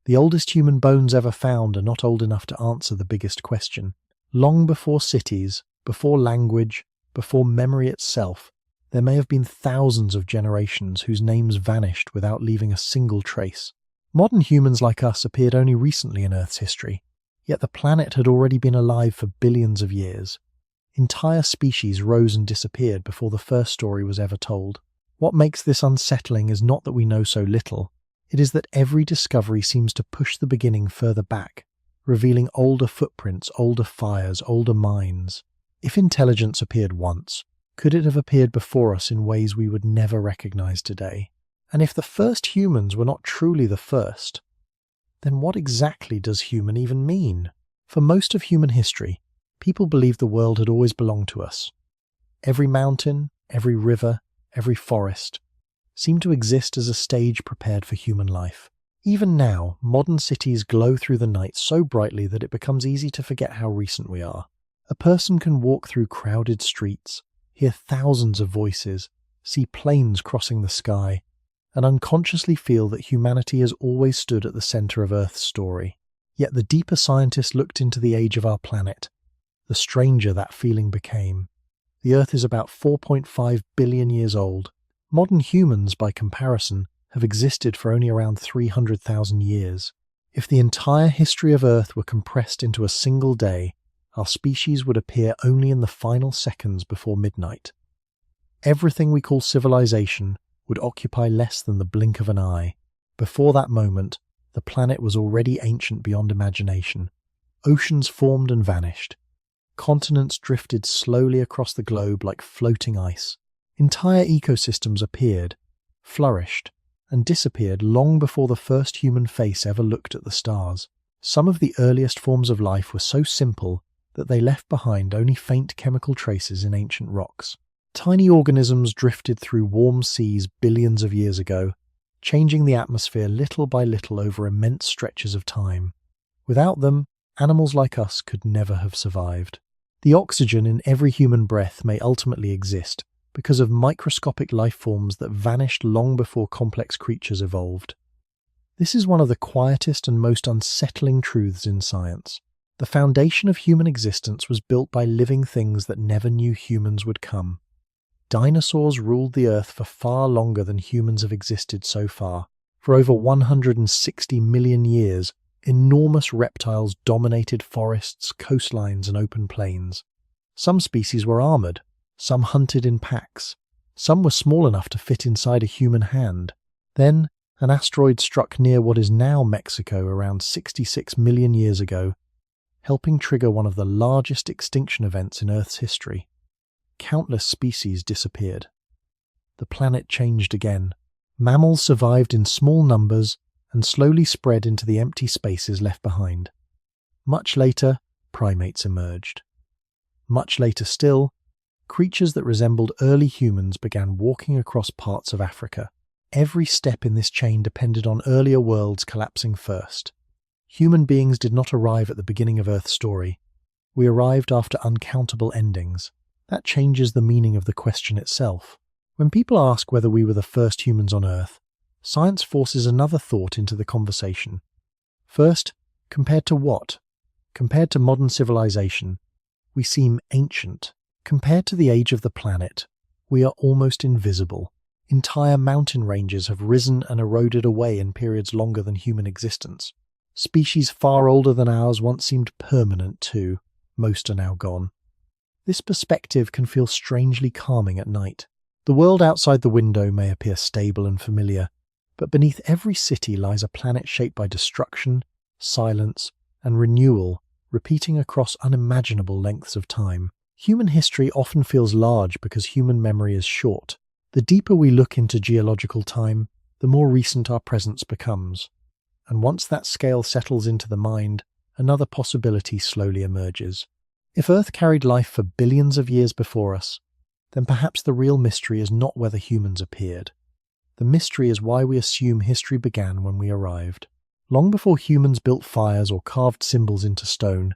The oldest human bones ever found are not old enough to answer the biggest question. Long before cities, before language, before memory itself, there may have been thousands of generations whose names vanished without leaving a single trace. Modern humans like us appeared only recently in Earth's history, yet the planet had already been alive for billions of years. Entire species rose and disappeared before the first story was ever told. What makes this unsettling is not that we know so little, it is that every discovery seems to push the beginning further back, revealing older footprints, older fires, older minds. If intelligence appeared once, could it have appeared before us in ways we would never recognize today? And if the first humans were not truly the first, then what exactly does human even mean? For most of human history, people believed the world had always belonged to us. Every mountain, every river, every forest seemed to exist as a stage prepared for human life. Even now, modern cities glow through the night so brightly that it becomes easy to forget how recent we are. A person can walk through crowded streets, hear thousands of voices, see planes crossing the sky, and unconsciously feel that humanity has always stood at the center of Earth's story. Yet the deeper scientists looked into the age of our planet, the stranger that feeling became. The Earth is about 4.5 billion years old. Modern humans, by comparison, have existed for only around 300,000 years. If the entire history of Earth were compressed into a single day, our species would appear only in the final seconds before midnight. Everything we call civilization would occupy less than the blink of an eye. Before that moment, the planet was already ancient beyond imagination. Oceans formed and vanished. Continents drifted slowly across the globe like floating ice. Entire ecosystems appeared, flourished, and disappeared long before the first human face ever looked at the stars. Some of the earliest forms of life were so simple that they left behind only faint chemical traces in ancient rocks. Tiny organisms drifted through warm seas billions of years ago, changing the atmosphere little by little over immense stretches of time. Without them, animals like us could never have survived. The oxygen in every human breath may ultimately exist because of microscopic life forms that vanished long before complex creatures evolved. This is one of the quietest and most unsettling truths in science. The foundation of human existence was built by living things that never knew humans would come. Dinosaurs ruled the Earth for far longer than humans have existed so far. For over 160 million years, enormous reptiles dominated forests, coastlines, and open plains. Some species were armored, some hunted in packs, some were small enough to fit inside a human hand. Then, an asteroid struck near what is now Mexico around 66 million years ago, helping trigger one of the largest extinction events in Earth's history. Countless species disappeared. The planet changed again. Mammals survived in small numbers and slowly spread into the empty spaces left behind. Much later, primates emerged. Much later still, creatures that resembled early humans began walking across parts of Africa. Every step in this chain depended on earlier worlds collapsing first. Human beings did not arrive at the beginning of Earth's story. We arrived after uncountable endings. That changes the meaning of the question itself. When people ask whether we were the first humans on Earth, science forces another thought into the conversation. First, compared to what? Compared to modern civilization, we seem ancient. Compared to the age of the planet, we are almost invisible. Entire mountain ranges have risen and eroded away in periods longer than human existence. Species far older than ours once seemed permanent too. Most are now gone. This perspective can feel strangely calming at night. The world outside the window may appear stable and familiar, but beneath every city lies a planet shaped by destruction, silence, and renewal, repeating across unimaginable lengths of time. Human history often feels large because human memory is short. The deeper we look into geological time, the more recent our presence becomes. And once that scale settles into the mind, another possibility slowly emerges. If Earth carried life for billions of years before us, then perhaps the real mystery is not whether humans appeared. The mystery is why we assume history began when we arrived. Long before humans built fires or carved symbols into stone,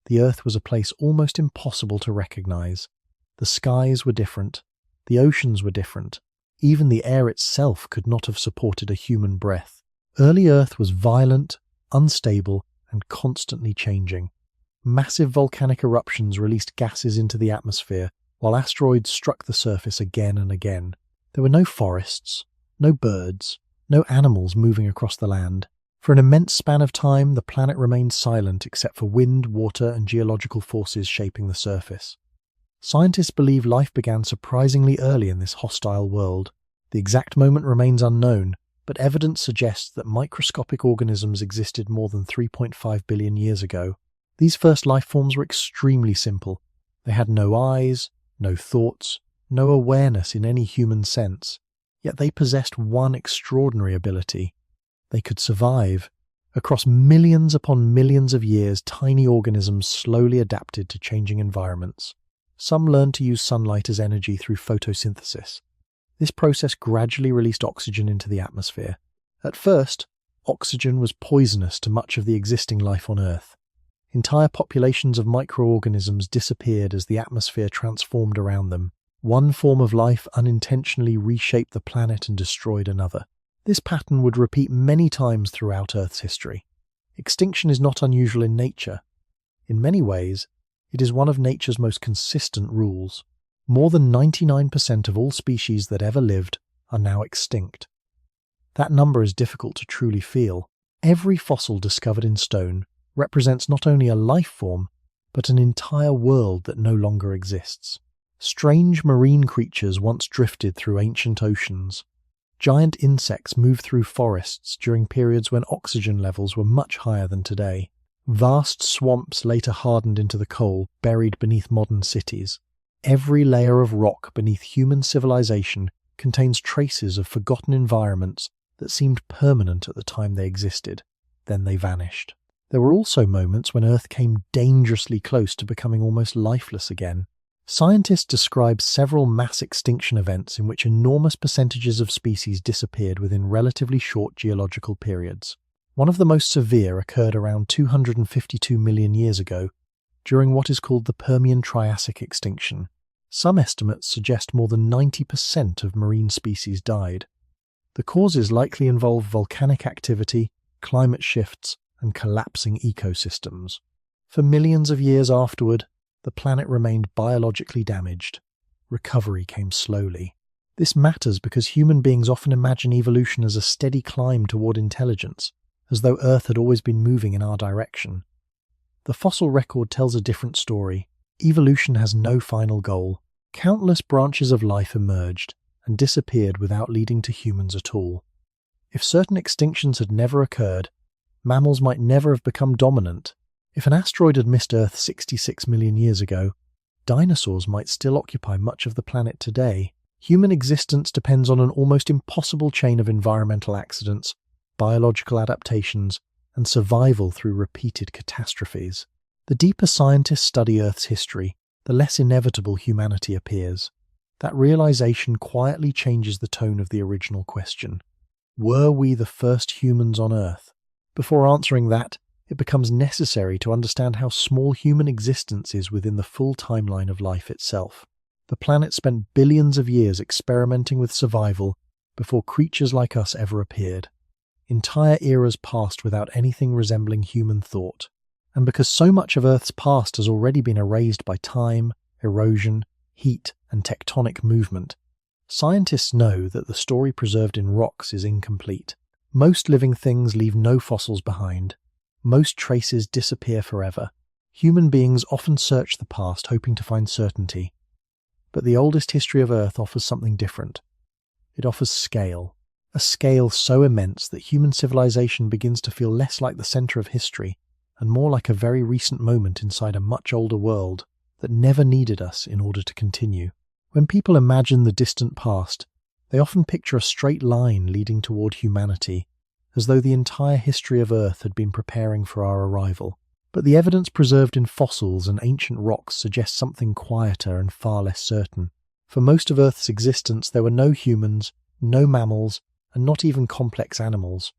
the Earth was a place almost impossible to recognize. The skies were different. The oceans were different. Even the air itself could not have supported a human breath. Early Earth was violent, unstable, and constantly changing. Massive volcanic eruptions released gases into the atmosphere, while asteroids struck the surface again and again. There were no forests, no birds, no animals moving across the land. For an immense span of time, the planet remained silent except for wind, water, and geological forces shaping the surface. Scientists believe life began surprisingly early in this hostile world. The exact moment remains unknown, but evidence suggests that microscopic organisms existed more than 3.5 billion years ago. These first life forms were extremely simple. They had no eyes, no thoughts, no awareness in any human sense. Yet they possessed one extraordinary ability. They could survive. Across millions upon millions of years, tiny organisms slowly adapted to changing environments. Some learned to use sunlight as energy through photosynthesis. This process gradually released oxygen into the atmosphere. At first, oxygen was poisonous to much of the existing life on Earth. Entire populations of microorganisms disappeared as the atmosphere transformed around them. One form of life unintentionally reshaped the planet and destroyed another. This pattern would repeat many times throughout Earth's history. Extinction is not unusual in nature. In many ways, it is one of nature's most consistent rules. More than 99% of all species that ever lived are now extinct. That number is difficult to truly feel. Every fossil discovered in stone represents not only a life form, but an entire world that no longer exists. Strange marine creatures once drifted through ancient oceans. Giant insects moved through forests during periods when oxygen levels were much higher than today. Vast swamps later hardened into the coal, buried beneath modern cities. Every layer of rock beneath human civilization contains traces of forgotten environments that seemed permanent at the time they existed. Then they vanished. There were also moments when Earth came dangerously close to becoming almost lifeless again. Scientists describe several mass extinction events in which enormous percentages of species disappeared within relatively short geological periods. One of the most severe occurred around 252 million years ago, during what is called the Permian-Triassic extinction. Some estimates suggest more than 90% of marine species died. The causes likely involve volcanic activity, climate shifts, and collapsing ecosystems. For millions of years afterward, the planet remained biologically damaged. Recovery came slowly. This matters because human beings often imagine evolution as a steady climb toward intelligence, as though Earth had always been moving in our direction. The fossil record tells a different story. Evolution has no final goal. Countless branches of life emerged and disappeared without leading to humans at all. If certain extinctions had never occurred, mammals might never have become dominant. If an asteroid had missed Earth 66 million years ago, dinosaurs might still occupy much of the planet today. Human existence depends on an almost impossible chain of environmental accidents, biological adaptations, and survival through repeated catastrophes. The deeper scientists study Earth's history, the less inevitable humanity appears. That realization quietly changes the tone of the original question. Were we the first humans on Earth? Before answering that, it becomes necessary to understand how small human existence is within the full timeline of life itself. The planet spent billions of years experimenting with survival before creatures like us ever appeared. Entire eras passed without anything resembling human thought. And because so much of Earth's past has already been erased by time, erosion, heat, and tectonic movement, scientists know that the story preserved in rocks is incomplete. Most living things leave no fossils behind. Most traces disappear forever. Human beings often search the past hoping to find certainty. But the oldest history of Earth offers something different. It offers scale. A scale so immense that human civilization begins to feel less like the center of history and more like a very recent moment inside a much older world that never needed us in order to continue. When people imagine the distant past, they often picture a straight line leading toward humanity, as though the entire history of Earth had been preparing for our arrival. But the evidence preserved in fossils and ancient rocks suggests something quieter and far less certain. For most of Earth's existence, there were no humans, no mammals, and not even complex animals.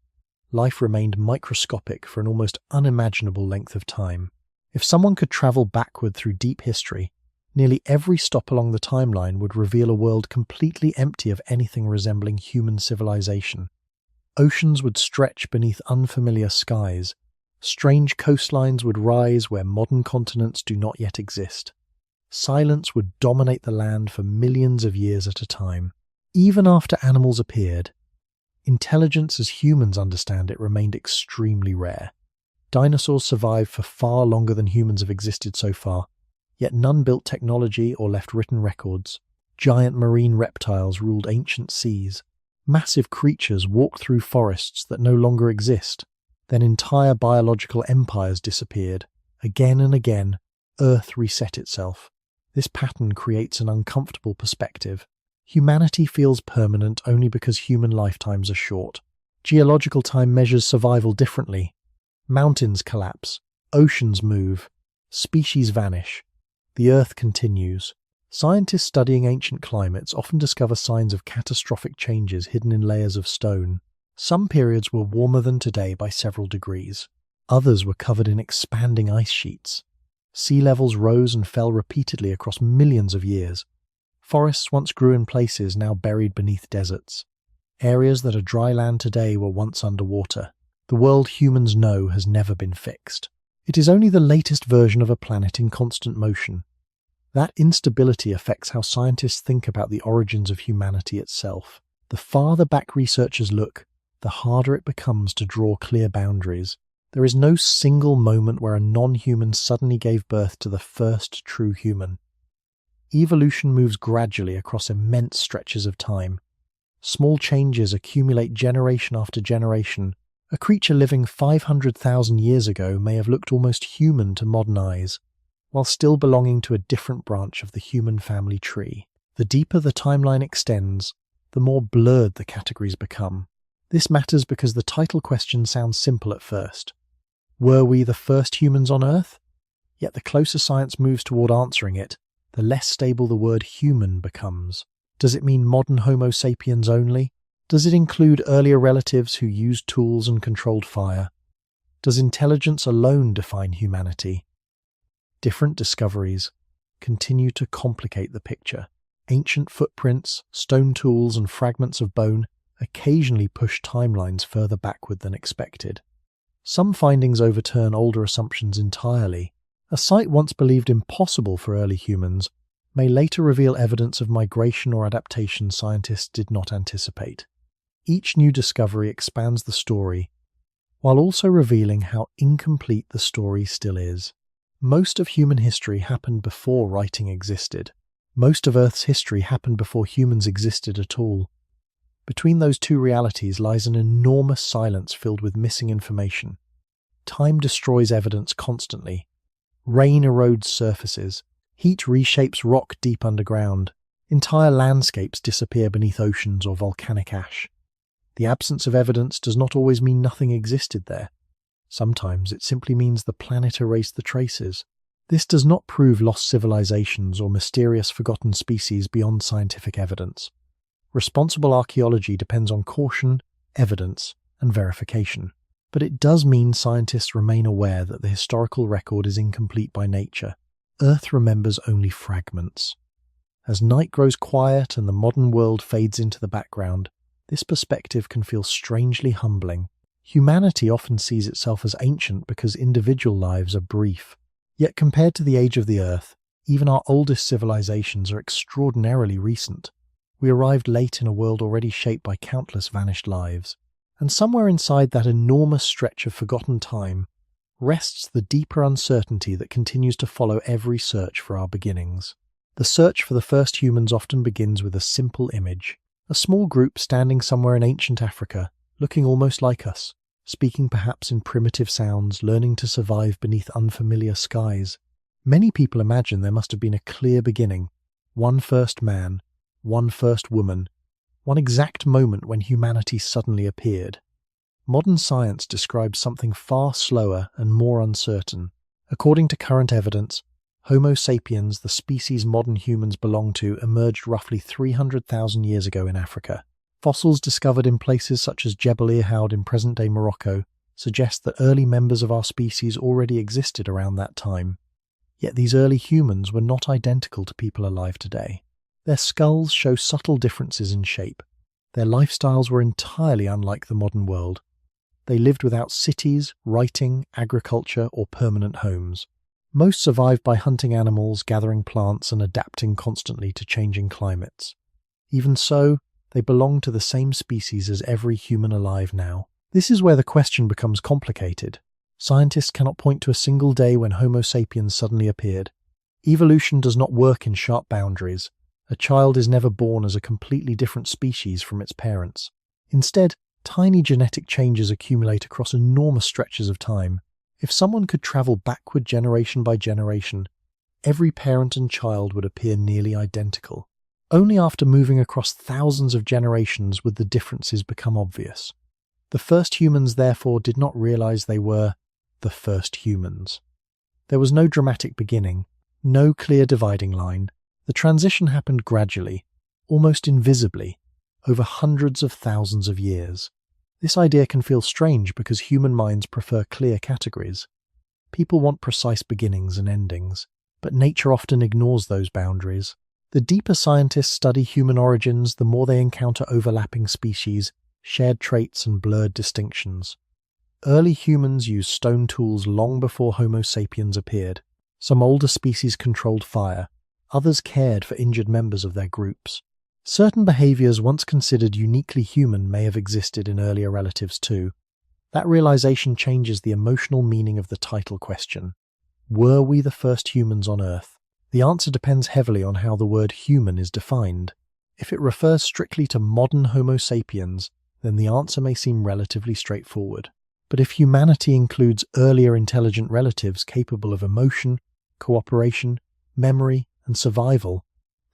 Life remained microscopic for an almost unimaginable length of time. If someone could travel backward through deep history, nearly every stop along the timeline would reveal a world completely empty of anything resembling human civilization. Oceans would stretch beneath unfamiliar skies. Strange coastlines would rise where modern continents do not yet exist. Silence would dominate the land for millions of years at a time. Even after animals appeared, intelligence as humans understand it remained extremely rare. Dinosaurs survived for far longer than humans have existed so far, yet none built technology or left written records. Giant marine reptiles ruled ancient seas. Massive creatures walked through forests that no longer exist. Then entire biological empires disappeared. Again and again, Earth reset itself. This pattern creates an uncomfortable perspective. Humanity feels permanent only because human lifetimes are short. Geological time measures survival differently. Mountains collapse, oceans move, species vanish. The Earth continues. Scientists studying ancient climates often discover signs of catastrophic changes hidden in layers of stone. Some periods were warmer than today by several degrees. Others were covered in expanding ice sheets. Sea levels rose and fell repeatedly across millions of years. Forests once grew in places now buried beneath deserts. Areas that are dry land today were once underwater. The world humans know has never been fixed. It is only the latest version of a planet in constant motion. That instability affects how scientists think about the origins of humanity itself. The farther back researchers look, the harder it becomes to draw clear boundaries. There is no single moment where a non-human suddenly gave birth to the first true human. Evolution moves gradually across immense stretches of time. Small changes accumulate generation after generation. A creature living 500,000 years ago may have looked almost human to modern eyes, while still belonging to a different branch of the human family tree. The deeper the timeline extends, the more blurred the categories become. This matters because the title question sounds simple at first. Were we the first humans on Earth? Yet the closer science moves toward answering it, the less stable the word human becomes. Does it mean modern Homo sapiens only? Does it include earlier relatives who used tools and controlled fire? Does intelligence alone define humanity? Different discoveries continue to complicate the picture. Ancient footprints, stone tools, and fragments of bone occasionally push timelines further backward than expected. Some findings overturn older assumptions entirely. A site once believed impossible for early humans may later reveal evidence of migration or adaptation scientists did not anticipate. Each new discovery expands the story, while also revealing how incomplete the story still is. Most of human history happened before writing existed. Most of Earth's history happened before humans existed at all. Between those two realities lies an enormous silence filled with missing information. Time destroys evidence constantly. Rain erodes surfaces. Heat reshapes rock deep underground. Entire landscapes disappear beneath oceans or volcanic ash. The absence of evidence does not always mean nothing existed there. Sometimes it simply means the planet erased the traces. This does not prove lost civilizations or mysterious forgotten species beyond scientific evidence. Responsible archaeology depends on caution, evidence, and verification. But it does mean scientists remain aware that the historical record is incomplete by nature. Earth remembers only fragments. As night grows quiet and the modern world fades into the background, this perspective can feel strangely humbling. Humanity often sees itself as ancient because individual lives are brief. Yet compared to the age of the Earth, even our oldest civilizations are extraordinarily recent. We arrived late in a world already shaped by countless vanished lives. And somewhere inside that enormous stretch of forgotten time rests the deeper uncertainty that continues to follow every search for our beginnings. The search for the first humans often begins with a simple image. A small group standing somewhere in ancient Africa, looking almost like us, speaking perhaps in primitive sounds, learning to survive beneath unfamiliar skies. Many people imagine there must have been a clear beginning, one first man, one first woman, one exact moment when humanity suddenly appeared. Modern science describes something far slower and more uncertain. According to current evidence, Homo sapiens, the species modern humans belong to, emerged roughly 300,000 years ago in Africa. Fossils discovered in places such as Jebel Irhoud in present-day Morocco suggest that early members of our species already existed around that time. Yet these early humans were not identical to people alive today. Their skulls show subtle differences in shape. Their lifestyles were entirely unlike the modern world. They lived without cities, writing, agriculture, or permanent homes. Most survived by hunting animals, gathering plants, and adapting constantly to changing climates. Even so, they belonged to the same species as every human alive now. This is where the question becomes complicated. Scientists cannot point to a single day when Homo sapiens suddenly appeared. Evolution does not work in sharp boundaries. A child is never born as a completely different species from its parents. Instead, tiny genetic changes accumulate across enormous stretches of time. If someone could travel backward generation by generation, every parent and child would appear nearly identical. Only after moving across thousands of generations would the differences become obvious. The first humans, therefore, did not realize they were the first humans. There was no dramatic beginning, no clear dividing line. The transition happened gradually, almost invisibly, over hundreds of thousands of years. This idea can feel strange because human minds prefer clear categories. People want precise beginnings and endings, but nature often ignores those boundaries. The deeper scientists study human origins, the more they encounter overlapping species, shared traits, and blurred distinctions. Early humans used stone tools long before Homo sapiens appeared. Some older species controlled fire, others cared for injured members of their groups. Certain behaviors once considered uniquely human may have existed in earlier relatives too. That realization changes the emotional meaning of the title question. Were we the first humans on Earth? The answer depends heavily on how the word human is defined. If it refers strictly to modern Homo sapiens, then the answer may seem relatively straightforward. But if humanity includes earlier intelligent relatives capable of emotion, cooperation, memory, and survival,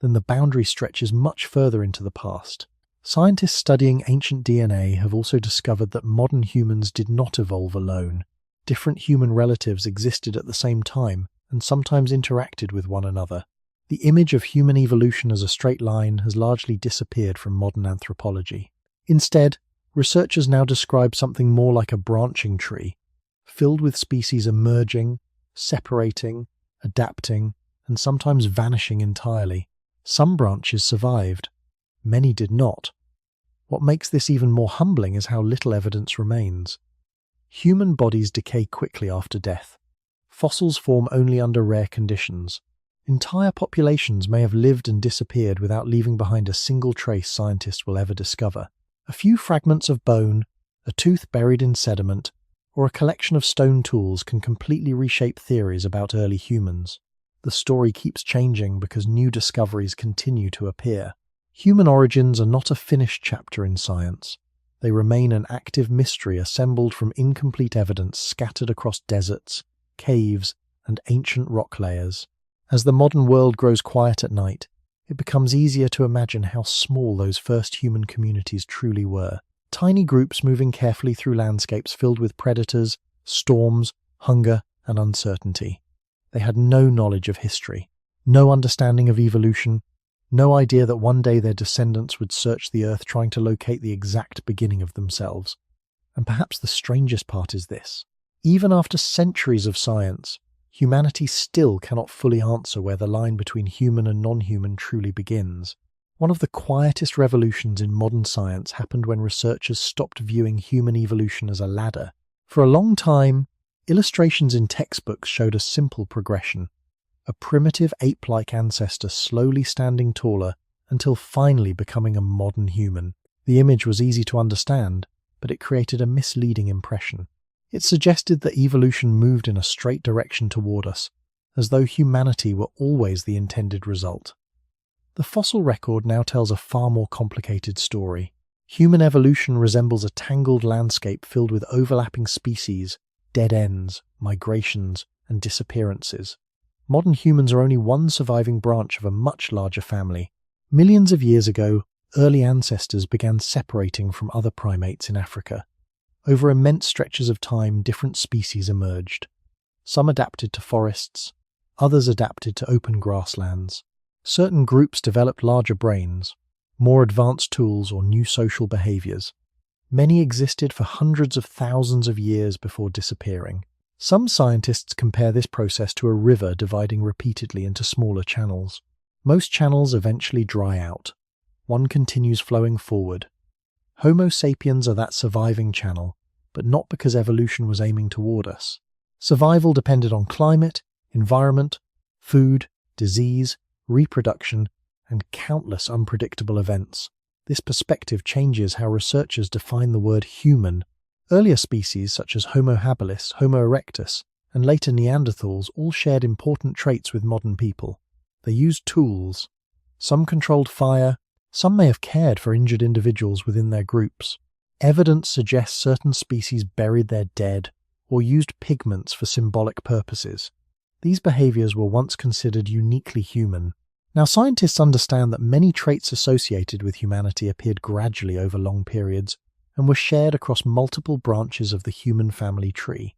then the boundary stretches much further into the past. Scientists studying ancient DNA have also discovered that modern humans did not evolve alone. Different human relatives existed at the same time and sometimes interacted with one another. The image of human evolution as a straight line has largely disappeared from modern anthropology. Instead, researchers now describe something more like a branching tree, filled with species emerging, separating, adapting, and sometimes vanishing entirely. Some branches survived, many did not. What makes this even more humbling is how little evidence remains. Human bodies decay quickly after death. Fossils form only under rare conditions. Entire populations may have lived and disappeared without leaving behind a single trace scientists will ever discover. A few fragments of bone, a tooth buried in sediment, or a collection of stone tools can completely reshape theories about early humans. The story keeps changing because new discoveries continue to appear. Human origins are not a finished chapter in science. They remain an active mystery assembled from incomplete evidence scattered across deserts, caves, and ancient rock layers. As the modern world grows quiet at night, it becomes easier to imagine how small those first human communities truly were. Tiny groups moving carefully through landscapes filled with predators, storms, hunger, and uncertainty. They had no knowledge of history, no understanding of evolution, no idea that one day their descendants would search the earth trying to locate the exact beginning of themselves. And perhaps the strangest part is this. Even after centuries of science, humanity still cannot fully answer where the line between human and non-human truly begins. One of the quietest revolutions in modern science happened when researchers stopped viewing human evolution as a ladder. For a long time, illustrations in textbooks showed a simple progression, a primitive ape-like ancestor slowly standing taller until finally becoming a modern human. The image was easy to understand, but it created a misleading impression. It suggested that evolution moved in a straight direction toward us, as though humanity were always the intended result. The fossil record now tells a far more complicated story. Human evolution resembles a tangled landscape filled with overlapping species, dead ends, migrations, and disappearances. Modern humans are only one surviving branch of a much larger family. Millions of years ago, early ancestors began separating from other primates in Africa. Over immense stretches of time, different species emerged. Some adapted to forests, others adapted to open grasslands. Certain groups developed larger brains, more advanced tools, or new social behaviors. Many existed for hundreds of thousands of years before disappearing. Some scientists compare this process to a river dividing repeatedly into smaller channels. Most channels eventually dry out. One continues flowing forward, Homo sapiens are that surviving channel, but not because evolution was aiming toward us. Survival depended on climate, environment, food, disease, reproduction, and countless unpredictable events. This perspective changes how researchers define the word human. Earlier species such as Homo habilis, Homo erectus, and later Neanderthals all shared important traits with modern people. They used tools. Some controlled fire, some may have cared for injured individuals within their groups. Evidence suggests certain species buried their dead or used pigments for symbolic purposes. These behaviors were once considered uniquely human. Now, scientists understand that many traits associated with humanity appeared gradually over long periods and were shared across multiple branches of the human family tree.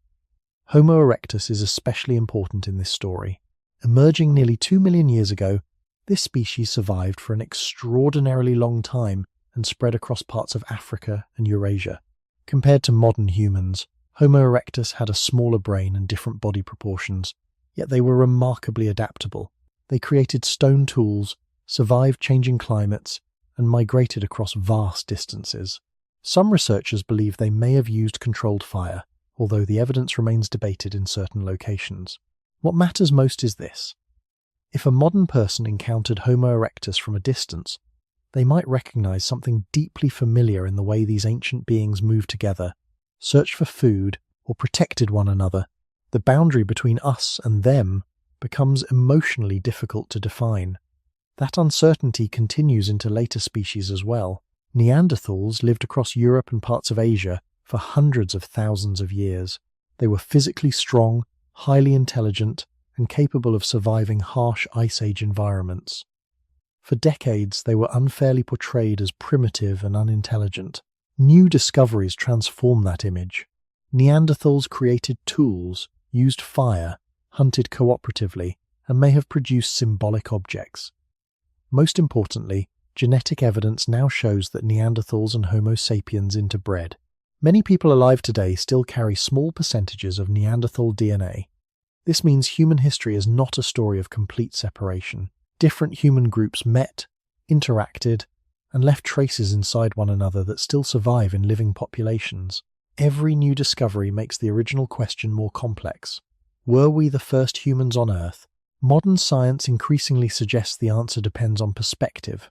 Homo erectus is especially important in this story. Emerging nearly 2 million years ago, this species survived for an extraordinarily long time and spread across parts of Africa and Eurasia. Compared to modern humans, Homo erectus had a smaller brain and different body proportions, yet they were remarkably adaptable. They created stone tools, survived changing climates, and migrated across vast distances. Some researchers believe they may have used controlled fire, although the evidence remains debated in certain locations. What matters most is this. If a modern person encountered Homo erectus from a distance, they might recognize something deeply familiar in the way these ancient beings moved together, searched for food, or protected one another. The boundary between us and them becomes emotionally difficult to define. That uncertainty continues into later species as well. Neanderthals lived across Europe and parts of Asia for hundreds of thousands of years. They were physically strong, highly intelligent, and capable of surviving harsh Ice Age environments. For decades, they were unfairly portrayed as primitive and unintelligent. New discoveries transform that image. Neanderthals created tools, used fire, hunted cooperatively, and may have produced symbolic objects. Most importantly, genetic evidence now shows that Neanderthals and Homo sapiens interbred. Many people alive today still carry small percentages of Neanderthal DNA. This means human history is not a story of complete separation. Different human groups met, interacted, and left traces inside one another that still survive in living populations. Every new discovery makes the original question more complex. Were we the first humans on Earth? Modern science increasingly suggests the answer depends on perspective.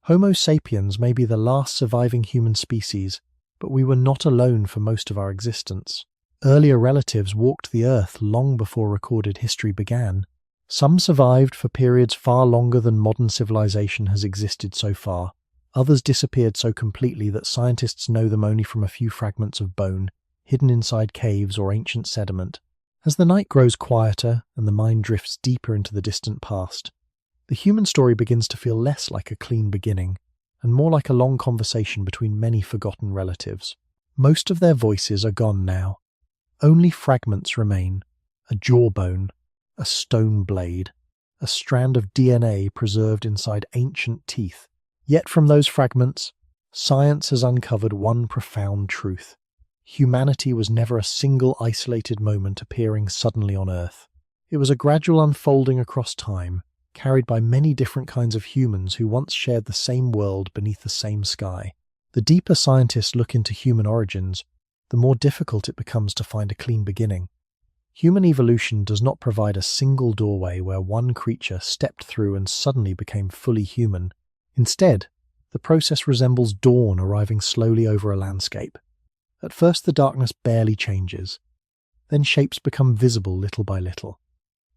Homo sapiens may be the last surviving human species, but we were not alone for most of our existence. Earlier relatives walked the Earth long before recorded history began. Some survived for periods far longer than modern civilization has existed so far. Others disappeared so completely that scientists know them only from a few fragments of bone, hidden inside caves or ancient sediment. As the night grows quieter and the mind drifts deeper into the distant past, the human story begins to feel less like a clean beginning, and more like a long conversation between many forgotten relatives. Most of their voices are gone now. Only fragments remain: a jawbone, a stone blade, a strand of DNA preserved inside ancient teeth. Yet from those fragments, science has uncovered one profound truth. Humanity was never a single isolated moment appearing suddenly on Earth. It was a gradual unfolding across time, carried by many different kinds of humans who once shared the same world beneath the same sky. The deeper scientists look into human origins, the more difficult it becomes to find a clean beginning. Human evolution does not provide a single doorway where one creature stepped through and suddenly became fully human. Instead, the process resembles dawn arriving slowly over a landscape. At first the darkness barely changes. Then shapes become visible little by little.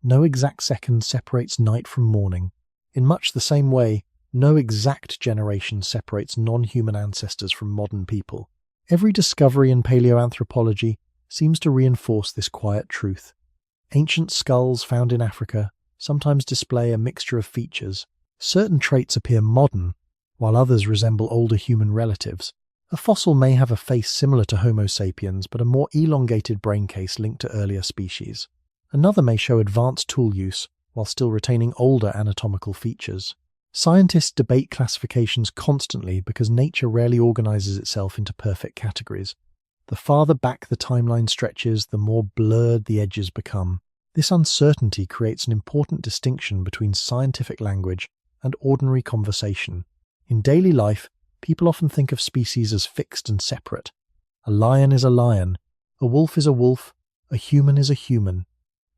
No exact second separates night from morning. In much the same way, no exact generation separates non-human ancestors from modern people. Every discovery in paleoanthropology seems to reinforce this quiet truth. Ancient skulls found in Africa sometimes display a mixture of features. Certain traits appear modern, while others resemble older human relatives. A fossil may have a face similar to Homo sapiens, but a more elongated brain case linked to earlier species. Another may show advanced tool use, while still retaining older anatomical features. Scientists debate classifications constantly because nature rarely organizes itself into perfect categories. The farther back the timeline stretches, the more blurred the edges become. This uncertainty creates an important distinction between scientific language and ordinary conversation. In daily life, People often think of species as fixed and separate. A lion is a lion, a wolf is a wolf, a human is a human.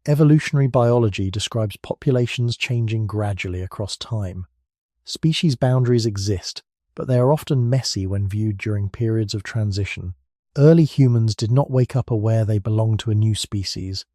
Evolutionary biology describes populations changing gradually across time. Species boundaries exist, but they are often messy when viewed during periods of transition. Early humans did not wake up aware they belonged to a new species.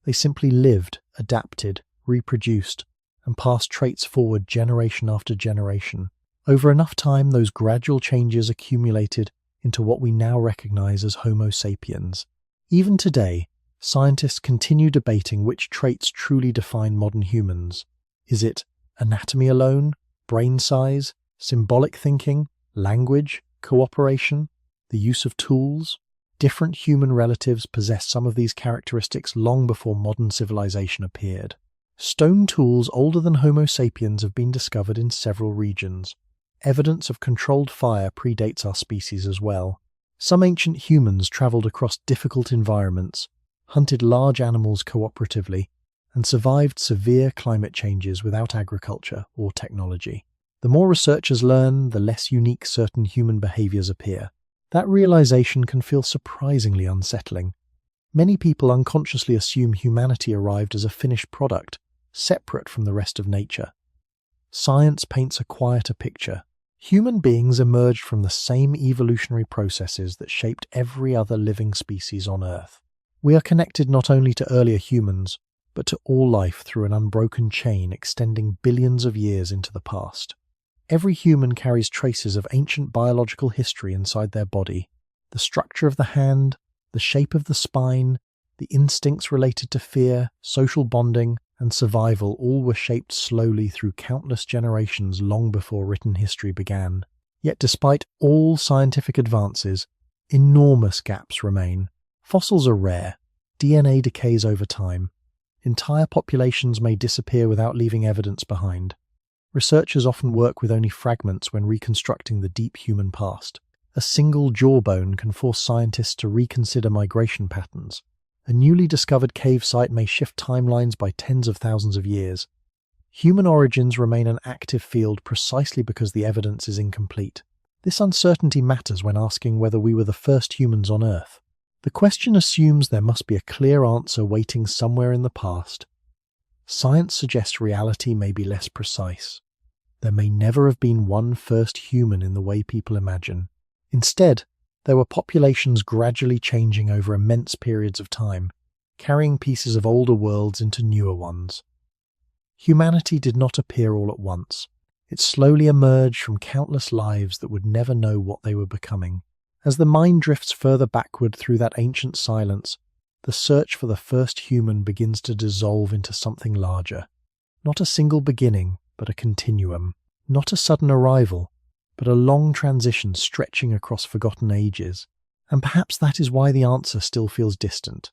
They simply lived, adapted, reproduced, and passed traits forward generation after generation. Over enough time, those gradual changes accumulated into what we now recognize as Homo sapiens. Even today, scientists continue debating which traits truly define modern humans. Is it anatomy alone, brain size, symbolic thinking, language, cooperation, the use of tools? Different human relatives possessed some of these characteristics long before modern civilization appeared. Stone tools older than Homo sapiens have been discovered in several regions. Evidence of controlled fire predates our species as well. Some ancient humans traveled across difficult environments, hunted large animals cooperatively, and survived severe climate changes without agriculture or technology. The more researchers learn, the less unique certain human behaviors appear. That realization can feel surprisingly unsettling. Many people unconsciously assume humanity arrived as a finished product, separate from the rest of nature. Science paints a quieter picture. Human beings emerged from the same evolutionary processes that shaped every other living species on Earth. We are connected not only to earlier humans, but to all life through an unbroken chain extending billions of years into the past. Every human carries traces of ancient biological history inside their body. The structure of the hand, the shape of the spine, the instincts related to fear, social bonding, and survival all were shaped slowly through countless generations long before written history began. Yet despite all scientific advances, enormous gaps remain. Fossils are rare. DNA decays over time. Entire populations may disappear without leaving evidence behind. Researchers often work with only fragments when reconstructing the deep human past. A single jawbone can force scientists to reconsider migration patterns. A newly discovered cave site may shift timelines by tens of thousands of years. Human origins remain an active field precisely because the evidence is incomplete. This uncertainty matters when asking whether we were the first humans on Earth. The question assumes there must be a clear answer waiting somewhere in the past. Science suggests reality may be less precise. There may never have been one first human in the way people imagine. Instead, there were populations gradually changing over immense periods of time, carrying pieces of older worlds into newer ones. Humanity did not appear all at once. It slowly emerged from countless lives that would never know what they were becoming. As the mind drifts further backward through that ancient silence, the search for the first human begins to dissolve into something larger. Not a single beginning, but a continuum. Not a sudden arrival, but a long transition stretching across forgotten ages. And perhaps that is why the answer still feels distant.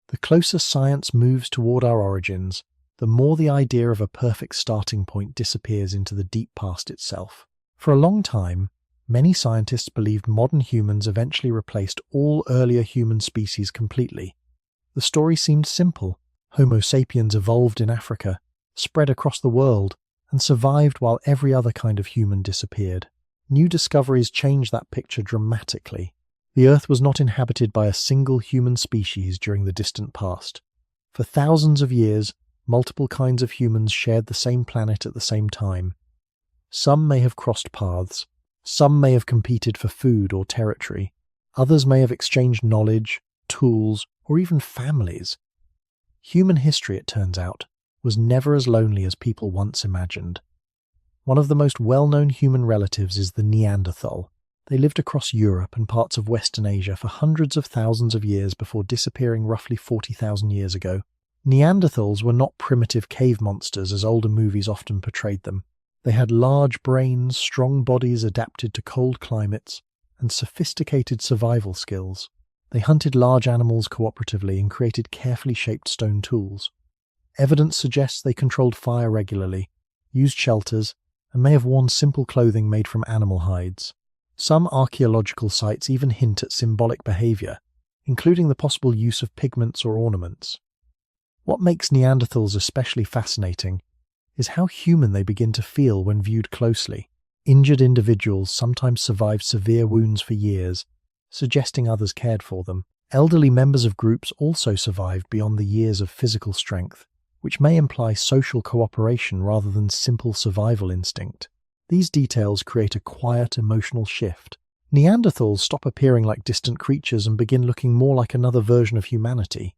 The closer science moves toward our origins, the more the idea of a perfect starting point disappears into the deep past itself. For a long time, many scientists believed modern humans eventually replaced all earlier human species completely. The story seemed simple. Homo sapiens evolved in Africa, spread across the world, and survived while every other kind of human disappeared. New discoveries changed that picture dramatically. The Earth was not inhabited by a single human species during the distant past. For thousands of years, multiple kinds of humans shared the same planet at the same time. Some may have crossed paths. Some may have competed for food or territory. Others may have exchanged knowledge, tools, or even families. Human history, it turns out, was never as lonely as people once imagined. One of the most well-known human relatives is the Neanderthal. They lived across Europe and parts of Western Asia for hundreds of thousands of years before disappearing roughly 40,000 years ago. Neanderthals were not primitive cave monsters as older movies often portrayed them. They had large brains, strong bodies adapted to cold climates, and sophisticated survival skills. They hunted large animals cooperatively and created carefully shaped stone tools. Evidence suggests they controlled fire regularly, used shelters, and may have worn simple clothing made from animal hides. Some archaeological sites even hint at symbolic behavior, including the possible use of pigments or ornaments. What makes Neanderthals especially fascinating is how human they begin to feel when viewed closely. Injured individuals sometimes survived severe wounds for years, suggesting others cared for them. Elderly members of groups also survived beyond the years of physical strength, which may imply social cooperation rather than simple survival instinct. These details create a quiet emotional shift. Neanderthals stop appearing like distant creatures and begin looking more like another version of humanity.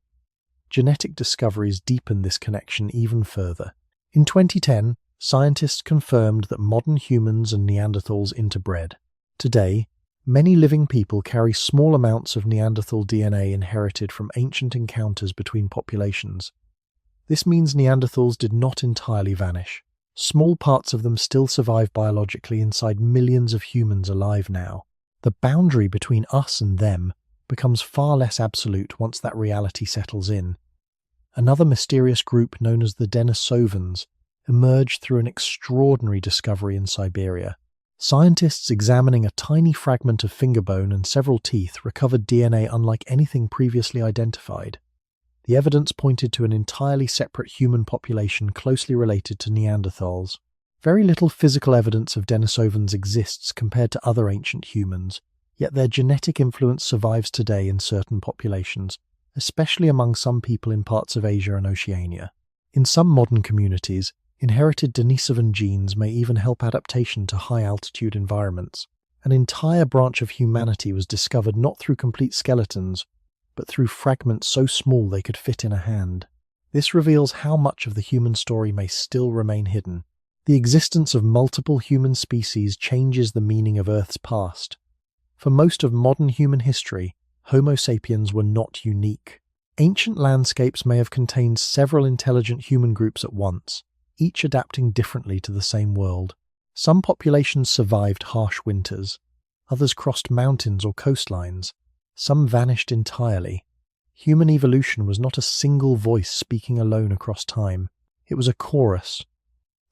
Genetic discoveries deepen this connection even further. In 2010, scientists confirmed that modern humans and Neanderthals interbred. Today, many living people carry small amounts of Neanderthal DNA inherited from ancient encounters between populations. This means Neanderthals did not entirely vanish. Small parts of them still survive biologically inside millions of humans alive now. The boundary between us and them becomes far less absolute once that reality settles in. Another mysterious group known as the Denisovans emerged through an extraordinary discovery in Siberia. Scientists examining a tiny fragment of finger bone and several teeth recovered DNA unlike anything previously identified. The evidence pointed to an entirely separate human population closely related to Neanderthals. Very little physical evidence of Denisovans exists compared to other ancient humans, yet their genetic influence survives today in certain populations, especially among some people in parts of Asia and Oceania. In some modern communities, inherited Denisovan genes may even help adaptation to high-altitude environments. An entire branch of humanity was discovered not through complete skeletons, but through fragments so small they could fit in a hand. This reveals how much of the human story may still remain hidden. The existence of multiple human species changes the meaning of Earth's past. For most of modern human history, Homo sapiens were not unique. Ancient landscapes may have contained several intelligent human groups at once, each adapting differently to the same world. Some populations survived harsh winters, others crossed mountains or coastlines, some vanished entirely. Human evolution was not a single voice speaking alone across time. It was a chorus,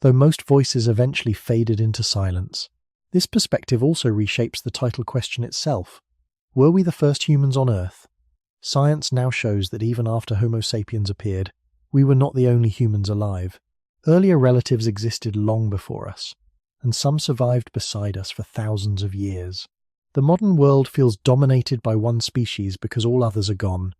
though most voices eventually faded into silence. This perspective also reshapes the title question itself. Were we the first humans on Earth? Science now shows that even after Homo sapiens appeared, we were not the only humans alive. Earlier relatives existed long before us, and some survived beside us for thousands of years. The modern world feels dominated by one species because all others are gone,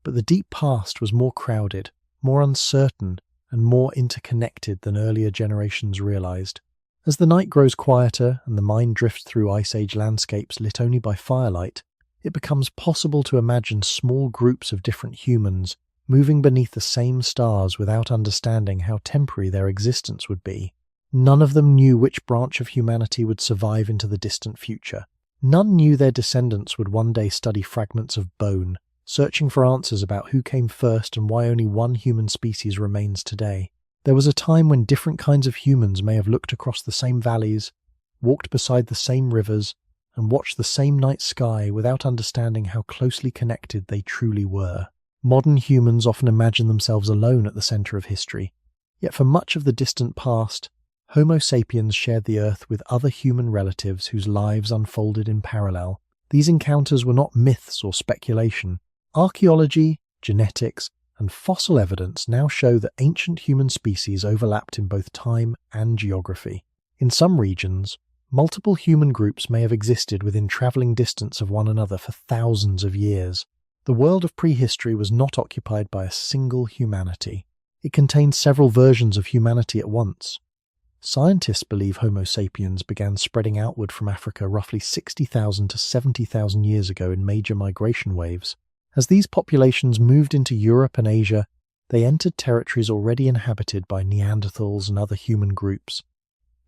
but the deep past was more crowded, more uncertain, and more interconnected than earlier generations realized. As the night grows quieter and the mind drifts through Ice Age landscapes lit only by firelight, it becomes possible to imagine small groups of different humans moving beneath the same stars without understanding how temporary their existence would be. None of them knew which branch of humanity would survive into the distant future. None knew their descendants would one day study fragments of bone, searching for answers about who came first and why only one human species remains today. There was a time when different kinds of humans may have looked across the same valleys, walked beside the same rivers, and watched the same night sky without understanding how closely connected they truly were. Modern humans often imagine themselves alone at the center of history, yet for much of the distant past, Homo sapiens shared the Earth with other human relatives whose lives unfolded in parallel. These encounters were not myths or speculation. Archaeology, genetics, and fossil evidence now show that ancient human species overlapped in both time and geography. In some regions, multiple human groups may have existed within traveling distance of one another for thousands of years. The world of prehistory was not occupied by a single humanity. It contained several versions of humanity at once. Scientists believe Homo sapiens began spreading outward from Africa roughly 60,000 to 70,000 years ago in major migration waves. As these populations moved into Europe and Asia, they entered territories already inhabited by Neanderthals and other human groups.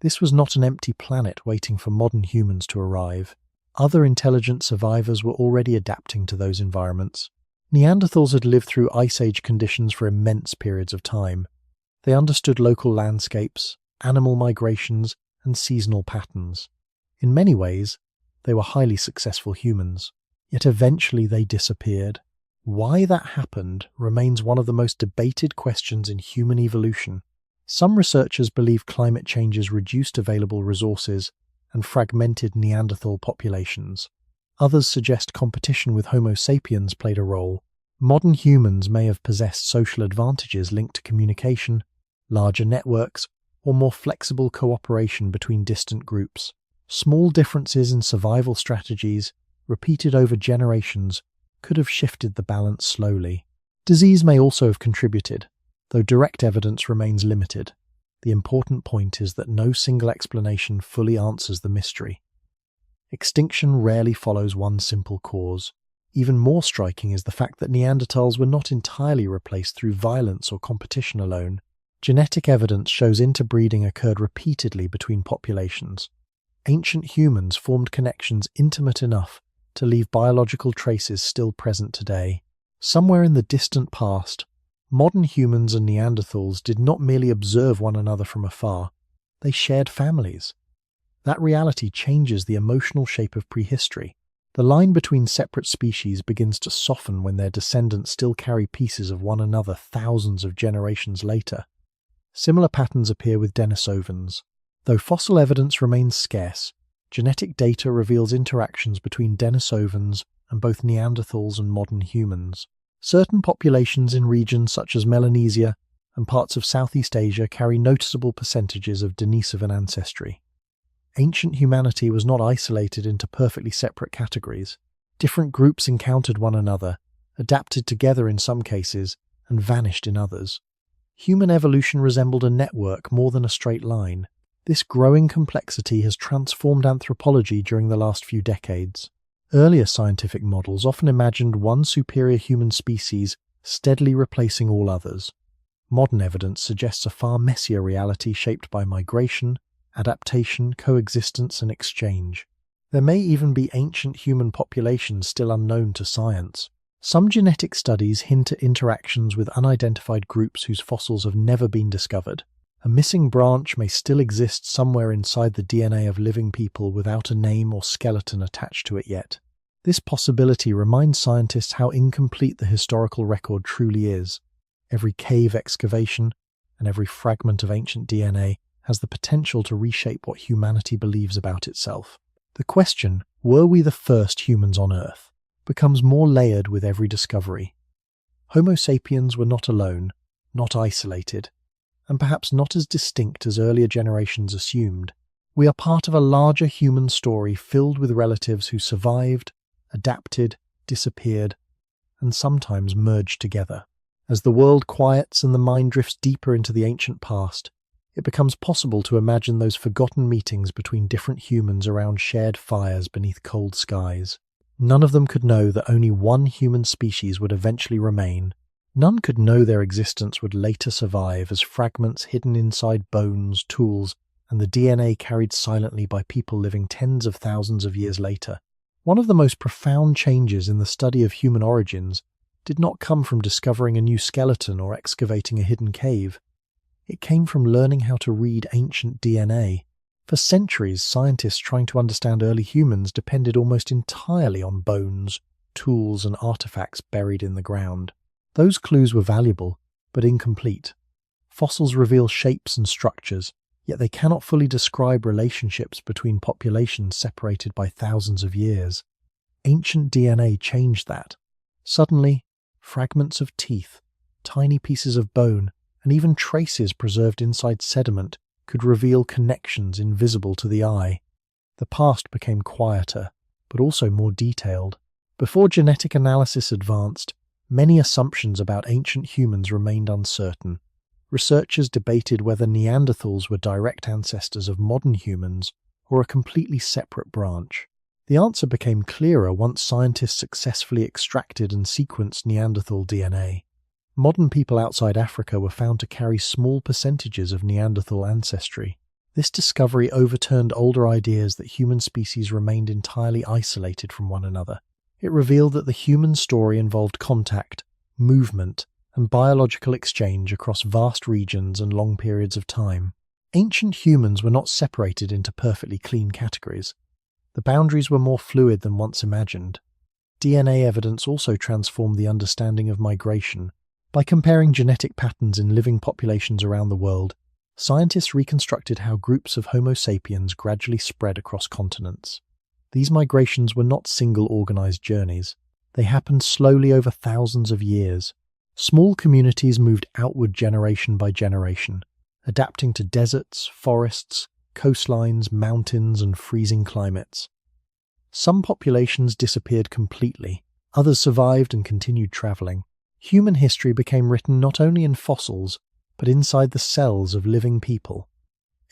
This was not an empty planet waiting for modern humans to arrive. Other intelligent survivors were already adapting to those environments. Neanderthals had lived through Ice Age conditions for immense periods of time. They understood local landscapes, animal migrations, and seasonal patterns. In many ways, they were highly successful humans. Yet eventually they disappeared. Why that happened remains one of the most debated questions in human evolution. Some researchers believe climate changes reduced available resources and fragmented Neanderthal populations. Others suggest competition with Homo sapiens played a role. Modern humans may have possessed social advantages linked to communication, larger networks, or more flexible cooperation between distant groups. Small differences in survival strategies, repeated over generations, could have shifted the balance slowly. Disease may also have contributed, though direct evidence remains limited. The important point is that no single explanation fully answers the mystery. Extinction rarely follows one simple cause. Even more striking is the fact that Neanderthals were not entirely replaced through violence or competition alone. Genetic evidence shows interbreeding occurred repeatedly between populations. Ancient humans formed connections intimate enough to leave biological traces still present today. Somewhere in the distant past, modern humans and Neanderthals did not merely observe one another from afar, they shared families. That reality changes the emotional shape of prehistory. The line between separate species begins to soften when their descendants still carry pieces of one another thousands of generations later. Similar patterns appear with Denisovans. Though fossil evidence remains scarce, genetic data reveals interactions between Denisovans and both Neanderthals and modern humans. Certain populations in regions such as Melanesia and parts of Southeast Asia carry noticeable percentages of Denisovan ancestry. Ancient humanity was not isolated into perfectly separate categories. Different groups encountered one another, adapted together in some cases, and vanished in others. Human evolution resembled a network more than a straight line. This growing complexity has transformed anthropology during the last few decades. Earlier scientific models often imagined one superior human species steadily replacing all others. Modern evidence suggests a far messier reality shaped by migration, adaptation, coexistence, and exchange. There may even be ancient human populations still unknown to science. Some genetic studies hint at interactions with unidentified groups whose fossils have never been discovered. A missing branch may still exist somewhere inside the DNA of living people without a name or skeleton attached to it yet. This possibility reminds scientists how incomplete the historical record truly is. Every cave excavation and every fragment of ancient DNA has the potential to reshape what humanity believes about itself. The question, were we the first humans on Earth, becomes more layered with every discovery. Homo sapiens were not alone, not isolated, and perhaps not as distinct as earlier generations assumed. We are part of a larger human story filled with relatives who survived, adapted, disappeared, and sometimes merged together. As the world quiets and the mind drifts deeper into the ancient past, it becomes possible to imagine those forgotten meetings between different humans around shared fires beneath cold skies. None of them could know that only one human species would eventually remain. None could know their existence would later survive as fragments hidden inside bones, tools, and the DNA carried silently by people living tens of thousands of years later. One of the most profound changes in the study of human origins did not come from discovering a new skeleton or excavating a hidden cave. It came from learning how to read ancient DNA. For centuries, scientists trying to understand early humans depended almost entirely on bones, tools, and artifacts buried in the ground. Those clues were valuable, but incomplete. Fossils reveal shapes and structures, yet they cannot fully describe relationships between populations separated by thousands of years. Ancient DNA changed that. Suddenly, fragments of teeth, tiny pieces of bone, and even traces preserved inside sediment could reveal connections invisible to the eye. The past became quieter, but also more detailed. Before genetic analysis advanced, many assumptions about ancient humans remained uncertain. Researchers debated whether Neanderthals were direct ancestors of modern humans or a completely separate branch. The answer became clearer once scientists successfully extracted and sequenced Neanderthal DNA. Modern people outside Africa were found to carry small percentages of Neanderthal ancestry. This discovery overturned older ideas that human species remained entirely isolated from one another. It revealed that the human story involved contact, movement, and biological exchange across vast regions and long periods of time. Ancient humans were not separated into perfectly clean categories. The boundaries were more fluid than once imagined. DNA evidence also transformed the understanding of migration. By comparing genetic patterns in living populations around the world, scientists reconstructed how groups of Homo sapiens gradually spread across continents. These migrations were not single organized journeys. They happened slowly over thousands of years. Small communities moved outward generation by generation, adapting to deserts, forests, coastlines, mountains, and freezing climates. Some populations disappeared completely, others survived and continued traveling. Human history became written not only in fossils, but inside the cells of living people.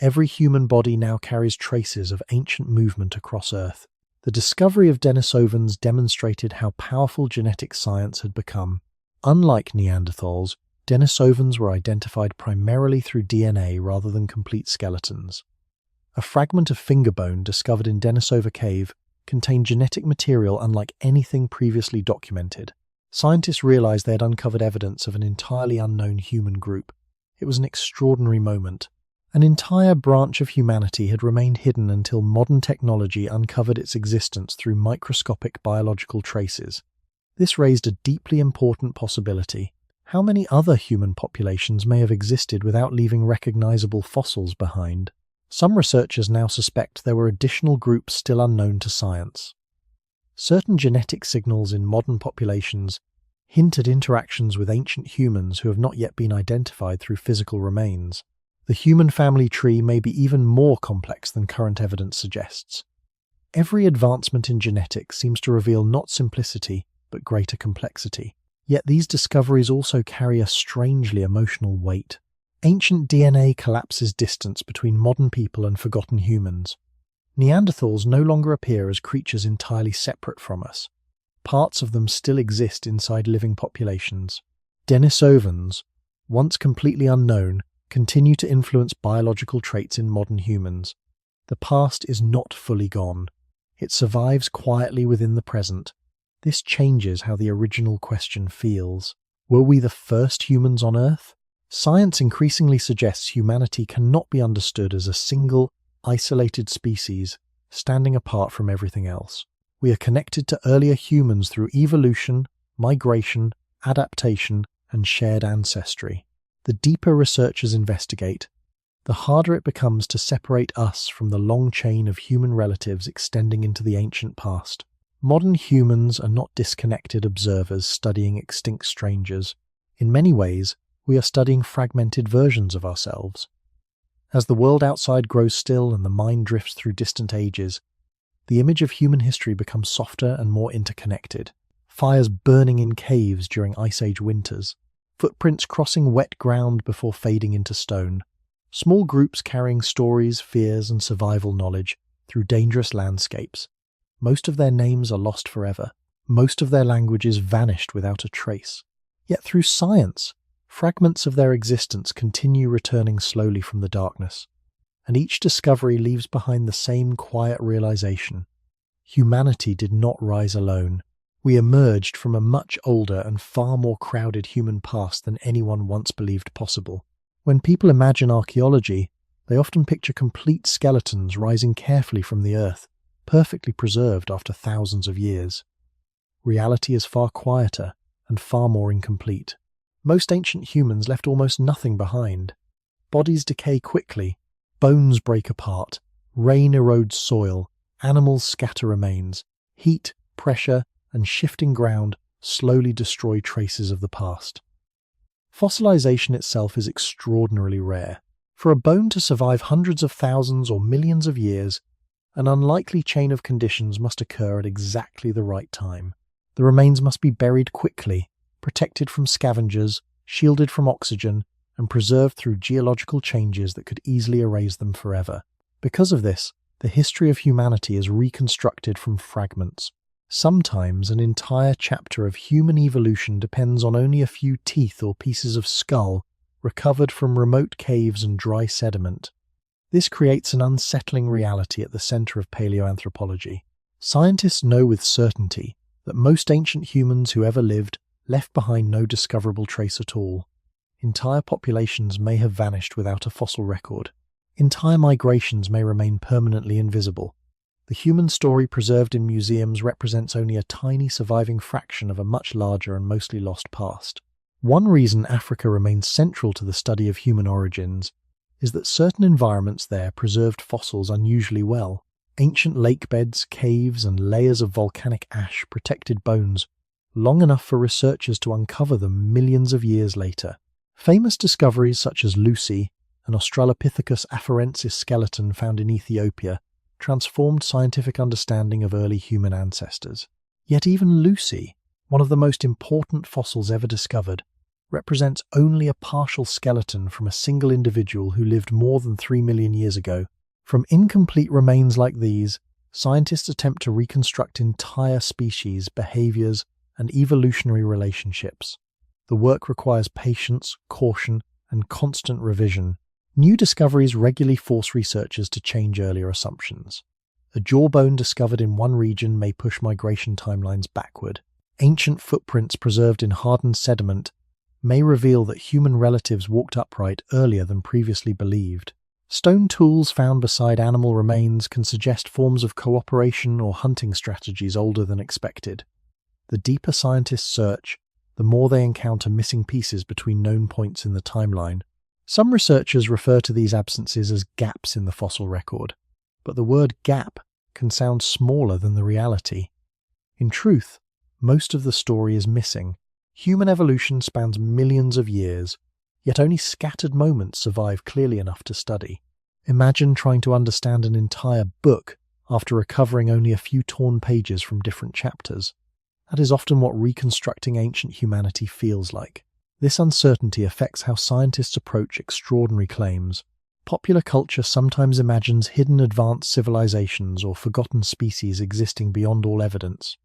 Every human body now carries traces of ancient movement across Earth. The discovery of Denisovans demonstrated how powerful genetic science had become. Unlike Neanderthals, Denisovans were identified primarily through DNA rather than complete skeletons. A fragment of finger bone discovered in Denisova Cave contained genetic material unlike anything previously documented. Scientists realized they had uncovered evidence of an entirely unknown human group. It was an extraordinary moment. An entire branch of humanity had remained hidden until modern technology uncovered its existence through microscopic biological traces. This raised a deeply important possibility. How many other human populations may have existed without leaving recognizable fossils behind? Some researchers now suspect there were additional groups still unknown to science. Certain genetic signals in modern populations hint at interactions with ancient humans who have not yet been identified through physical remains. The human family tree may be even more complex than current evidence suggests. Every advancement in genetics seems to reveal not simplicity, but greater complexity. Yet these discoveries also carry a strangely emotional weight. Ancient DNA collapses distance between modern people and forgotten humans. Neanderthals no longer appear as creatures entirely separate from us. Parts of them still exist inside living populations. Denisovans, once completely unknown, continue to influence biological traits in modern humans. The past is not fully gone. It survives quietly within the present. This changes how the original question feels. Were we the first humans on Earth? Science increasingly suggests humanity cannot be understood as a single, isolated species, standing apart from everything else. We are connected to earlier humans through evolution, migration, adaptation, and shared ancestry. The deeper researchers investigate, the harder it becomes to separate us from the long chain of human relatives extending into the ancient past. Modern humans are not disconnected observers studying extinct strangers. In many ways, we are studying fragmented versions of ourselves. As the world outside grows still and the mind drifts through distant ages, the image of human history becomes softer and more interconnected. Fires burning in caves during Ice Age winters, footprints crossing wet ground before fading into stone, small groups carrying stories, fears, and survival knowledge through dangerous landscapes. Most of their names are lost forever. Most of their languages vanished without a trace. Yet through science, fragments of their existence continue returning slowly from the darkness, and each discovery leaves behind the same quiet realization. Humanity did not rise alone. We emerged from a much older and far more crowded human past than anyone once believed possible. When people imagine archaeology, they often picture complete skeletons rising carefully from the earth, perfectly preserved after thousands of years. Reality is far quieter and far more incomplete. Most ancient humans left almost nothing behind. Bodies decay quickly, bones break apart, rain erodes soil, animals scatter remains, heat, pressure, and shifting ground slowly destroy traces of the past. Fossilization itself is extraordinarily rare. For a bone to survive hundreds of thousands or millions of years, an unlikely chain of conditions must occur at exactly the right time. The remains must be buried quickly, protected from scavengers, shielded from oxygen, and preserved through geological changes that could easily erase them forever. Because of this, the history of humanity is reconstructed from fragments. Sometimes an entire chapter of human evolution depends on only a few teeth or pieces of skull recovered from remote caves and dry sediment. This creates an unsettling reality at the center of paleoanthropology. Scientists know with certainty that most ancient humans who ever lived left behind no discoverable trace at all. Entire populations may have vanished without a fossil record. Entire migrations may remain permanently invisible. The human story preserved in museums represents only a tiny surviving fraction of a much larger and mostly lost past. One reason Africa remains central to the study of human origins is that certain environments there preserved fossils unusually well. Ancient lake beds, caves, and layers of volcanic ash protected bones long enough for researchers to uncover them millions of years later. Famous discoveries such as Lucy, an Australopithecus afarensis skeleton found in Ethiopia, transformed scientific understanding of early human ancestors. Yet even Lucy, one of the most important fossils ever discovered, represents only a partial skeleton from a single individual who lived more than 3 million years ago. From incomplete remains like these, scientists attempt to reconstruct entire species, behaviors, and evolutionary relationships. The work requires patience, caution, and constant revision. New discoveries regularly force researchers to change earlier assumptions. A jawbone discovered in one region may push migration timelines backward. Ancient footprints preserved in hardened sediment may reveal that human relatives walked upright earlier than previously believed. Stone tools found beside animal remains can suggest forms of cooperation or hunting strategies older than expected. The deeper scientists search, the more they encounter missing pieces between known points in the timeline. Some researchers refer to these absences as gaps in the fossil record, but the word gap can sound smaller than the reality. In truth, most of the story is missing. Human evolution spans millions of years, yet only scattered moments survive clearly enough to study. Imagine trying to understand an entire book after recovering only a few torn pages from different chapters. That is often what reconstructing ancient humanity feels like. This uncertainty affects how scientists approach extraordinary claims. Popular culture sometimes imagines hidden advanced civilizations or forgotten species existing beyond all evidence.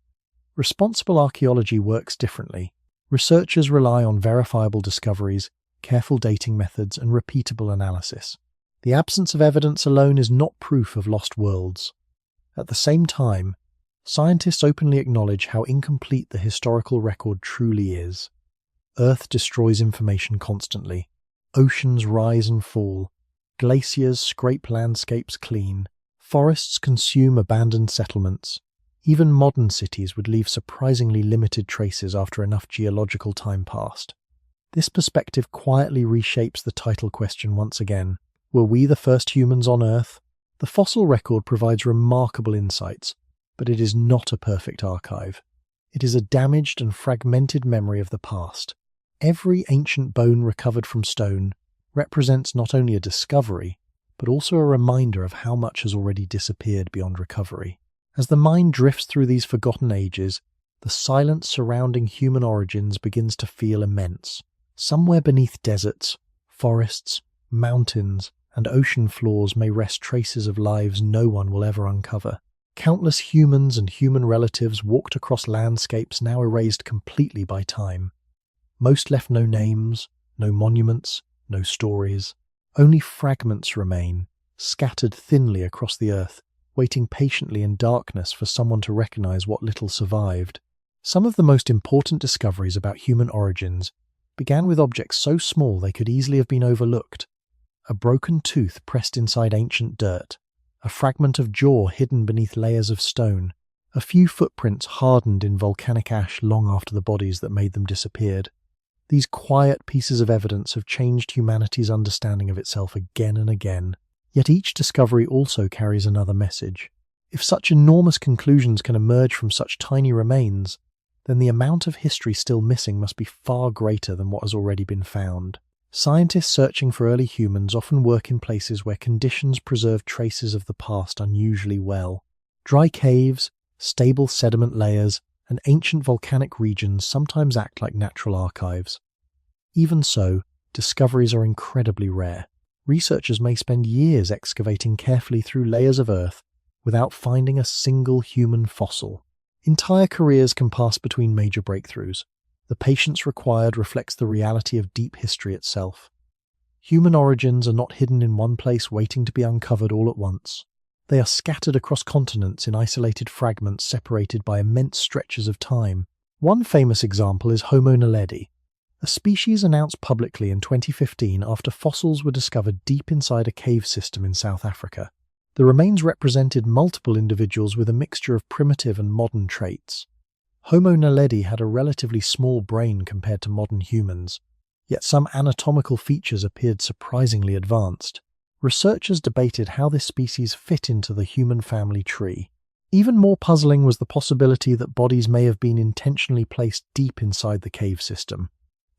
Responsible archaeology works differently. Researchers rely on verifiable discoveries, careful dating methods, and repeatable analysis. The absence of evidence alone is not proof of lost worlds. At the same time, scientists openly acknowledge how incomplete the historical record truly is. Earth destroys information constantly. Oceans rise and fall. Glaciers scrape landscapes clean. Forests consume abandoned settlements. Even modern cities would leave surprisingly limited traces after enough geological time passed. This perspective quietly reshapes the title question once again. Were we the first humans on Earth? The fossil record provides remarkable insights, but it is not a perfect archive. It is a damaged and fragmented memory of the past. Every ancient bone recovered from stone represents not only a discovery, but also a reminder of how much has already disappeared beyond recovery. As the mind drifts through these forgotten ages, the silence surrounding human origins begins to feel immense. Somewhere beneath deserts, forests, mountains, and ocean floors may rest traces of lives no one will ever uncover. Countless humans and human relatives walked across landscapes now erased completely by time. Most left no names, no monuments, no stories. Only fragments remain, scattered thinly across the earth, waiting patiently in darkness for someone to recognize what little survived. Some of the most important discoveries about human origins began with objects so small they could easily have been overlooked. A broken tooth pressed inside ancient dirt, a fragment of jaw hidden beneath layers of stone, a few footprints hardened in volcanic ash long after the bodies that made them disappeared. These quiet pieces of evidence have changed humanity's understanding of itself again and again. Yet each discovery also carries another message. If such enormous conclusions can emerge from such tiny remains, then the amount of history still missing must be far greater than what has already been found. Scientists searching for early humans often work in places where conditions preserve traces of the past unusually well. Dry caves, stable sediment layers, and ancient volcanic regions sometimes act like natural archives. Even so, discoveries are incredibly rare. Researchers may spend years excavating carefully through layers of earth without finding a single human fossil. Entire careers can pass between major breakthroughs. The patience required reflects the reality of deep history itself. Human origins are not hidden in one place waiting to be uncovered all at once. They are scattered across continents in isolated fragments separated by immense stretches of time. One famous example is Homo naledi, a species announced publicly in 2015 after fossils were discovered deep inside a cave system in South Africa. The remains represented multiple individuals with a mixture of primitive and modern traits. Homo naledi had a relatively small brain compared to modern humans, yet some anatomical features appeared surprisingly advanced. Researchers debated how this species fit into the human family tree. Even more puzzling was the possibility that bodies may have been intentionally placed deep inside the cave system.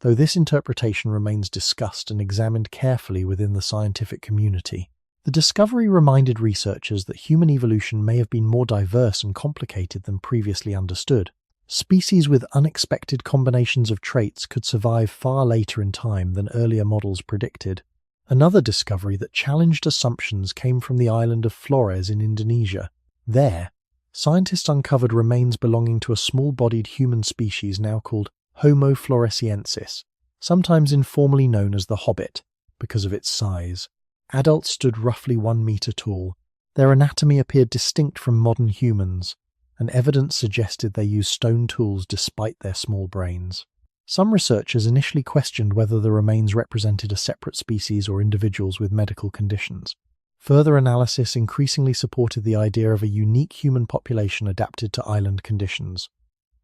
though this interpretation remains discussed and examined carefully within the scientific community. The discovery reminded researchers that human evolution may have been more diverse and complicated than previously understood. Species with unexpected combinations of traits could survive far later in time than earlier models predicted. Another discovery that challenged assumptions came from the island of Flores in Indonesia. There, scientists uncovered remains belonging to a small-bodied human species now called Homo floresiensis, sometimes informally known as the Hobbit, because of its size. Adults stood roughly 1 meter tall. Their anatomy appeared distinct from modern humans, and evidence suggested they used stone tools despite their small brains. Some researchers initially questioned whether the remains represented a separate species or individuals with medical conditions. Further analysis increasingly supported the idea of a unique human population adapted to island conditions.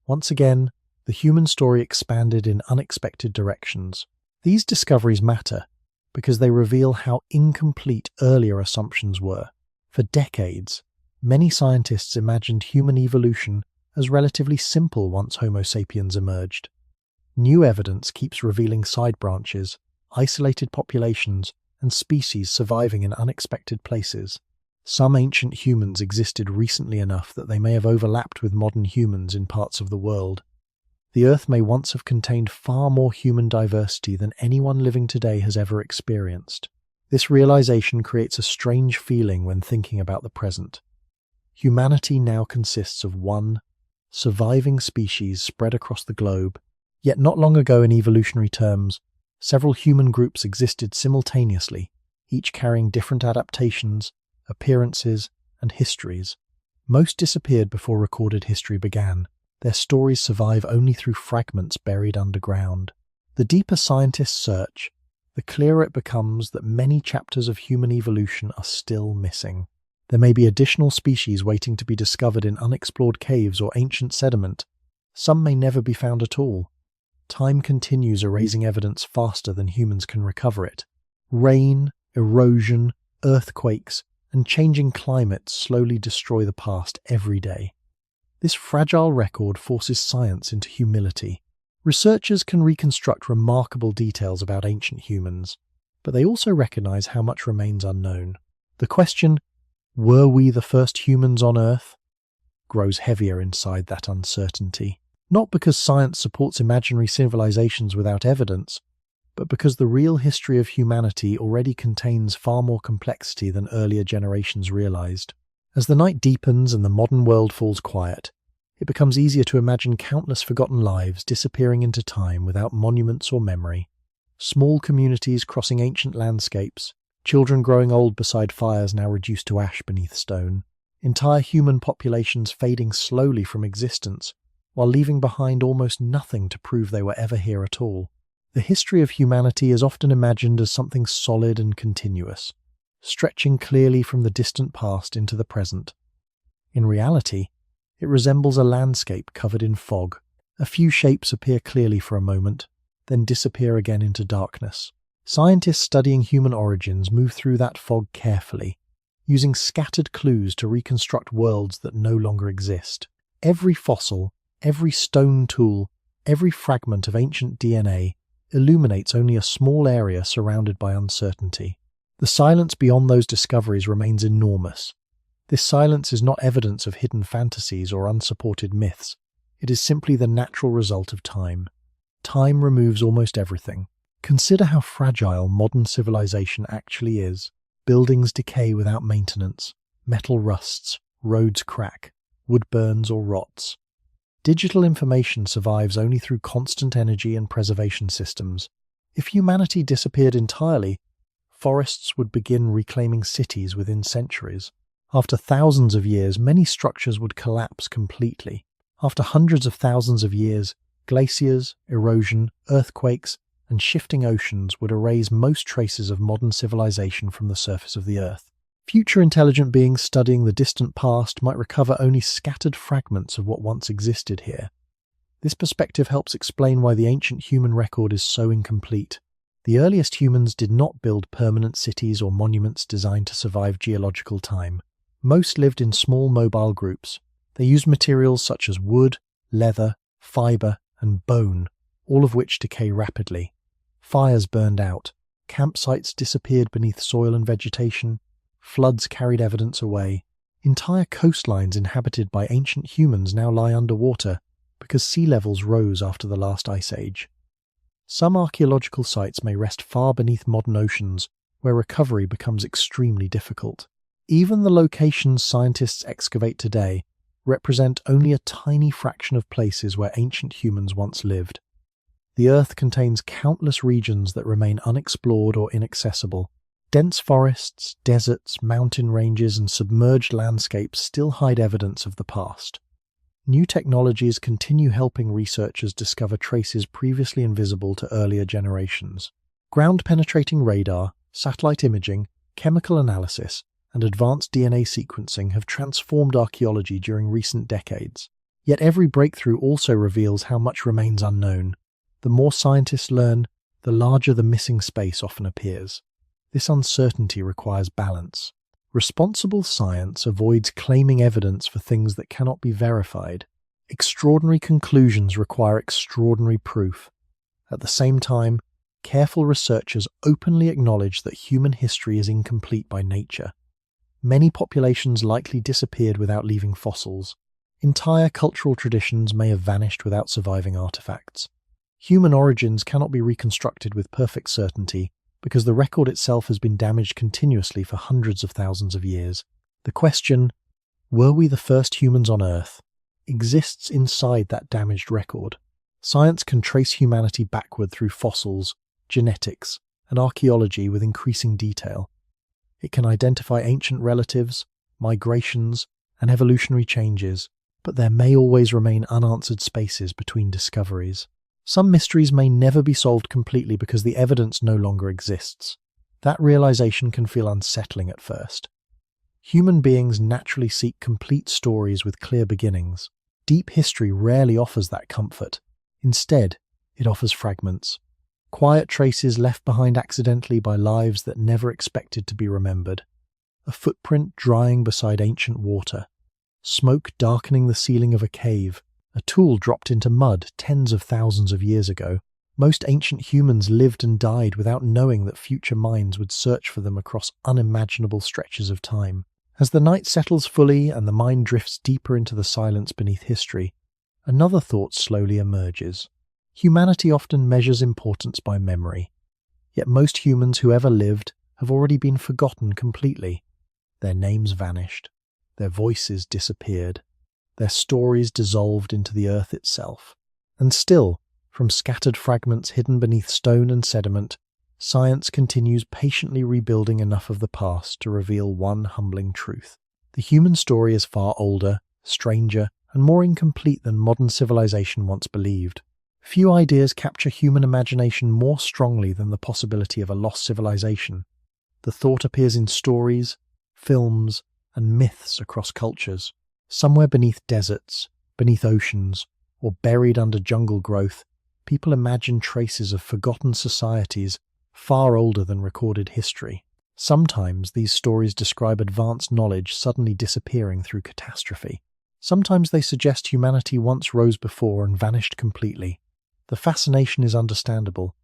Once again, the human story expanded in unexpected directions. These discoveries matter because they reveal how incomplete earlier assumptions were. For decades, many scientists imagined human evolution as relatively simple once Homo sapiens emerged. New evidence keeps revealing side branches, isolated populations, and species surviving in unexpected places. Some ancient humans existed recently enough that they may have overlapped with modern humans in parts of the world. The Earth may once have contained far more human diversity than anyone living today has ever experienced. This realization creates a strange feeling when thinking about the present. Humanity now consists of one surviving species spread across the globe, yet not long ago in evolutionary terms, several human groups existed simultaneously, each carrying different adaptations, appearances, and histories. Most disappeared before recorded history began. Their stories survive only through fragments buried underground. The deeper scientists search, the clearer it becomes that many chapters of human evolution are still missing. There may be additional species waiting to be discovered in unexplored caves or ancient sediment. Some may never be found at all. Time continues erasing evidence faster than humans can recover it. Rain, erosion, earthquakes, and changing climates slowly destroy the past every day. This fragile record forces science into humility. Researchers can reconstruct remarkable details about ancient humans, but they also recognize how much remains unknown. The question, "Were we the first humans on Earth?" grows heavier inside that uncertainty. Not because science supports imaginary civilizations without evidence, but because the real history of humanity already contains far more complexity than earlier generations realized. As the night deepens and the modern world falls quiet, it becomes easier to imagine countless forgotten lives disappearing into time without monuments or memory. Small communities crossing ancient landscapes, children growing old beside fires now reduced to ash beneath stone, entire human populations fading slowly from existence, while leaving behind almost nothing to prove they were ever here at all. The history of humanity is often imagined as something solid and continuous, stretching clearly from the distant past into the present. In reality, it resembles a landscape covered in fog. A few shapes appear clearly for a moment, then disappear again into darkness. Scientists studying human origins move through that fog carefully, using scattered clues to reconstruct worlds that no longer exist. Every fossil, every stone tool, every fragment of ancient DNA illuminates only a small area surrounded by uncertainty. The silence beyond those discoveries remains enormous. This silence is not evidence of hidden fantasies or unsupported myths. It is simply the natural result of time. Time removes almost everything. Consider how fragile modern civilization actually is. Buildings decay without maintenance. Metal rusts. Roads crack. Wood burns or rots. Digital information survives only through constant energy and preservation systems. If humanity disappeared entirely, forests would begin reclaiming cities within centuries. After thousands of years, many structures would collapse completely. After hundreds of thousands of years, glaciers, erosion, earthquakes, and shifting oceans would erase most traces of modern civilization from the surface of the Earth. Future intelligent beings studying the distant past might recover only scattered fragments of what once existed here. This perspective helps explain why the ancient human record is so incomplete. The earliest humans did not build permanent cities or monuments designed to survive geological time. Most lived in small mobile groups. They used materials such as wood, leather, fiber, and bone, all of which decay rapidly. Fires burned out, campsites disappeared beneath soil and vegetation, floods carried evidence away. Entire coastlines inhabited by ancient humans now lie underwater because sea levels rose after the last ice age. Some archaeological sites may rest far beneath modern oceans, where recovery becomes extremely difficult. Even the locations scientists excavate today represent only a tiny fraction of places where ancient humans once lived. The Earth contains countless regions that remain unexplored or inaccessible. Dense forests, deserts, mountain ranges, and submerged landscapes still hide evidence of the past. New technologies continue helping researchers discover traces previously invisible to earlier generations. Ground-penetrating radar, satellite imaging, chemical analysis, and advanced DNA sequencing have transformed archaeology during recent decades. Yet every breakthrough also reveals how much remains unknown. The more scientists learn, the larger the missing space often appears. This uncertainty requires balance. Responsible science avoids claiming evidence for things that cannot be verified. Extraordinary conclusions require extraordinary proof. At the same time, careful researchers openly acknowledge that human history is incomplete by nature. Many populations likely disappeared without leaving fossils. Entire cultural traditions may have vanished without surviving artifacts. Human origins cannot be reconstructed with perfect certainty because the record itself has been damaged continuously for hundreds of thousands of years. The question, were we the first humans on Earth, exists inside that damaged record. Science can trace humanity backward through fossils, genetics, and archaeology with increasing detail. It can identify ancient relatives, migrations, and evolutionary changes, but there may always remain unanswered spaces between discoveries. Some mysteries may never be solved completely because the evidence no longer exists. That realization can feel unsettling at first. Human beings naturally seek complete stories with clear beginnings. Deep history rarely offers that comfort. Instead, it offers fragments. Quiet traces left behind accidentally by lives that never expected to be remembered. A footprint drying beside ancient water. Smoke darkening the ceiling of a cave. A tool dropped into mud tens of thousands of years ago. Most ancient humans lived and died without knowing that future minds would search for them across unimaginable stretches of time. As the night settles fully and the mind drifts deeper into the silence beneath history, another thought slowly emerges. Humanity often measures importance by memory. Yet most humans who ever lived have already been forgotten completely. Their names vanished. Their voices disappeared. Their stories dissolved into the earth itself. And still, from scattered fragments hidden beneath stone and sediment, science continues patiently rebuilding enough of the past to reveal one humbling truth. The human story is far older, stranger, and more incomplete than modern civilization once believed. Few ideas capture human imagination more strongly than the possibility of a lost civilization. The thought appears in stories, films, and myths across cultures. Somewhere beneath deserts, beneath oceans, or buried under jungle growth, people imagine traces of forgotten societies far older than recorded history. Sometimes these stories describe advanced knowledge suddenly disappearing through catastrophe. Sometimes they suggest humanity once rose before and vanished completely. The fascination is understandable.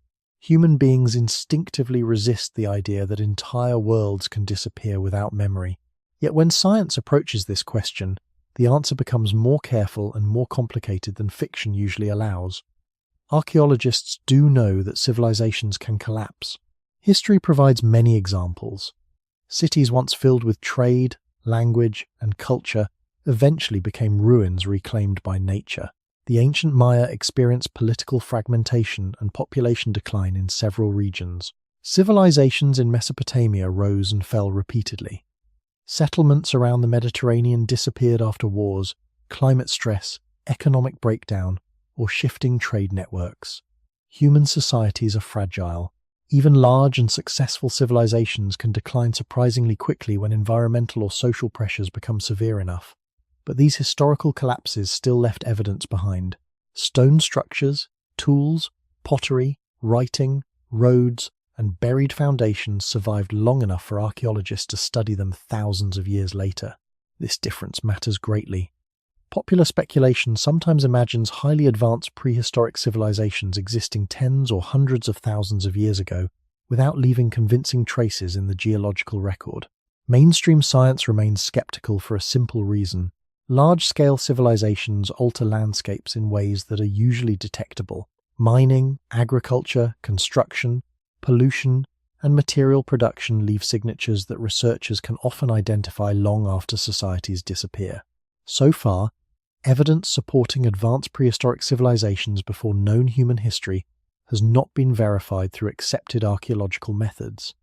Human beings instinctively resist the idea that entire worlds can disappear without memory. Yet when science approaches this question, the answer becomes more careful and more complicated than fiction usually allows. Archaeologists do know that civilizations can collapse. History provides many examples. Cities once filled with trade, language, and culture eventually became ruins reclaimed by nature. The ancient Maya experienced political fragmentation and population decline in several regions. Civilizations in Mesopotamia rose and fell repeatedly. Settlements around the Mediterranean disappeared after wars, climate stress, economic breakdown, or shifting trade networks. Human societies are fragile. Even large and successful civilizations can decline surprisingly quickly when environmental or social pressures become severe enough. But these historical collapses still left evidence behind. Stone structures, tools, pottery, writing, roads, and buried foundations survived long enough for archaeologists to study them thousands of years later. This difference matters greatly. Popular speculation sometimes imagines highly advanced prehistoric civilizations existing tens or hundreds of thousands of years ago without leaving convincing traces in the geological record. Mainstream science remains skeptical for a simple reason. Large-scale civilizations alter landscapes in ways that are usually detectable. Mining, agriculture, construction, pollution, and material production leave signatures that researchers can often identify long after societies disappear. So far, evidence supporting advanced prehistoric civilizations before known human history has not been verified through accepted archaeological methods.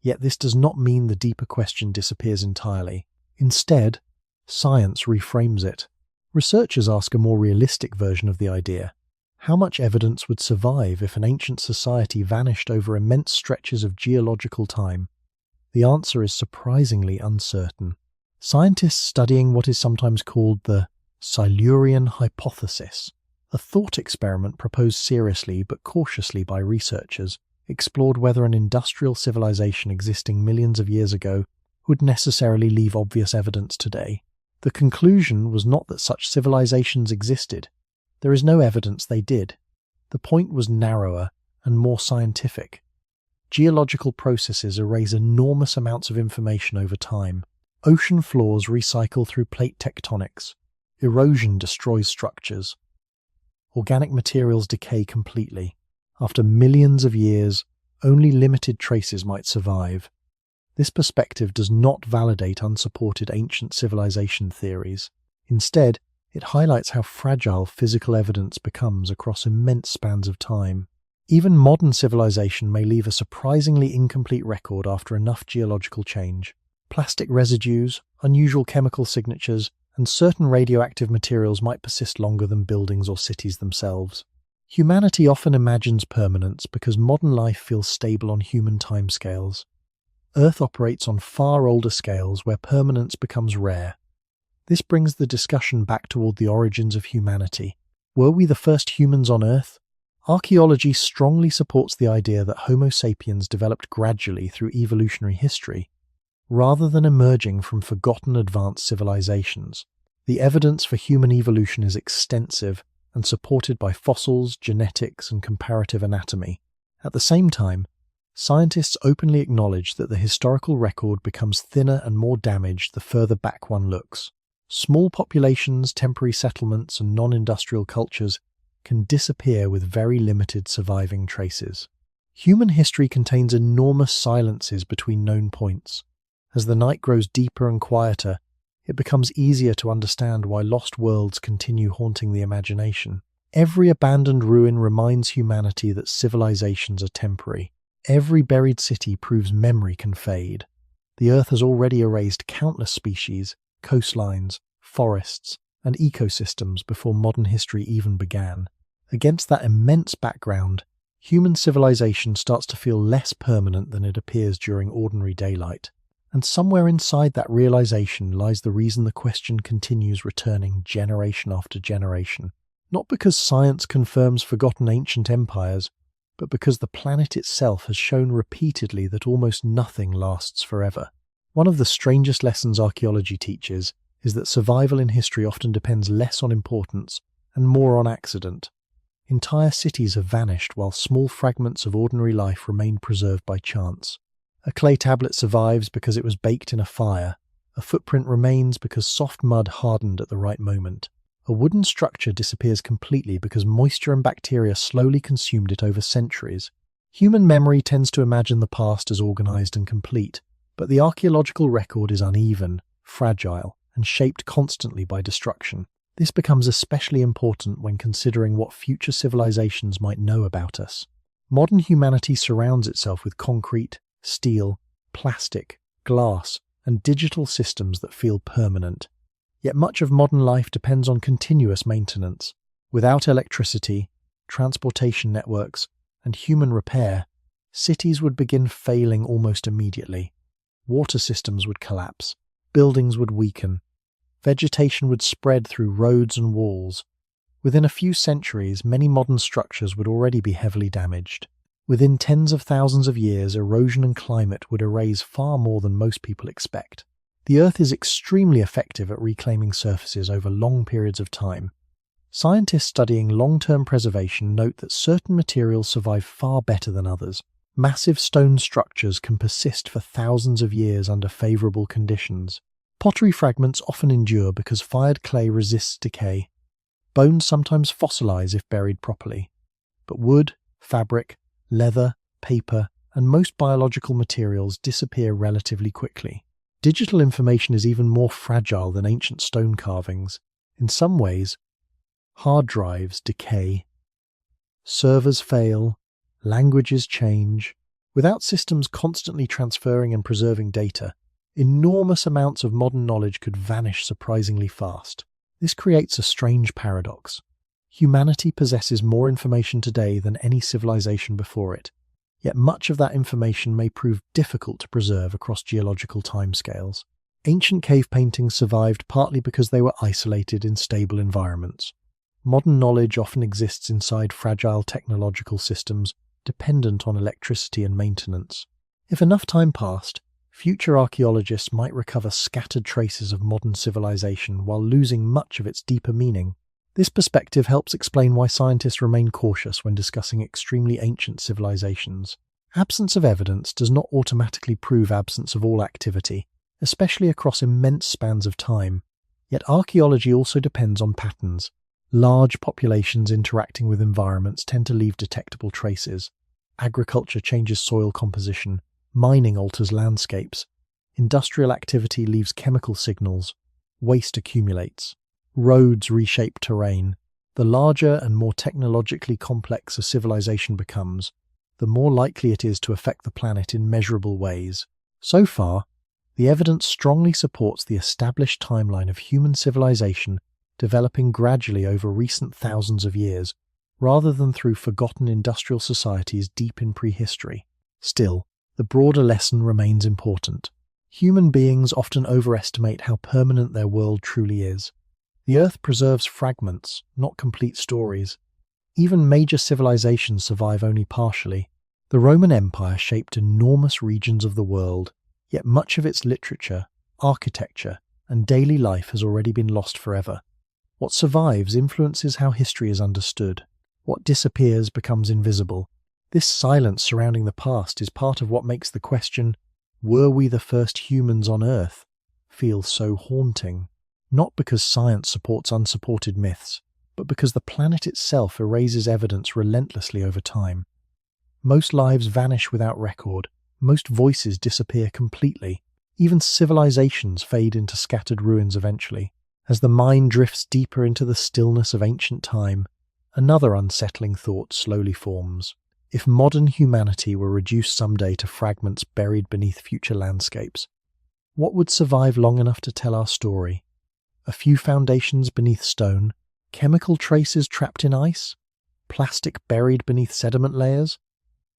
Yet this does not mean the deeper question disappears entirely. Instead, science reframes it. Researchers ask a more realistic version of the idea. How much evidence would survive if an ancient society vanished over immense stretches of geological time? The answer is surprisingly uncertain. Scientists studying what is sometimes called the Silurian hypothesis, a thought experiment proposed seriously but cautiously by researchers, explored whether an industrial civilization existing millions of years ago would necessarily leave obvious evidence today. The conclusion was not that such civilizations existed. There is no evidence they did. The point was narrower and more scientific. Geological processes erase enormous amounts of information over time. Ocean floors recycle through plate tectonics. Erosion destroys structures. Organic materials decay completely. After millions of years, only limited traces might survive. This perspective does not validate unsupported ancient civilization theories. Instead, it highlights how fragile physical evidence becomes across immense spans of time. Even modern civilization may leave a surprisingly incomplete record after enough geological change. Plastic residues, unusual chemical signatures, and certain radioactive materials might persist longer than buildings or cities themselves. Humanity often imagines permanence because modern life feels stable on human timescales. Earth operates on far older scales where permanence becomes rare. This brings the discussion back toward the origins of humanity. Were we the first humans on Earth? Archaeology strongly supports the idea that Homo sapiens developed gradually through evolutionary history, rather than emerging from forgotten advanced civilizations. The evidence for human evolution is extensive and supported by fossils, genetics, and comparative anatomy. At the same time, scientists openly acknowledge that the historical record becomes thinner and more damaged the further back one looks. Small populations, temporary settlements, and non-industrial cultures can disappear with very limited surviving traces. Human history contains enormous silences between known points. As the night grows deeper and quieter, it becomes easier to understand why lost worlds continue haunting the imagination. Every abandoned ruin reminds humanity that civilizations are temporary. Every buried city proves memory can fade. The Earth has already erased countless species, coastlines, forests, and ecosystems before modern history even began. Against that immense background, human civilization starts to feel less permanent than it appears during ordinary daylight. And somewhere inside that realization lies the reason the question continues returning generation after generation. Not because science confirms forgotten ancient empires, but because the planet itself has shown repeatedly that almost nothing lasts forever. One of the strangest lessons archaeology teaches is that survival in history often depends less on importance and more on accident. Entire cities have vanished while small fragments of ordinary life remain preserved by chance. A clay tablet survives because it was baked in a fire. A footprint remains because soft mud hardened at the right moment. A wooden structure disappears completely because moisture and bacteria slowly consumed it over centuries. Human memory tends to imagine the past as organized and complete, but the archaeological record is uneven, fragile, and shaped constantly by destruction. This becomes especially important when considering what future civilizations might know about us. Modern humanity surrounds itself with concrete, steel, plastic, glass, and digital systems that feel permanent. Yet much of modern life depends on continuous maintenance. Without electricity, transportation networks, and human repair, cities would begin failing almost immediately. Water systems would collapse, buildings would weaken, vegetation would spread through roads and walls. Within a few centuries, many modern structures would already be heavily damaged. Within tens of thousands of years, erosion and climate would erase far more than most people expect. The Earth is extremely effective at reclaiming surfaces over long periods of time. Scientists studying long-term preservation note that certain materials survive far better than others. Massive stone structures can persist for thousands of years under favourable conditions. Pottery fragments often endure because fired clay resists decay. Bones sometimes fossilise if buried properly. But wood, fabric, leather, paper, and most biological materials disappear relatively quickly. Digital information is even more fragile than ancient stone carvings. In some ways, hard drives decay. Servers fail. Languages change. Without systems constantly transferring and preserving data, enormous amounts of modern knowledge could vanish surprisingly fast. This creates a strange paradox. Humanity possesses more information today than any civilization before it, yet much of that information may prove difficult to preserve across geological timescales. Ancient cave paintings survived partly because they were isolated in stable environments. Modern knowledge often exists inside fragile technological systems, dependent on electricity and maintenance. If enough time passed, future archaeologists might recover scattered traces of modern civilization while losing much of its deeper meaning. This perspective helps explain why scientists remain cautious when discussing extremely ancient civilizations. Absence of evidence does not automatically prove absence of all activity, especially across immense spans of time. Yet archaeology also depends on patterns. Large populations interacting with environments tend to leave detectable traces. Agriculture changes soil composition. Mining alters landscapes. Industrial activity leaves chemical signals. Waste accumulates. Roads reshape terrain. The larger and more technologically complex a civilization becomes, the more likely it is to affect the planet in measurable ways. So far, the evidence strongly supports the established timeline of human civilization developing gradually over recent thousands of years, rather than through forgotten industrial societies deep in prehistory. Still, the broader lesson remains important. Human beings often overestimate how permanent their world truly is. The Earth preserves fragments, not complete stories. Even major civilizations survive only partially. The Roman Empire shaped enormous regions of the world, yet much of its literature, architecture, and daily life has already been lost forever. What survives influences how history is understood. What disappears becomes invisible. This silence surrounding the past is part of what makes the question, "Were we the first humans on Earth?" feel so haunting. Not because science supports unsupported myths, but because the planet itself erases evidence relentlessly over time. Most lives vanish without record. Most voices disappear completely. Even civilizations fade into scattered ruins eventually. As the mind drifts deeper into the stillness of ancient time, another unsettling thought slowly forms. If modern humanity were reduced someday to fragments buried beneath future landscapes, what would survive long enough to tell our story? A few foundations beneath stone, chemical traces trapped in ice, plastic buried beneath sediment layers?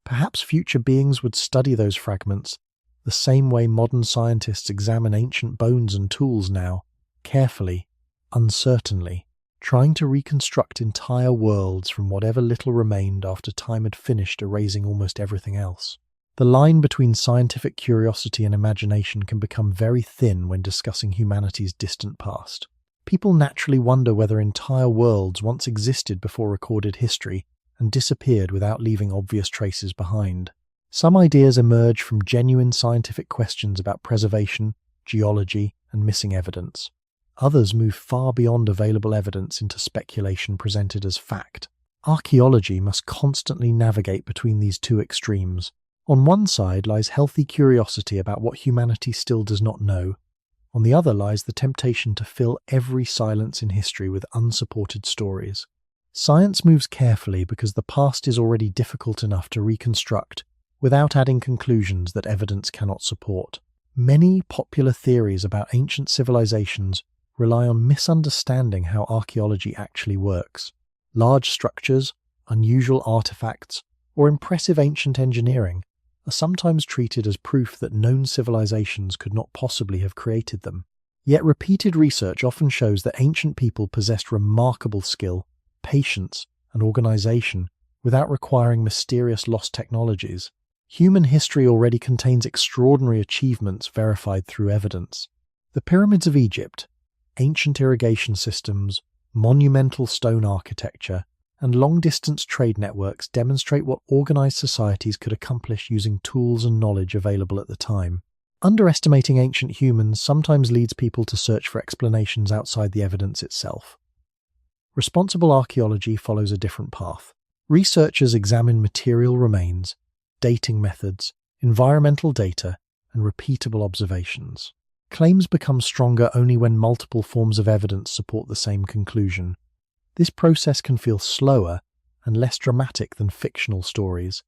Perhaps future beings would study those fragments the same way modern scientists examine ancient bones and tools now, carefully, uncertainly, trying to reconstruct entire worlds from whatever little remained after time had finished erasing almost everything else. The line between scientific curiosity and imagination can become very thin when discussing humanity's distant past. People naturally wonder whether entire worlds once existed before recorded history and disappeared without leaving obvious traces behind. Some ideas emerge from genuine scientific questions about preservation, geology, and missing evidence. Others move far beyond available evidence into speculation presented as fact. Archaeology must constantly navigate between these two extremes. On one side lies healthy curiosity about what humanity still does not know. On the other lies the temptation to fill every silence in history with unsupported stories. Science moves carefully because the past is already difficult enough to reconstruct without adding conclusions that evidence cannot support. Many popular theories about ancient civilizations rely on misunderstanding how archaeology actually works. Large structures, unusual artifacts, or impressive ancient engineering are sometimes treated as proof that known civilizations could not possibly have created them. Yet repeated research often shows that ancient people possessed remarkable skill, patience, and organization without requiring mysterious lost technologies. Human history already contains extraordinary achievements verified through evidence. The pyramids of Egypt, ancient irrigation systems, monumental stone architecture, and long-distance trade networks demonstrate what organized societies could accomplish using tools and knowledge available at the time. Underestimating ancient humans sometimes leads people to search for explanations outside the evidence itself. Responsible archaeology follows a different path. Researchers examine material remains, dating methods, environmental data, and repeatable observations. Claims become stronger only when multiple forms of evidence support the same conclusion. This process can feel slower and less dramatic than fictional stories,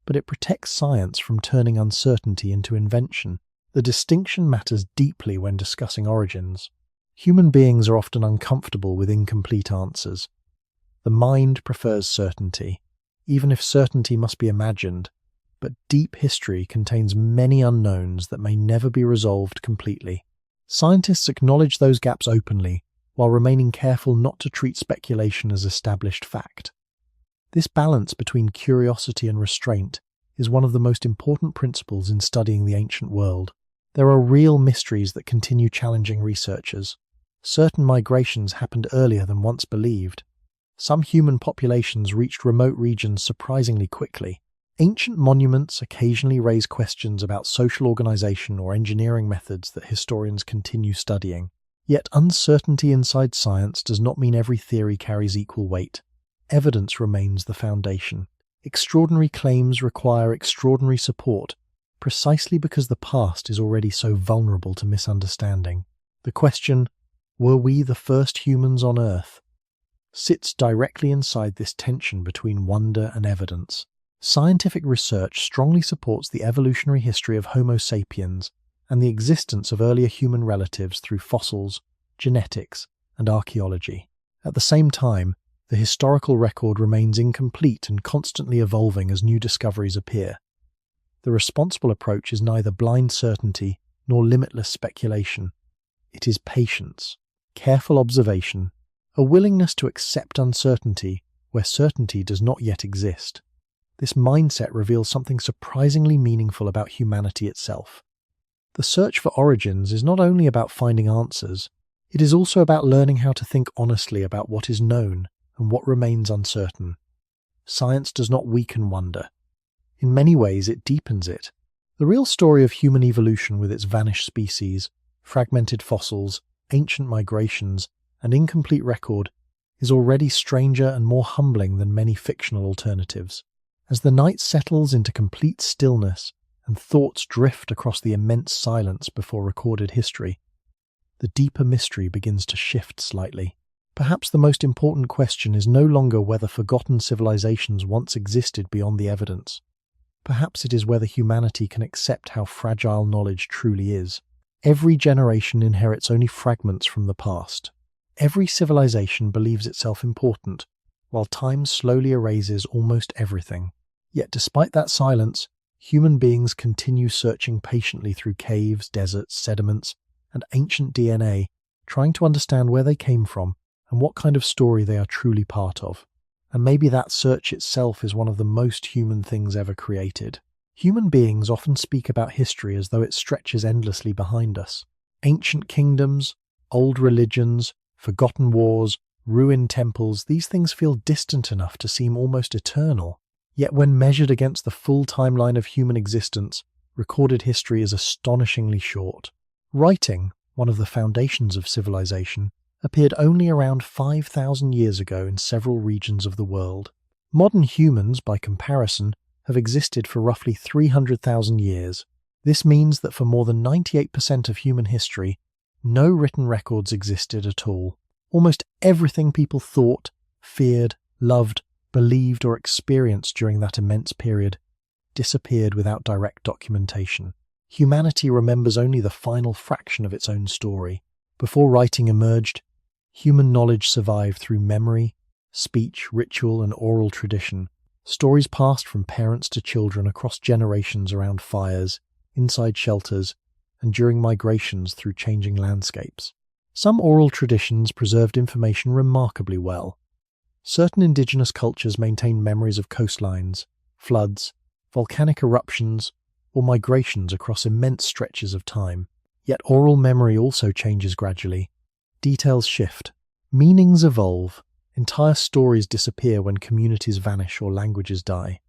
but it protects science from turning uncertainty into invention. The distinction matters deeply when discussing origins. Human beings are often uncomfortable with incomplete answers. The mind prefers certainty, even if certainty must be imagined, but deep history contains many unknowns that may never be resolved completely. Scientists acknowledge those gaps openly, while remaining careful not to treat speculation as established fact. This balance between curiosity and restraint is one of the most important principles in studying the ancient world. There are real mysteries that continue challenging researchers. Certain migrations happened earlier than once believed. Some human populations reached remote regions surprisingly quickly. Ancient monuments occasionally raise questions about social organization or engineering methods that historians continue studying. Yet uncertainty inside science does not mean every theory carries equal weight. Evidence remains the foundation. Extraordinary claims require extraordinary support, precisely because the past is already so vulnerable to misunderstanding. The question, were we the first humans on Earth, sits directly inside this tension between wonder and evidence. Scientific research strongly supports the evolutionary history of Homo sapiens and the existence of earlier human relatives through fossils, genetics, and archaeology. At the same time, the historical record remains incomplete and constantly evolving as new discoveries appear. The responsible approach is neither blind certainty nor limitless speculation. It is patience, careful observation, a willingness to accept uncertainty where certainty does not yet exist. This mindset reveals something surprisingly meaningful about humanity itself. The search for origins is not only about finding answers, it is also about learning how to think honestly about what is known and what remains uncertain. Science does not weaken wonder. In many ways, it deepens it. The real story of human evolution, with its vanished species, fragmented fossils, ancient migrations, and incomplete record, is already stranger and more humbling than many fictional alternatives. As the night settles into complete stillness and thoughts drift across the immense silence before recorded history, the deeper mystery begins to shift slightly. Perhaps the most important question is no longer whether forgotten civilizations once existed beyond the evidence. Perhaps it is whether humanity can accept how fragile knowledge truly is. Every generation inherits only fragments from the past. Every civilization believes itself important, while time slowly erases almost everything. Yet despite that silence, human beings continue searching patiently through caves, deserts, sediments, and ancient DNA, trying to understand where they came from and what kind of story they are truly part of. And maybe that search itself is one of the most human things ever created. Human beings often speak about history as though it stretches endlessly behind us. Ancient kingdoms, old religions, forgotten wars, ruined temples, these things feel distant enough to seem almost eternal. Yet when measured against the full timeline of human existence, recorded history is astonishingly short. Writing, one of the foundations of civilization, appeared only around 5,000 years ago in several regions of the world. Modern humans, by comparison, have existed for roughly 300,000 years. This means that for more than 98% of human history, no written records existed at all. Almost everything people thought, feared, loved, believed, or experienced during that immense period disappeared without direct documentation. Humanity remembers only the final fraction of its own story. Before writing emerged, human knowledge survived through memory, speech, ritual, and oral tradition. Stories passed from parents to children across generations around fires, inside shelters, and during migrations through changing landscapes. Some oral traditions preserved information remarkably well. Certain indigenous cultures maintained memories of coastlines, floods, volcanic eruptions, or migrations across immense stretches of time. Yet oral memory also changes gradually. Details shift. Meanings evolve. Entire stories disappear when communities vanish or languages die.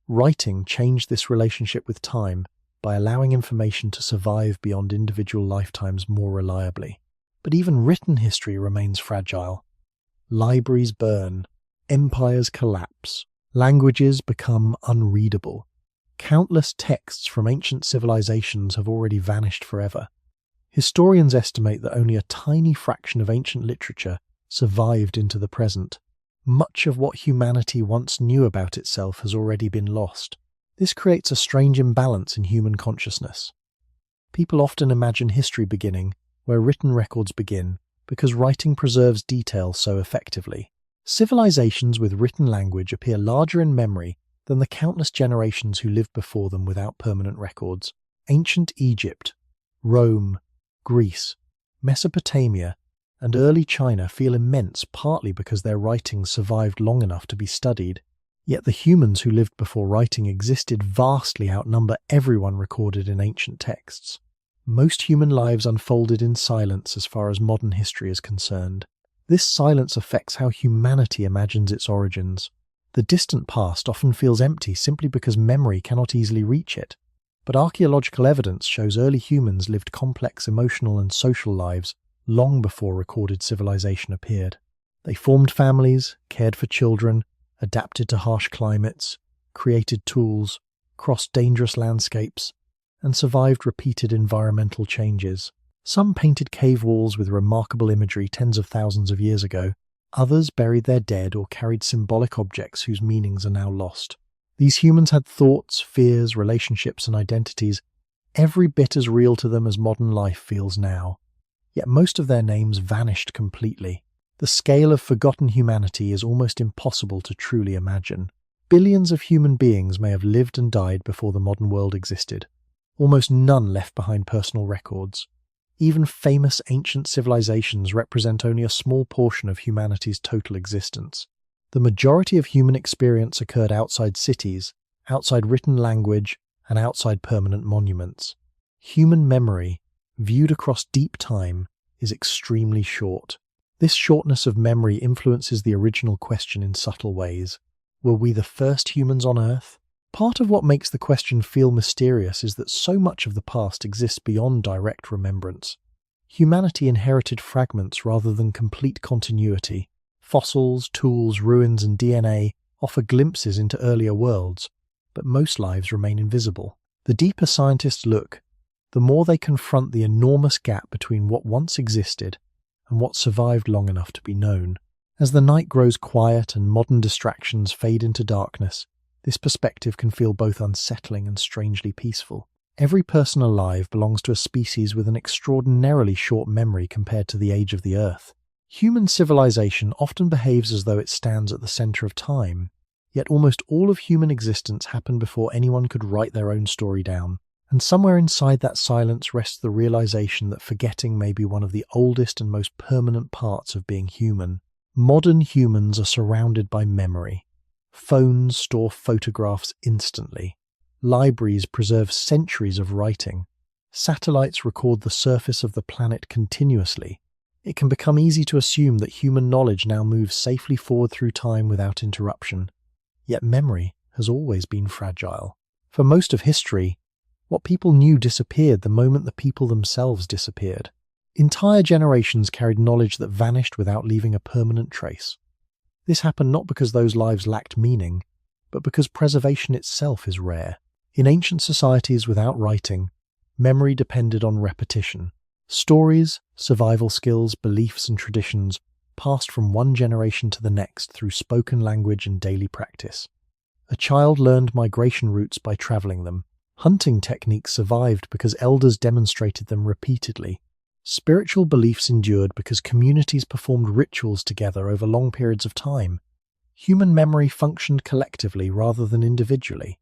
Writing changed this relationship with time by allowing information to survive beyond individual lifetimes more reliably. But even written history remains fragile. Libraries burn. Empires collapse. Languages become unreadable. Countless texts from ancient civilizations have already vanished forever. Historians estimate that only a tiny fraction of ancient literature survived into the present. Much of what humanity once knew about itself has already been lost. This creates a strange imbalance in human consciousness. People often imagine history beginning where written records begin, because writing preserves detail so effectively. Civilizations with written language appear larger in memory than the countless generations who lived before them without permanent records. Ancient Egypt, Rome, Greece, Mesopotamia, and early China feel immense partly because their writings survived long enough to be studied. Yet the humans who lived before writing existed vastly outnumber everyone recorded in ancient texts. Most human lives unfolded in silence as far as modern history is concerned. This silence affects how humanity imagines its origins. The distant past often feels empty simply because memory cannot easily reach it. But archaeological evidence shows early humans lived complex emotional and social lives long before recorded civilization appeared. They formed families, cared for children, adapted to harsh climates, created tools, crossed dangerous landscapes, and survived repeated environmental changes. Some painted cave walls with remarkable imagery tens of thousands of years ago. Others buried their dead or carried symbolic objects whose meanings are now lost. These humans had thoughts, fears, relationships, and identities every bit as real to them as modern life feels now. Yet most of their names vanished completely. The scale of forgotten humanity is almost impossible to truly imagine. Billions of human beings may have lived and died before the modern world existed. Almost none left behind personal records. Even famous ancient civilizations represent only a small portion of humanity's total existence. The majority of human experience occurred outside cities, outside written language, and outside permanent monuments. Human memory, viewed across deep time, is extremely short. This shortness of memory influences the original question in subtle ways. Were we the first humans on Earth? Part of what makes the question feel mysterious is that so much of the past exists beyond direct remembrance. Humanity inherited fragments rather than complete continuity. Fossils, tools, ruins, and DNA offer glimpses into earlier worlds, but most lives remain invisible. The deeper scientists look, the more they confront the enormous gap between what once existed and what survived long enough to be known. As the night grows quiet and modern distractions fade into darkness, this perspective can feel both unsettling and strangely peaceful. Every person alive belongs to a species with an extraordinarily short memory compared to the age of the Earth. Human civilization often behaves as though it stands at the center of time, yet almost all of human existence happened before anyone could write their own story down. And somewhere inside that silence rests the realization that forgetting may be one of the oldest and most permanent parts of being human. Modern humans are surrounded by memory. Phones store photographs instantly. Libraries preserve centuries of writing. Satellites record the surface of the planet continuously. It can become easy to assume that human knowledge now moves safely forward through time without interruption. Yet memory has always been fragile. For most of history, what people knew disappeared the moment the people themselves disappeared. Entire generations carried knowledge that vanished without leaving a permanent trace. This happened not because those lives lacked meaning, but because preservation itself is rare. In ancient societies without writing, memory depended on repetition. Stories, survival skills, beliefs, and traditions passed from one generation to the next through spoken language and daily practice. A child learned migration routes by traveling them. Hunting techniques survived because elders demonstrated them repeatedly. Spiritual beliefs endured because communities performed rituals together over long periods of time. Human memory functioned collectively rather than individually.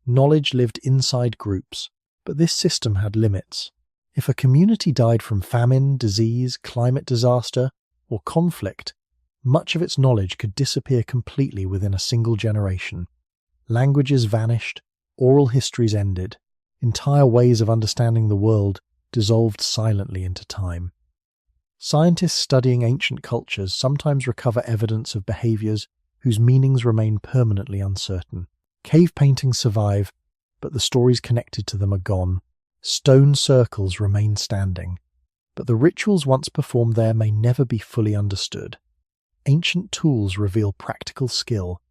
Knowledge lived inside groups, but this system had limits. If a community died from famine, disease, climate disaster, or conflict, much of its knowledge could disappear completely within a single generation. Languages vanished, oral histories ended. Entire ways of understanding the world dissolved silently into time. Scientists studying ancient cultures sometimes recover evidence of behaviors whose meanings remain permanently uncertain. Cave paintings survive, but the stories connected to them are gone. Stone circles remain standing, but the rituals once performed there may never be fully understood. Ancient tools reveal practical skill,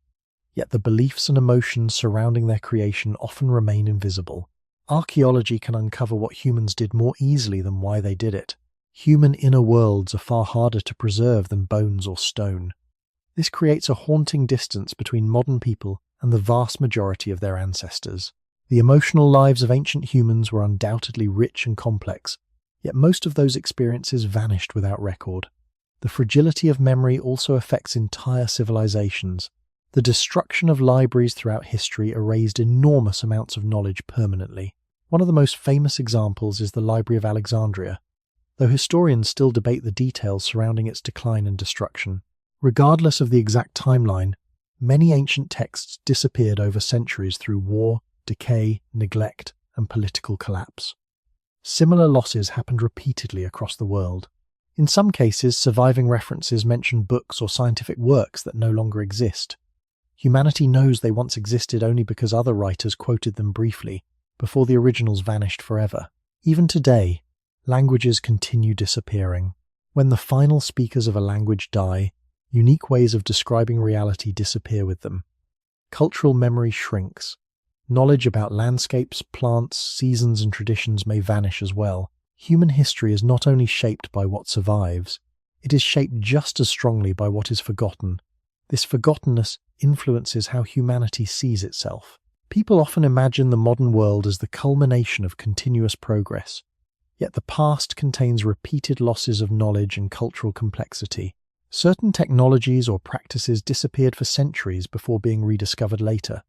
yet the beliefs and emotions surrounding their creation often remain invisible. Archaeology can uncover what humans did more easily than why they did it. Human inner worlds are far harder to preserve than bones or stone. This creates a haunting distance between modern people and the vast majority of their ancestors. The emotional lives of ancient humans were undoubtedly rich and complex, yet most of those experiences vanished without record. The fragility of memory also affects entire civilizations. The destruction of libraries throughout history erased enormous amounts of knowledge permanently. One of the most famous examples is the Library of Alexandria, though historians still debate the details surrounding its decline and destruction. Regardless of the exact timeline, many ancient texts disappeared over centuries through war, decay, neglect, and political collapse. Similar losses happened repeatedly across the world. In some cases, surviving references mention books or scientific works that no longer exist. Humanity knows they once existed only because other writers quoted them briefly, before the originals vanished forever. Even today, languages continue disappearing. When the final speakers of a language die, unique ways of describing reality disappear with them. Cultural memory shrinks. Knowledge about landscapes, plants, seasons, and traditions may vanish as well. Human history is not only shaped by what survives, it is shaped just as strongly by what is forgotten. This forgottenness influences how humanity sees itself. People often imagine the modern world as the culmination of continuous progress, yet the past contains repeated losses of knowledge and cultural complexity. Certain technologies or practices disappeared for centuries before being rediscovered later.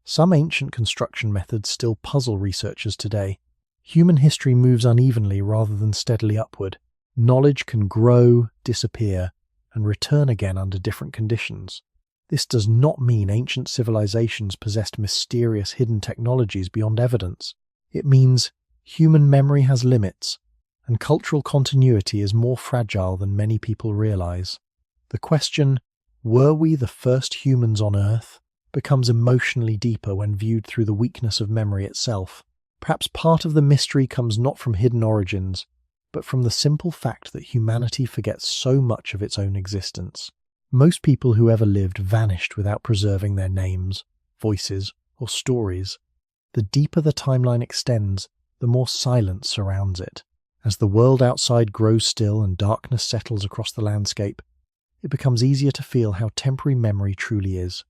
Some ancient construction methods still puzzle researchers today. Human history moves unevenly rather than steadily upward. Knowledge can grow, disappear, and return again under different conditions. This does not mean ancient civilizations possessed mysterious hidden technologies beyond evidence. It means human memory has limits, and cultural continuity is more fragile than many people realize. The question, were we the first humans on Earth, becomes emotionally deeper when viewed through the weakness of memory itself. Perhaps part of the mystery comes not from hidden origins, but from the simple fact that humanity forgets so much of its own existence. Most people who ever lived vanished without preserving their names, voices, or stories. The deeper the timeline extends, the more silence surrounds it. As the world outside grows still and darkness settles across the landscape, it becomes easier to feel how temporary memory truly is.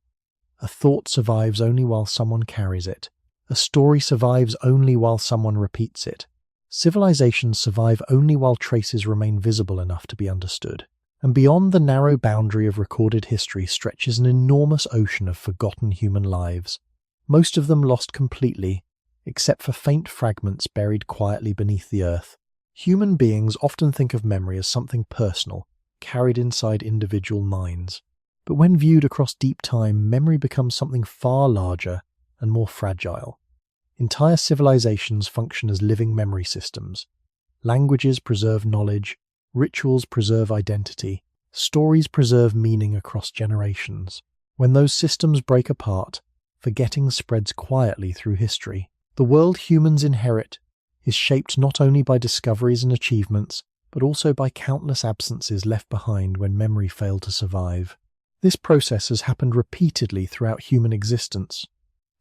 A thought survives only while someone carries it. A story survives only while someone repeats it. Civilizations survive only while traces remain visible enough to be understood. And beyond the narrow boundary of recorded history stretches an enormous ocean of forgotten human lives, most of them lost completely, except for faint fragments buried quietly beneath the earth. Human beings often think of memory as something personal, carried inside individual minds. But when viewed across deep time, memory becomes something far larger and more fragile. Entire civilizations function as living memory systems. Languages preserve knowledge, rituals preserve identity, stories preserve meaning across generations. When those systems break apart, forgetting spreads quietly through history. The world humans inherit is shaped not only by discoveries and achievements, but also by countless absences left behind when memory failed to survive. This process has happened repeatedly throughout human existence.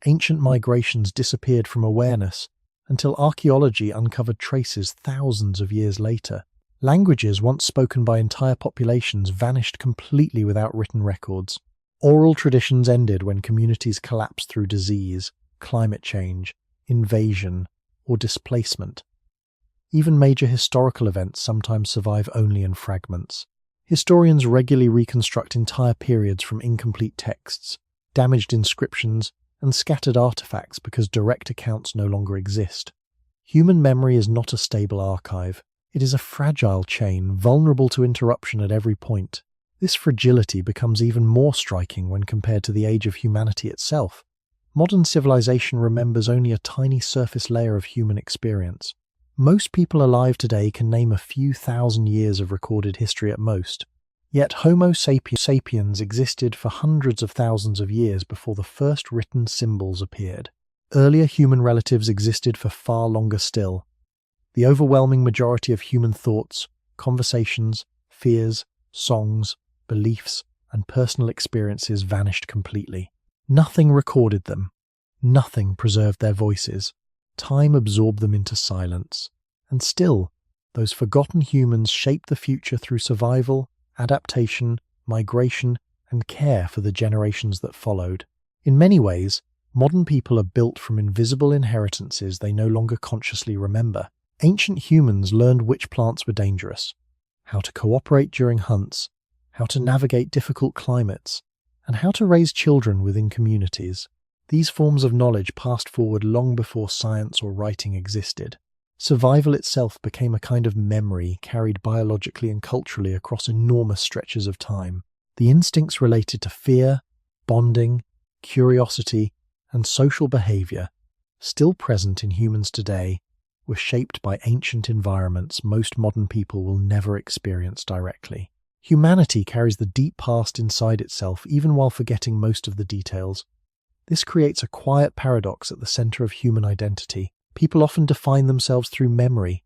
Ancient migrations disappeared from awareness until archaeology uncovered traces thousands of years later. Languages once spoken by entire populations vanished completely without written records. Oral traditions ended when communities collapsed through disease, climate change, invasion, or displacement. Even major historical events sometimes survive only in fragments. Historians regularly reconstruct entire periods from incomplete texts, damaged inscriptions, and scattered artifacts because direct accounts no longer exist. Human memory is not a stable archive. It is a fragile chain, vulnerable to interruption at every point. This fragility becomes even more striking when compared to the age of humanity itself. Modern civilization remembers only a tiny surface layer of human experience. Most people alive today can name a few thousand years of recorded history at most. Yet Homo sapiens existed for hundreds of thousands of years before the first written symbols appeared. Earlier human relatives existed for far longer still. The overwhelming majority of human thoughts, conversations, fears, songs, beliefs, and personal experiences vanished completely. Nothing recorded them. Nothing preserved their voices. Time absorbed them into silence. And still, those forgotten humans shaped the future through survival, adaptation, migration, and care for the generations that followed. In many ways, modern people are built from invisible inheritances they no longer consciously remember. Ancient humans learned which plants were dangerous, how to cooperate during hunts, how to navigate difficult climates, and how to raise children within communities. These forms of knowledge passed forward long before science or writing existed. Survival itself became a kind of memory carried biologically and culturally across enormous stretches of time. The instincts related to fear, bonding, curiosity, and social behavior, still present in humans today, were shaped by ancient environments most modern people will never experience directly. Humanity carries the deep past inside itself even while forgetting most of the details. This creates a quiet paradox at the center of human identity. People often define themselves through memory,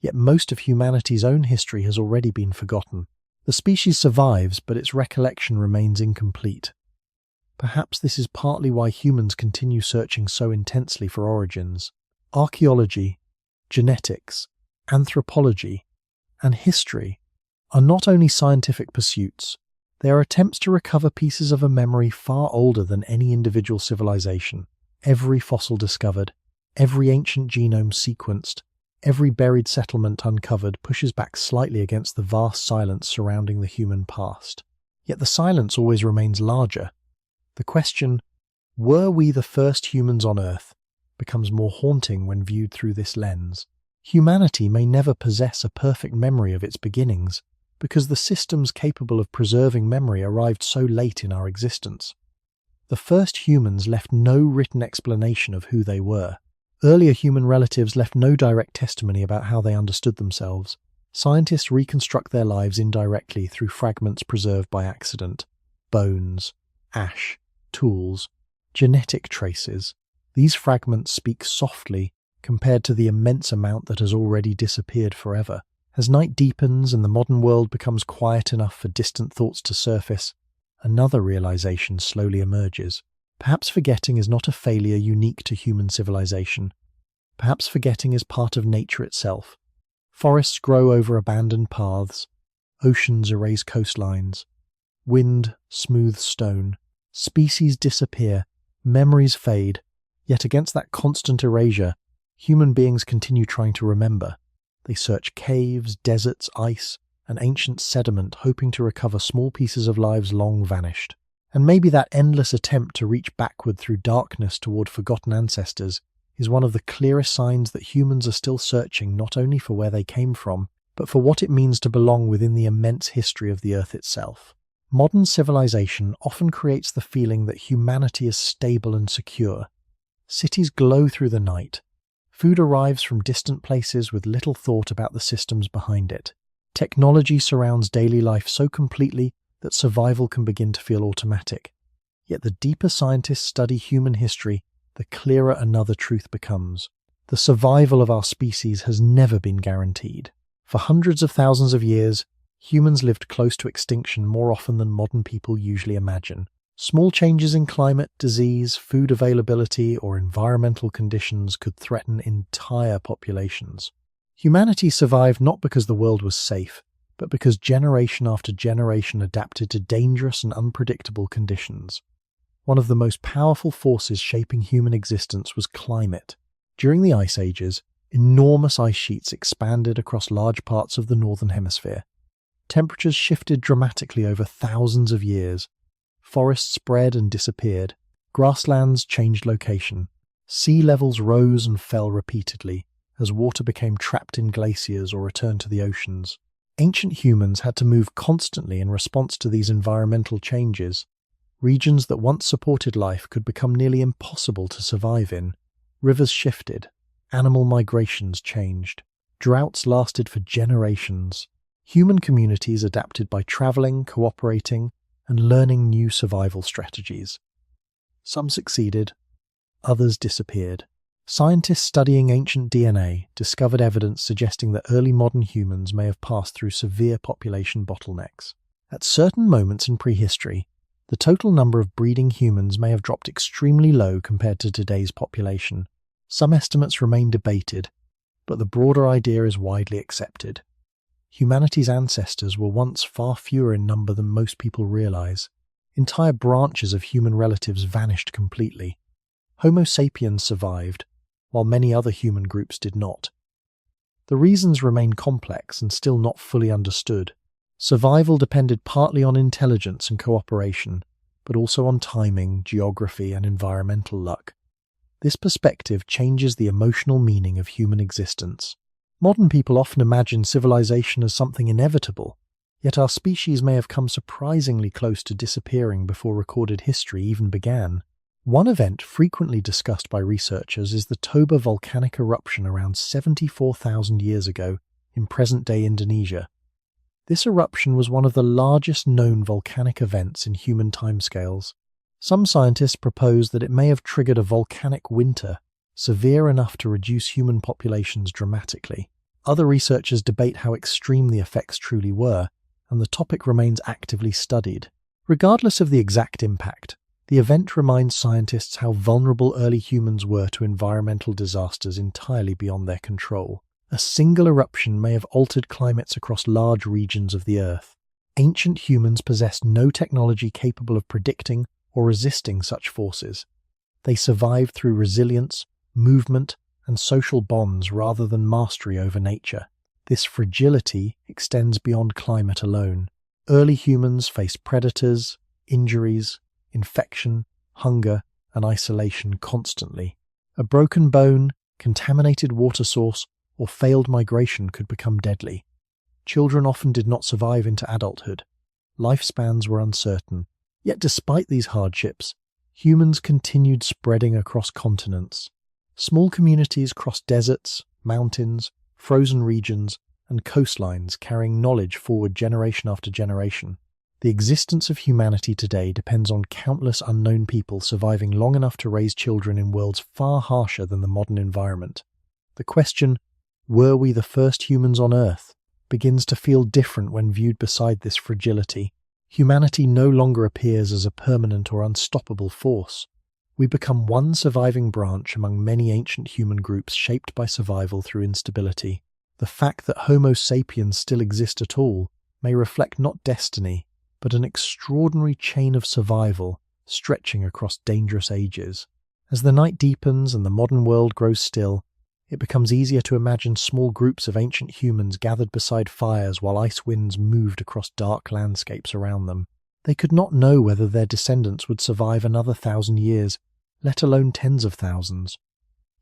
yet most of humanity's own history has already been forgotten. The species survives, but its recollection remains incomplete. Perhaps this is partly why humans continue searching so intensely for origins. Archaeology, genetics, anthropology, and history are not only scientific pursuits, they are attempts to recover pieces of a memory far older than any individual civilization. Every fossil discovered, every ancient genome sequenced, every buried settlement uncovered pushes back slightly against the vast silence surrounding the human past. Yet the silence always remains larger. The question, were we the first humans on Earth, becomes more haunting when viewed through this lens. Humanity may never possess a perfect memory of its beginnings, because the systems capable of preserving memory arrived so late in our existence. The first humans left no written explanation of who they were. Earlier human relatives left no direct testimony about how they understood themselves. Scientists reconstruct their lives indirectly through fragments preserved by accident. Bones, ash, tools, genetic traces. These fragments speak softly compared to the immense amount that has already disappeared forever. As night deepens and the modern world becomes quiet enough for distant thoughts to surface, another realization slowly emerges. Perhaps forgetting is not a failure unique to human civilization. Perhaps forgetting is part of nature itself. Forests grow over abandoned paths. Oceans erase coastlines. Wind smooths stone. Species disappear. Memories fade. Yet against that constant erasure, human beings continue trying to remember. They search caves, deserts, ice, and ancient sediment, hoping to recover small pieces of lives long vanished. And maybe that endless attempt to reach backward through darkness toward forgotten ancestors is one of the clearest signs that humans are still searching not only for where they came from, but for what it means to belong within the immense history of the Earth itself. Modern civilization often creates the feeling that humanity is stable and secure. Cities glow through the night. Food arrives from distant places with little thought about the systems behind it. Technology surrounds daily life so completely that survival can begin to feel automatic. Yet the deeper scientists study human history, the clearer another truth becomes. The survival of our species has never been guaranteed. For hundreds of thousands of years, humans lived close to extinction more often than modern people usually imagine. Small changes in climate, disease, food availability, or environmental conditions could threaten entire populations. Humanity survived not because the world was safe, but because generation after generation adapted to dangerous and unpredictable conditions. One of the most powerful forces shaping human existence was climate. During the Ice Ages, enormous ice sheets expanded across large parts of the Northern Hemisphere. Temperatures shifted dramatically over thousands of years. Forests spread and disappeared. Grasslands changed location. Sea levels rose and fell repeatedly as water became trapped in glaciers or returned to the oceans. Ancient humans had to move constantly in response to these environmental changes. Regions that once supported life could become nearly impossible to survive in. Rivers shifted. Animal migrations changed. Droughts lasted for generations. Human communities adapted by traveling, cooperating, and learning new survival strategies. Some succeeded, others disappeared. Scientists studying ancient DNA discovered evidence suggesting that early modern humans may have passed through severe population bottlenecks. At certain moments in prehistory, the total number of breeding humans may have dropped extremely low compared to today's population. Some estimates remain debated, but the broader idea is widely accepted. Humanity's ancestors were once far fewer in number than most people realize. Entire branches of human relatives vanished completely. Homo sapiens survived, while many other human groups did not. The reasons remain complex and still not fully understood. Survival depended partly on intelligence and cooperation, but also on timing, geography, and environmental luck. This perspective changes the emotional meaning of human existence. Modern people often imagine civilization as something inevitable, yet our species may have come surprisingly close to disappearing before recorded history even began. One event frequently discussed by researchers is the Toba volcanic eruption around 74,000 years ago in present-day Indonesia. This eruption was one of the largest known volcanic events in human timescales. Some scientists propose that it may have triggered a volcanic winter, severe enough to reduce human populations dramatically. Other researchers debate how extreme the effects truly were, and the topic remains actively studied. Regardless of the exact impact, the event reminds scientists how vulnerable early humans were to environmental disasters entirely beyond their control. A single eruption may have altered climates across large regions of the Earth. Ancient humans possessed no technology capable of predicting or resisting such forces. They survived through resilience, movement, and social bonds rather than mastery over nature. This fragility extends beyond climate alone. Early humans faced predators, injuries, infection, hunger, and isolation constantly. A broken bone, contaminated water source, or failed migration could become deadly. Children often did not survive into adulthood. Lifespans were uncertain. Yet despite these hardships, humans continued spreading across continents. Small communities crossed deserts, mountains, frozen regions, and coastlines, carrying knowledge forward generation after generation. The existence of humanity today depends on countless unknown people surviving long enough to raise children in worlds far harsher than the modern environment. The question, were we the first humans on Earth, begins to feel different when viewed beside this fragility. Humanity no longer appears as a permanent or unstoppable force. We become one surviving branch among many ancient human groups shaped by survival through instability. The fact that Homo sapiens still exist at all may reflect not destiny, but an extraordinary chain of survival stretching across dangerous ages. As the night deepens and the modern world grows still, it becomes easier to imagine small groups of ancient humans gathered beside fires while ice winds moved across dark landscapes around them. They could not know whether their descendants would survive another 1,000 years, let alone tens of thousands.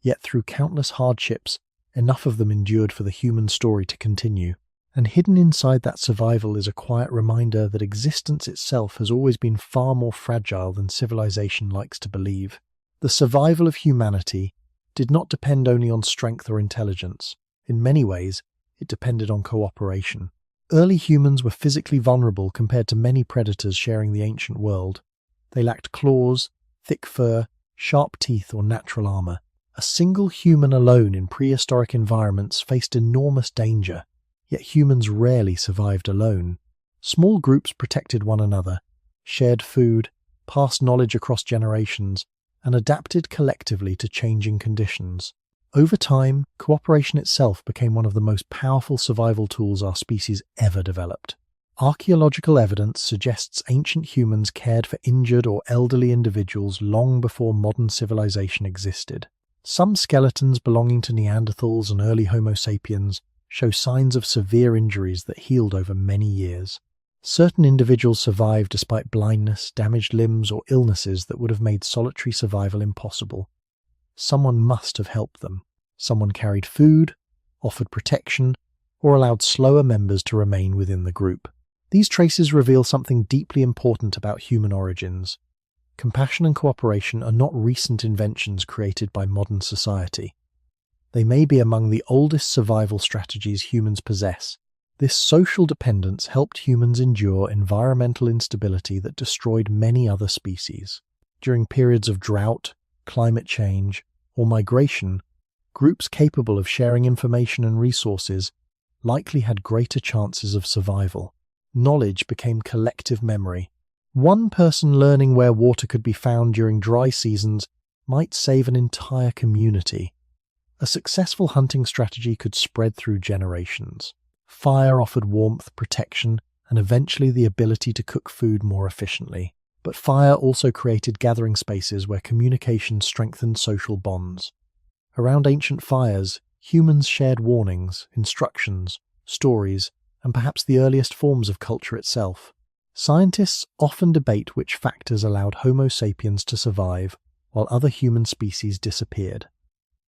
Yet through countless hardships, enough of them endured for the human story to continue. And hidden inside that survival is a quiet reminder that existence itself has always been far more fragile than civilization likes to believe. The survival of humanity did not depend only on strength or intelligence. In many ways, it depended on cooperation. Early humans were physically vulnerable compared to many predators sharing the ancient world. They lacked claws, thick fur, sharp teeth, or natural armor. A single human alone in prehistoric environments faced enormous danger, yet humans rarely survived alone. Small groups protected one another, shared food, passed knowledge across generations, and adapted collectively to changing conditions. Over time, cooperation itself became one of the most powerful survival tools our species ever developed. Archaeological evidence suggests ancient humans cared for injured or elderly individuals long before modern civilization existed. Some skeletons belonging to Neanderthals and early Homo sapiens show signs of severe injuries that healed over many years. Certain individuals survived despite blindness, damaged limbs, or illnesses that would have made solitary survival impossible. Someone must have helped them. Someone carried food, offered protection, or allowed slower members to remain within the group. These traces reveal something deeply important about human origins. Compassion and cooperation are not recent inventions created by modern society. They may be among the oldest survival strategies humans possess. This social dependence helped humans endure environmental instability that destroyed many other species. During periods of drought, climate change, or migration, groups capable of sharing information and resources likely had greater chances of survival. Knowledge became collective memory. One person learning where water could be found during dry seasons might save an entire community. A successful hunting strategy could spread through generations. Fire offered warmth, protection, and eventually the ability to cook food more efficiently. But fire also created gathering spaces where communication strengthened social bonds. Around ancient fires, humans shared warnings, instructions, stories, and perhaps the earliest forms of culture itself. Scientists often debate which factors allowed Homo sapiens to survive while other human species disappeared.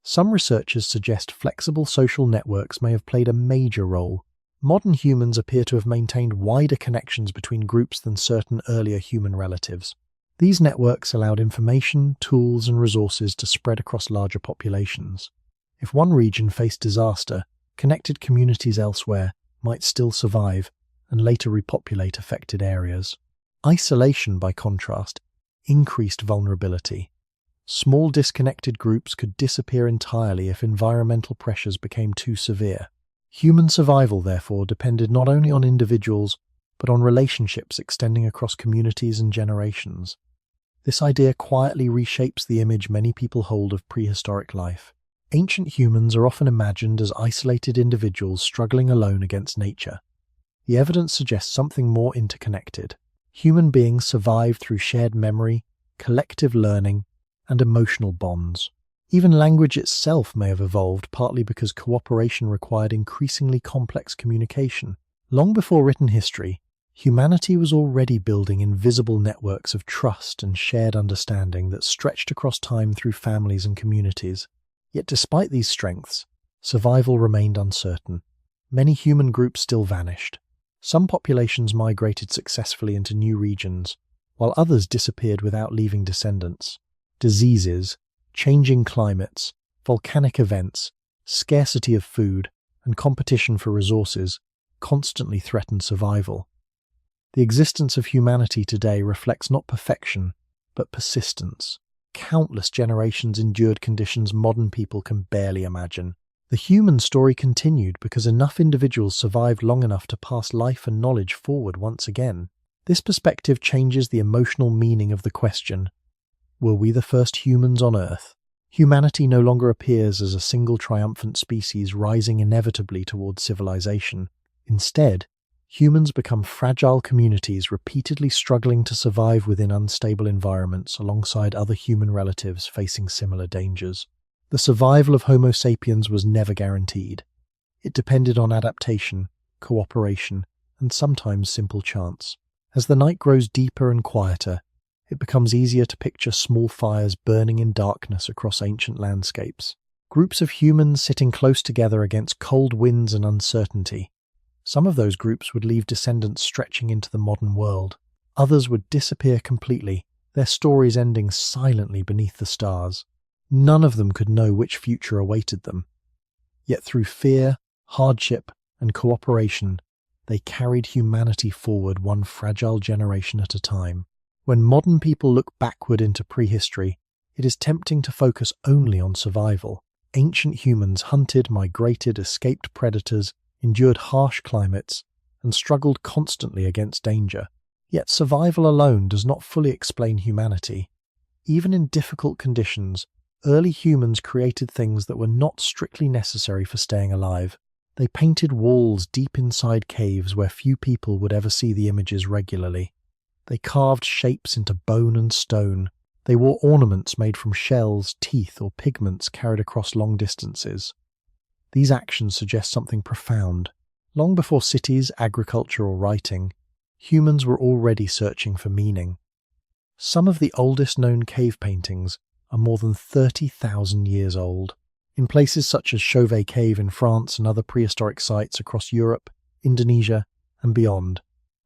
Some researchers suggest flexible social networks may have played a major role. Modern humans appear to have maintained wider connections between groups than certain earlier human relatives. These networks allowed information, tools, and resources to spread across larger populations. If one region faced disaster, connected communities elsewhere might still survive and later repopulate affected areas. Isolation, by contrast, increased vulnerability. Small disconnected groups could disappear entirely if environmental pressures became too severe. Human survival, therefore, depended not only on individuals, but on relationships extending across communities and generations. This idea quietly reshapes the image many people hold of prehistoric life. Ancient humans are often imagined as isolated individuals struggling alone against nature. The evidence suggests something more interconnected. Human beings survived through shared memory, collective learning, and emotional bonds. Even language itself may have evolved partly because cooperation required increasingly complex communication. Long before written history, humanity was already building invisible networks of trust and shared understanding that stretched across time through families and communities. Yet despite these strengths, survival remained uncertain. Many human groups still vanished. Some populations migrated successfully into new regions, while others disappeared without leaving descendants. Diseases, changing climates, volcanic events, scarcity of food, and competition for resources constantly threatened survival. The existence of humanity today reflects not perfection, but persistence. Countless generations endured conditions modern people can barely imagine. The human story continued because enough individuals survived long enough to pass life and knowledge forward once again. This perspective changes the emotional meaning of the question, were we the first humans on Earth? Humanity no longer appears as a single triumphant species rising inevitably towards civilization. Instead, humans become fragile communities repeatedly struggling to survive within unstable environments alongside other human relatives facing similar dangers. The survival of Homo sapiens was never guaranteed. It depended on adaptation, cooperation, and sometimes simple chance. As the night grows deeper and quieter, it becomes easier to picture small fires burning in darkness across ancient landscapes. Groups of humans sitting close together against cold winds and uncertainty. Some of those groups would leave descendants stretching into the modern world. Others would disappear completely, their stories ending silently beneath the stars. None of them could know which future awaited them. Yet through fear, hardship, and cooperation, they carried humanity forward one fragile generation at a time. When modern people look backward into prehistory, it is tempting to focus only on survival. Ancient humans hunted, migrated, escaped predators, endured harsh climates, and struggled constantly against danger. Yet survival alone does not fully explain humanity. Even in difficult conditions, early humans created things that were not strictly necessary for staying alive. They painted walls deep inside caves where few people would ever see the images regularly. They carved shapes into bone and stone. They wore ornaments made from shells, teeth, or pigments carried across long distances. These actions suggest something profound. Long before cities, agriculture, or writing, humans were already searching for meaning. Some of the oldest known cave paintings are more than 30,000 years old. In places such as Chauvet Cave in France and other prehistoric sites across Europe, Indonesia, and beyond,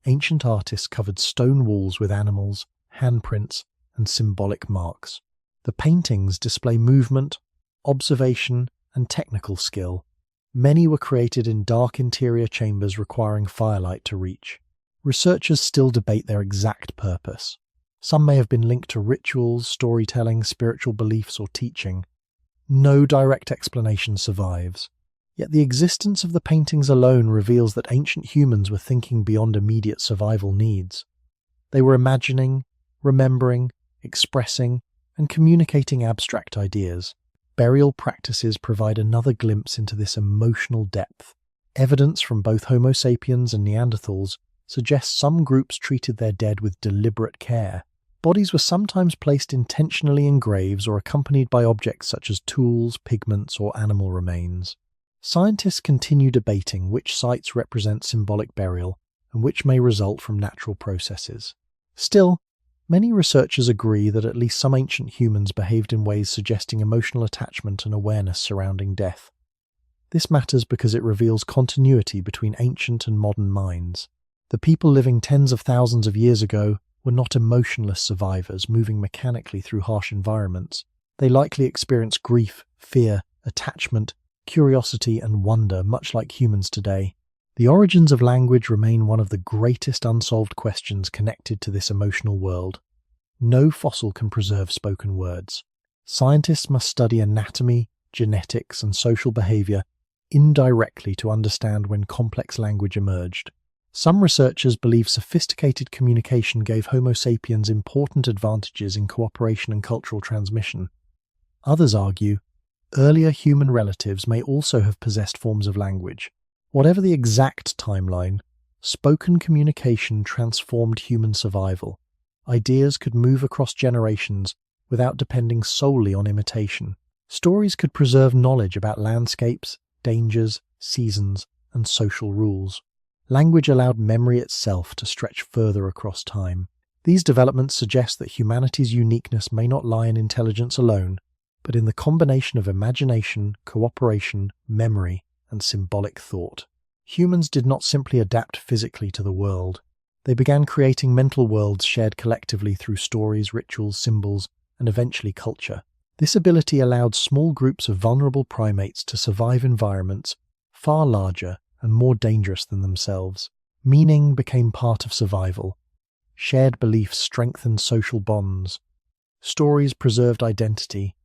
ancient artists covered stone walls with animals, handprints, and symbolic marks. The paintings display movement, observation, and technical skill. Many were created in dark interior chambers requiring firelight to reach. Researchers still debate their exact purpose. Some may have been linked to rituals, storytelling, spiritual beliefs, or teaching. No direct explanation survives. Yet the existence of the paintings alone reveals that ancient humans were thinking beyond immediate survival needs. They were imagining, remembering, expressing, and communicating abstract ideas. Burial practices provide another glimpse into this emotional depth. Evidence from both Homo sapiens and Neanderthals suggests some groups treated their dead with deliberate care. Bodies were sometimes placed intentionally in graves or accompanied by objects such as tools, pigments, or animal remains. Scientists continue debating which sites represent symbolic burial and which may result from natural processes. Still, many researchers agree that at least some ancient humans behaved in ways suggesting emotional attachment and awareness surrounding death. This matters because it reveals continuity between ancient and modern minds. The people living tens of thousands of years ago were not emotionless survivors moving mechanically through harsh environments. They likely experienced grief, fear, attachment, curiosity, and wonder, much like humans today. The origins of language remain one of the greatest unsolved questions connected to this emotional world. No fossil can preserve spoken words. Scientists must study anatomy, genetics, and social behavior indirectly to understand when complex language emerged. Some researchers believe sophisticated communication gave Homo sapiens important advantages in cooperation and cultural transmission. Others argue earlier human relatives may also have possessed forms of language. Whatever the exact timeline, spoken communication transformed human survival. Ideas could move across generations without depending solely on imitation. Stories could preserve knowledge about landscapes, dangers, seasons, and social rules. Language allowed memory itself to stretch further across time. These developments suggest that humanity's uniqueness may not lie in intelligence alone, but in the combination of imagination, cooperation, memory, and symbolic thought. Humans did not simply adapt physically to the world. They began creating mental worlds shared collectively through stories, rituals, symbols, and eventually culture. This ability allowed small groups of vulnerable primates to survive environments far larger and more dangerous than themselves. Meaning became part of survival. Shared beliefs strengthened social bonds. Stories preserved identity.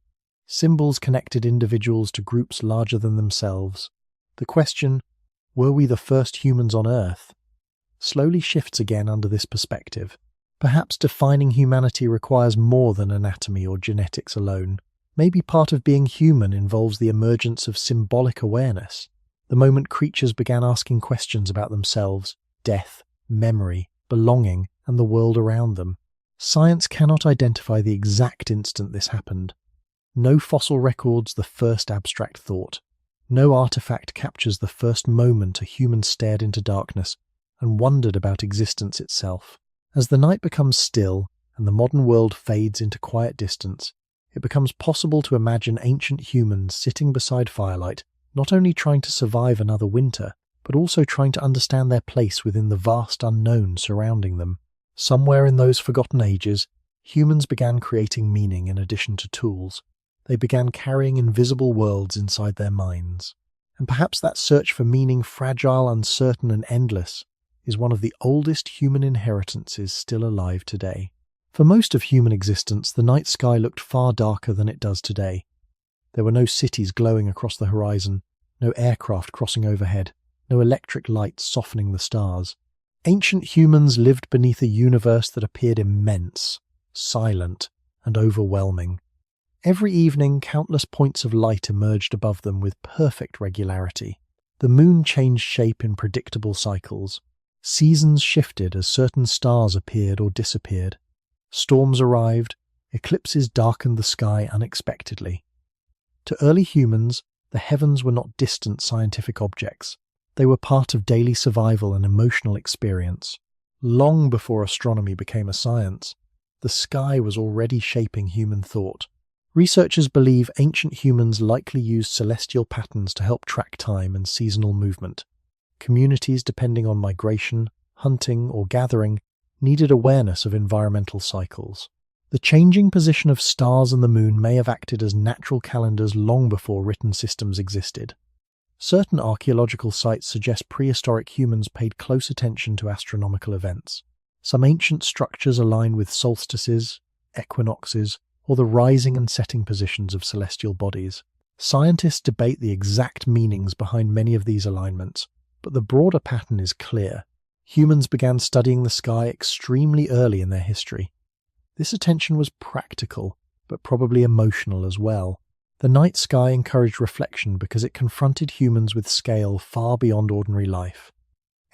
Symbols connected individuals to groups larger than themselves. The question, were we the first humans on Earth, slowly shifts again under this perspective. Perhaps defining humanity requires more than anatomy or genetics alone. Maybe part of being human involves the emergence of symbolic awareness. The moment creatures began asking questions about themselves, death, memory, belonging, and the world around them. Science cannot identify the exact instant this happened. No fossil records the first abstract thought. No artifact captures the first moment a human stared into darkness and wondered about existence itself. As the night becomes still and the modern world fades into quiet distance, it becomes possible to imagine ancient humans sitting beside firelight, not only trying to survive another winter, but also trying to understand their place within the vast unknown surrounding them. Somewhere in those forgotten ages, humans began creating meaning in addition to tools. They began carrying invisible worlds inside their minds. And perhaps that search for meaning, fragile, uncertain, and endless, is one of the oldest human inheritances still alive today. For most of human existence, the night sky looked far darker than it does today. There were no cities glowing across the horizon, no aircraft crossing overhead, no electric lights softening the stars. Ancient humans lived beneath a universe that appeared immense, silent, and overwhelming. Every evening, countless points of light emerged above them with perfect regularity. The moon changed shape in predictable cycles. Seasons shifted as certain stars appeared or disappeared. Storms arrived, eclipses darkened the sky unexpectedly. To early humans, the heavens were not distant scientific objects. They were part of daily survival and emotional experience. Long before astronomy became a science, the sky was already shaping human thought. Researchers believe ancient humans likely used celestial patterns to help track time and seasonal movement. Communities depending on migration, hunting, or gathering needed awareness of environmental cycles. The changing position of stars and the moon may have acted as natural calendars long before written systems existed. Certain archaeological sites suggest prehistoric humans paid close attention to astronomical events. Some ancient structures align with solstices, equinoxes, or the rising and setting positions of celestial bodies. Scientists debate the exact meanings behind many of these alignments, but the broader pattern is clear. Humans began studying the sky extremely early in their history. This attention was practical, but probably emotional as well. The night sky encouraged reflection because it confronted humans with scale far beyond ordinary life.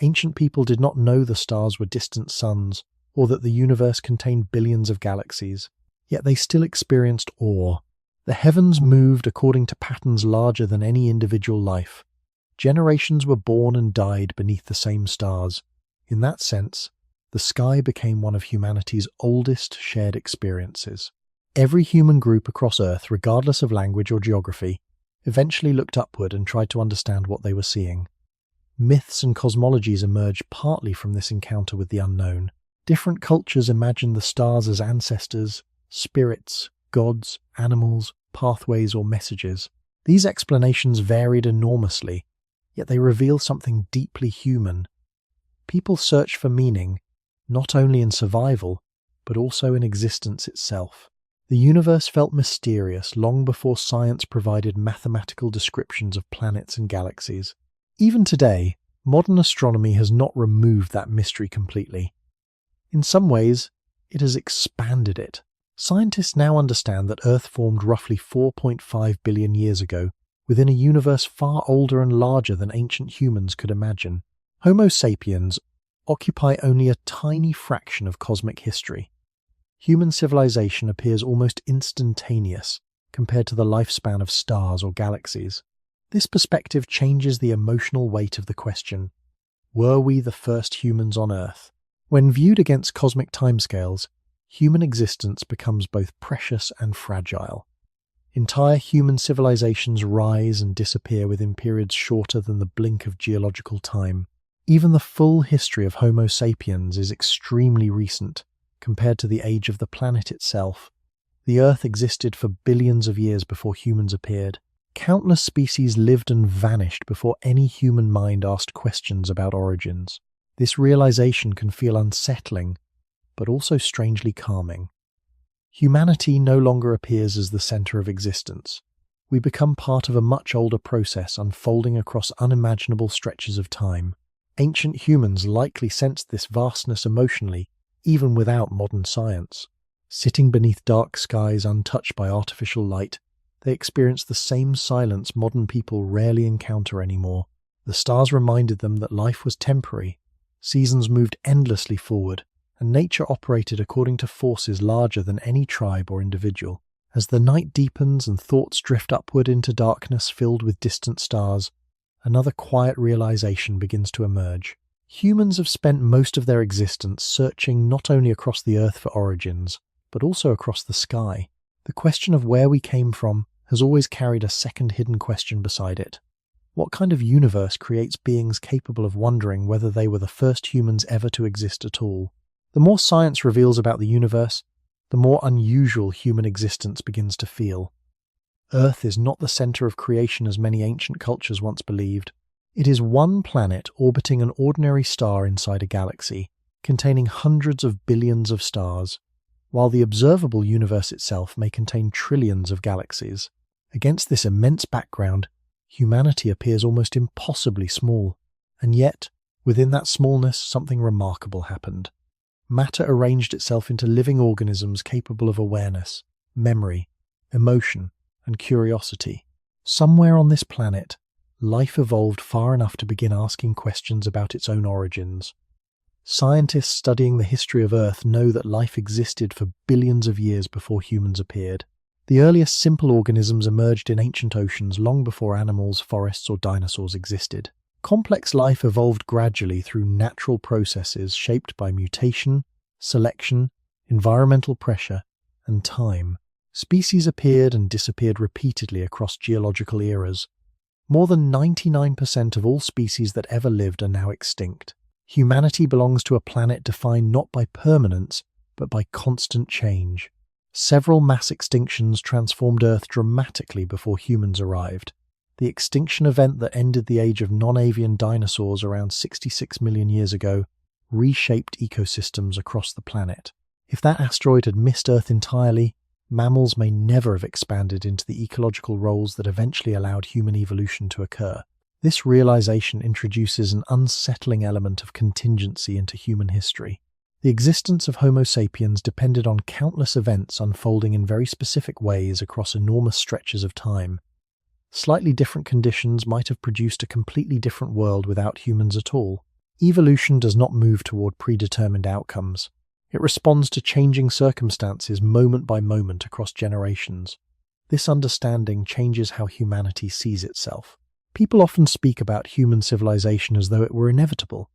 Ancient people did not know the stars were distant suns, or that the universe contained billions of galaxies. Yet they still experienced awe. The heavens moved according to patterns larger than any individual life. Generations were born and died beneath the same stars. In that sense, the sky became one of humanity's oldest shared experiences. Every human group across Earth, regardless of language or geography, eventually looked upward and tried to understand what they were seeing. Myths and cosmologies emerged partly from this encounter with the unknown. Different cultures imagined the stars as ancestors, spirits, gods, animals, pathways, or messages. These explanations varied enormously, yet they reveal something deeply human. People search for meaning, not only in survival, but also in existence itself. The universe felt mysterious long before science provided mathematical descriptions of planets and galaxies. Even today, modern astronomy has not removed that mystery completely. In some ways, it has expanded it. Scientists now understand that Earth formed roughly 4.5 billion years ago, within a universe far older and larger than ancient humans could imagine. Homo sapiens occupy only a tiny fraction of cosmic history. Human civilization appears almost instantaneous compared to the lifespan of stars or galaxies. This perspective changes the emotional weight of the question, were we the first humans on Earth? When viewed against cosmic timescales, human existence becomes both precious and fragile. Entire human civilizations rise and disappear within periods shorter than the blink of geological time. Even the full history of Homo sapiens is extremely recent compared to the age of the planet itself. The Earth existed for billions of years before humans appeared. Countless species lived and vanished before any human mind asked questions about origins. This realization can feel unsettling, but also strangely calming. Humanity no longer appears as the center of existence. We become part of a much older process unfolding across unimaginable stretches of time. Ancient humans likely sensed this vastness emotionally, even without modern science. Sitting beneath dark skies untouched by artificial light, they experienced the same silence modern people rarely encounter anymore. The stars reminded them that life was temporary, seasons moved endlessly forward, and nature operated according to forces larger than any tribe or individual. As the night deepens and thoughts drift upward into darkness filled with distant stars, another quiet realization begins to emerge. Humans have spent most of their existence searching not only across the Earth for origins, but also across the sky. The question of where we came from has always carried a second hidden question beside it. What kind of universe creates beings capable of wondering whether they were the first humans ever to exist at all? The more science reveals about the universe, the more unusual human existence begins to feel. Earth is not the center of creation as many ancient cultures once believed. It is one planet orbiting an ordinary star inside a galaxy, containing hundreds of billions of stars, while the observable universe itself may contain trillions of galaxies. Against this immense background, humanity appears almost impossibly small, and yet, within that smallness, something remarkable happened. Matter arranged itself into living organisms capable of awareness, memory, emotion, and curiosity. Somewhere on this planet, life evolved far enough to begin asking questions about its own origins. Scientists studying the history of Earth know that life existed for billions of years before humans appeared. The earliest simple organisms emerged in ancient oceans long before animals, forests, or dinosaurs existed. Complex life evolved gradually through natural processes shaped by mutation, selection, environmental pressure, and time. Species appeared and disappeared repeatedly across geological eras. More than 99% of all species that ever lived are now extinct. Humanity belongs to a planet defined not by permanence, but by constant change. Several mass extinctions transformed Earth dramatically before humans arrived. The extinction event that ended the age of non-avian dinosaurs around 66 million years ago reshaped ecosystems across the planet. If that asteroid had missed Earth entirely, mammals may never have expanded into the ecological roles that eventually allowed human evolution to occur. This realization introduces an unsettling element of contingency into human history. The existence of Homo sapiens depended on countless events unfolding in very specific ways across enormous stretches of time. Slightly different conditions might have produced a completely different world without humans at all. Evolution does not move toward predetermined outcomes. It responds to changing circumstances moment by moment across generations. This understanding changes how humanity sees itself. People often speak about human civilization as though it were inevitable.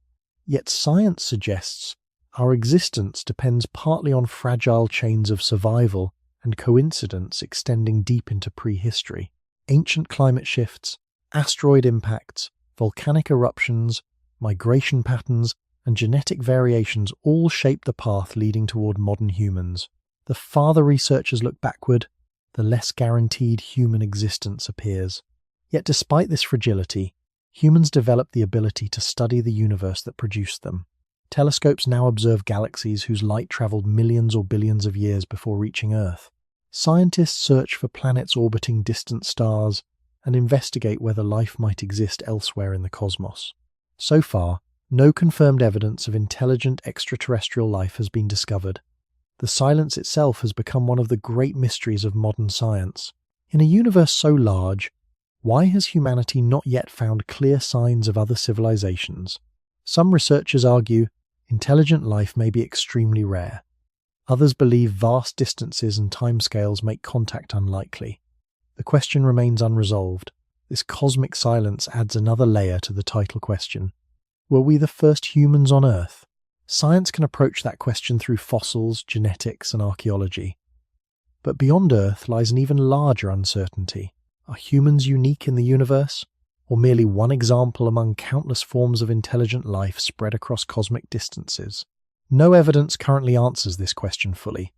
Yet science suggests our existence depends partly on fragile chains of survival and coincidence extending deep into prehistory. Ancient climate shifts, asteroid impacts, volcanic eruptions, migration patterns, and genetic variations all shape the path leading toward modern humans. The farther researchers look backward, the less guaranteed human existence appears. Yet despite this fragility, humans developed the ability to study the universe that produced them. Telescopes now observe galaxies whose light traveled millions or billions of years before reaching Earth. Scientists search for planets orbiting distant stars and investigate whether life might exist elsewhere in the cosmos. So far, no confirmed evidence of intelligent extraterrestrial life has been discovered. The silence itself has become one of the great mysteries of modern science. In a universe so large, why has humanity not yet found clear signs of other civilizations? Some researchers argue intelligent life may be extremely rare. Others believe vast distances and timescales make contact unlikely. The question remains unresolved. This cosmic silence adds another layer to the title question. Were we the first humans on Earth? Science can approach that question through fossils, genetics, and archaeology. But beyond Earth lies an even larger uncertainty. Are humans unique in the universe, or merely one example among countless forms of intelligent life spread across cosmic distances? No evidence currently answers this question fully.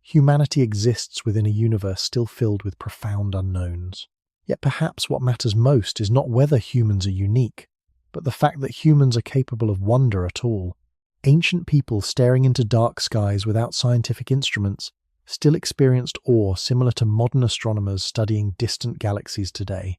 Humanity exists within a universe still filled with profound unknowns. Yet perhaps what matters most is not whether humans are unique, but the fact that humans are capable of wonder at all. Ancient people staring into dark skies without scientific instruments still experienced awe similar to modern astronomers studying distant galaxies today.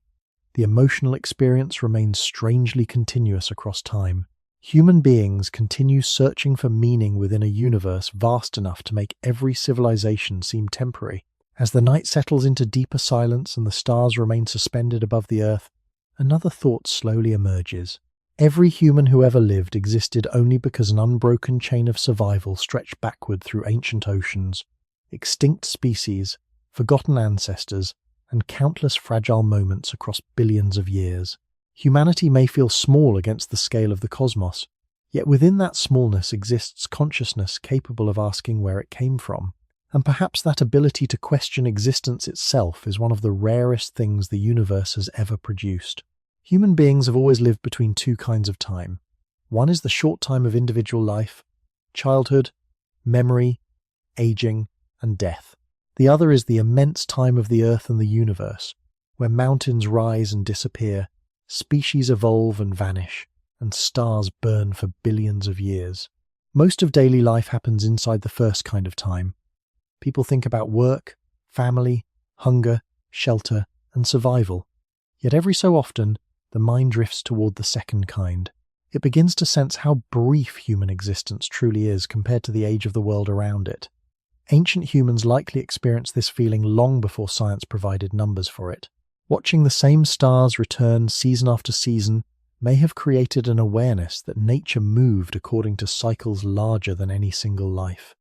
The emotional experience remains strangely continuous across time. Human beings continue searching for meaning within a universe vast enough to make every civilization seem temporary. As the night settles into deeper silence and the stars remain suspended above the earth, another thought slowly emerges. Every human who ever lived existed only because an unbroken chain of survival stretched backward through ancient oceans. Extinct species, forgotten ancestors, and countless fragile moments across billions of years. Humanity may feel small against the scale of the cosmos, yet within that smallness exists consciousness capable of asking where it came from. And perhaps that ability to question existence itself is one of the rarest things the universe has ever produced. Human beings have always lived between two kinds of time. One is the short time of individual life, childhood, memory, aging, and death. The other is the immense time of the Earth and the universe, where mountains rise and disappear, species evolve and vanish, and stars burn for billions of years. Most of daily life happens inside the first kind of time. People think about work, family, hunger, shelter, and survival. Yet every so often, the mind drifts toward the second kind. It begins to sense how brief human existence truly is compared to the age of the world around it. Ancient humans likely experienced this feeling long before science provided numbers for it. Watching the same stars return season after season may have created an awareness that nature moved according to cycles larger than any single life.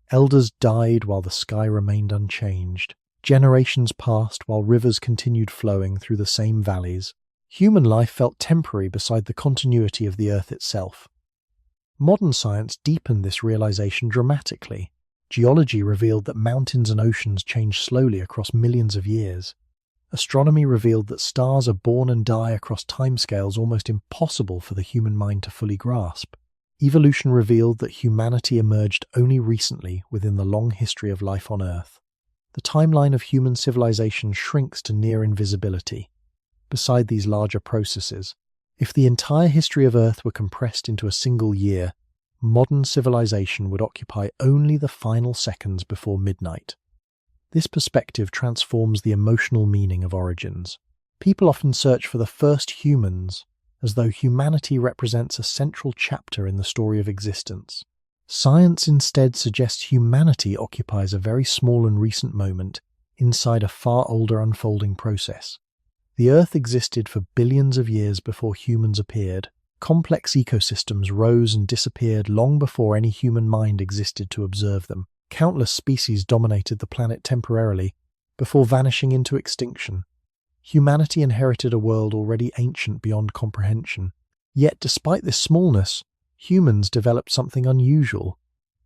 Elders died while the sky remained unchanged. Generations passed while rivers continued flowing through the same valleys. Human life felt temporary beside the continuity of the earth itself. Modern science deepened this realization dramatically. Geology revealed that mountains and oceans change slowly across millions of years. Astronomy revealed that stars are born and die across timescales almost impossible for the human mind to fully grasp. Evolution revealed that humanity emerged only recently within the long history of life on Earth. the timeline of human civilization shrinks to near invisibility. Beside these larger processes, if the entire history of Earth were compressed into a single year, modern civilization would occupy only the final seconds before midnight. This perspective transforms the emotional meaning of origins. People often search for the first humans, as though humanity represents a central chapter in the story of existence. Science instead suggests humanity occupies a very small and recent moment inside a far older unfolding process. The Earth existed for billions of years before humans appeared. Complex ecosystems rose and disappeared long before any human mind existed to observe them. Countless species dominated the planet temporarily before vanishing into extinction. Humanity inherited a world already ancient beyond comprehension. Yet, despite this smallness, humans developed something unusual: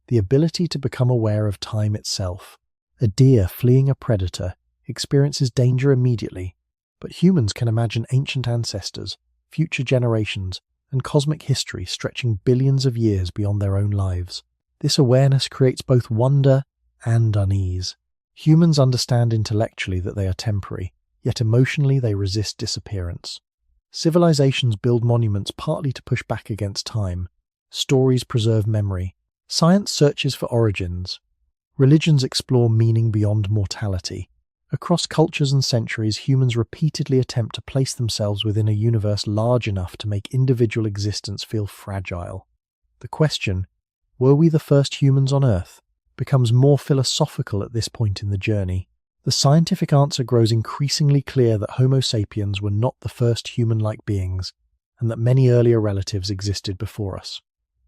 the ability to become aware of time itself. A deer fleeing a predator experiences danger immediately, but humans can imagine ancient ancestors, future generations, and cosmic history stretching billions of years beyond their own lives. This awareness creates both wonder and unease. Humans understand intellectually that they are temporary, yet emotionally they resist disappearance. Civilizations build monuments partly to push back against time. Stories preserve memory. Science searches for origins. Religions explore meaning beyond mortality. Across cultures and centuries, humans repeatedly attempt to place themselves within a universe large enough to make individual existence feel fragile. The question, "Were we the first humans on Earth?" becomes more philosophical at this point in the journey. The scientific answer grows increasingly clear that Homo sapiens were not the first human-like beings, and that many earlier relatives existed before us.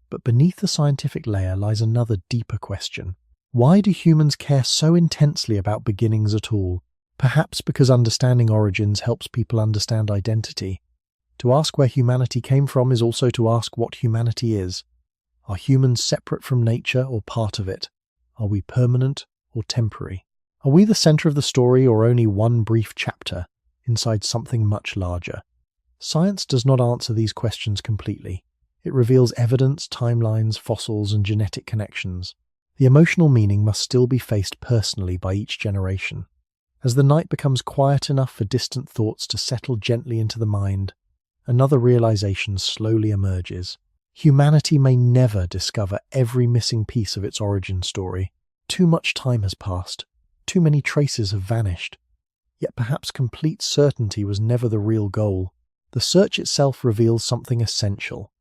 But beneath the scientific layer lies another deeper question. Why do humans care so intensely about beginnings at all? Perhaps because understanding origins helps people understand identity. To ask where humanity came from is also to ask what humanity is. Are humans separate from nature or part of it? Are we permanent or temporary? Are we the center of the story or only one brief chapter inside something much larger? Science does not answer these questions completely. It reveals evidence, timelines, fossils, and genetic connections. The emotional meaning must still be faced personally by each generation. As the night becomes quiet enough for distant thoughts to settle gently into the mind, another realization slowly emerges. Humanity may never discover every missing piece of its origin story. Too much time has passed. Too many traces have vanished. Yet perhaps complete certainty was never the real goal. The search itself reveals something essential.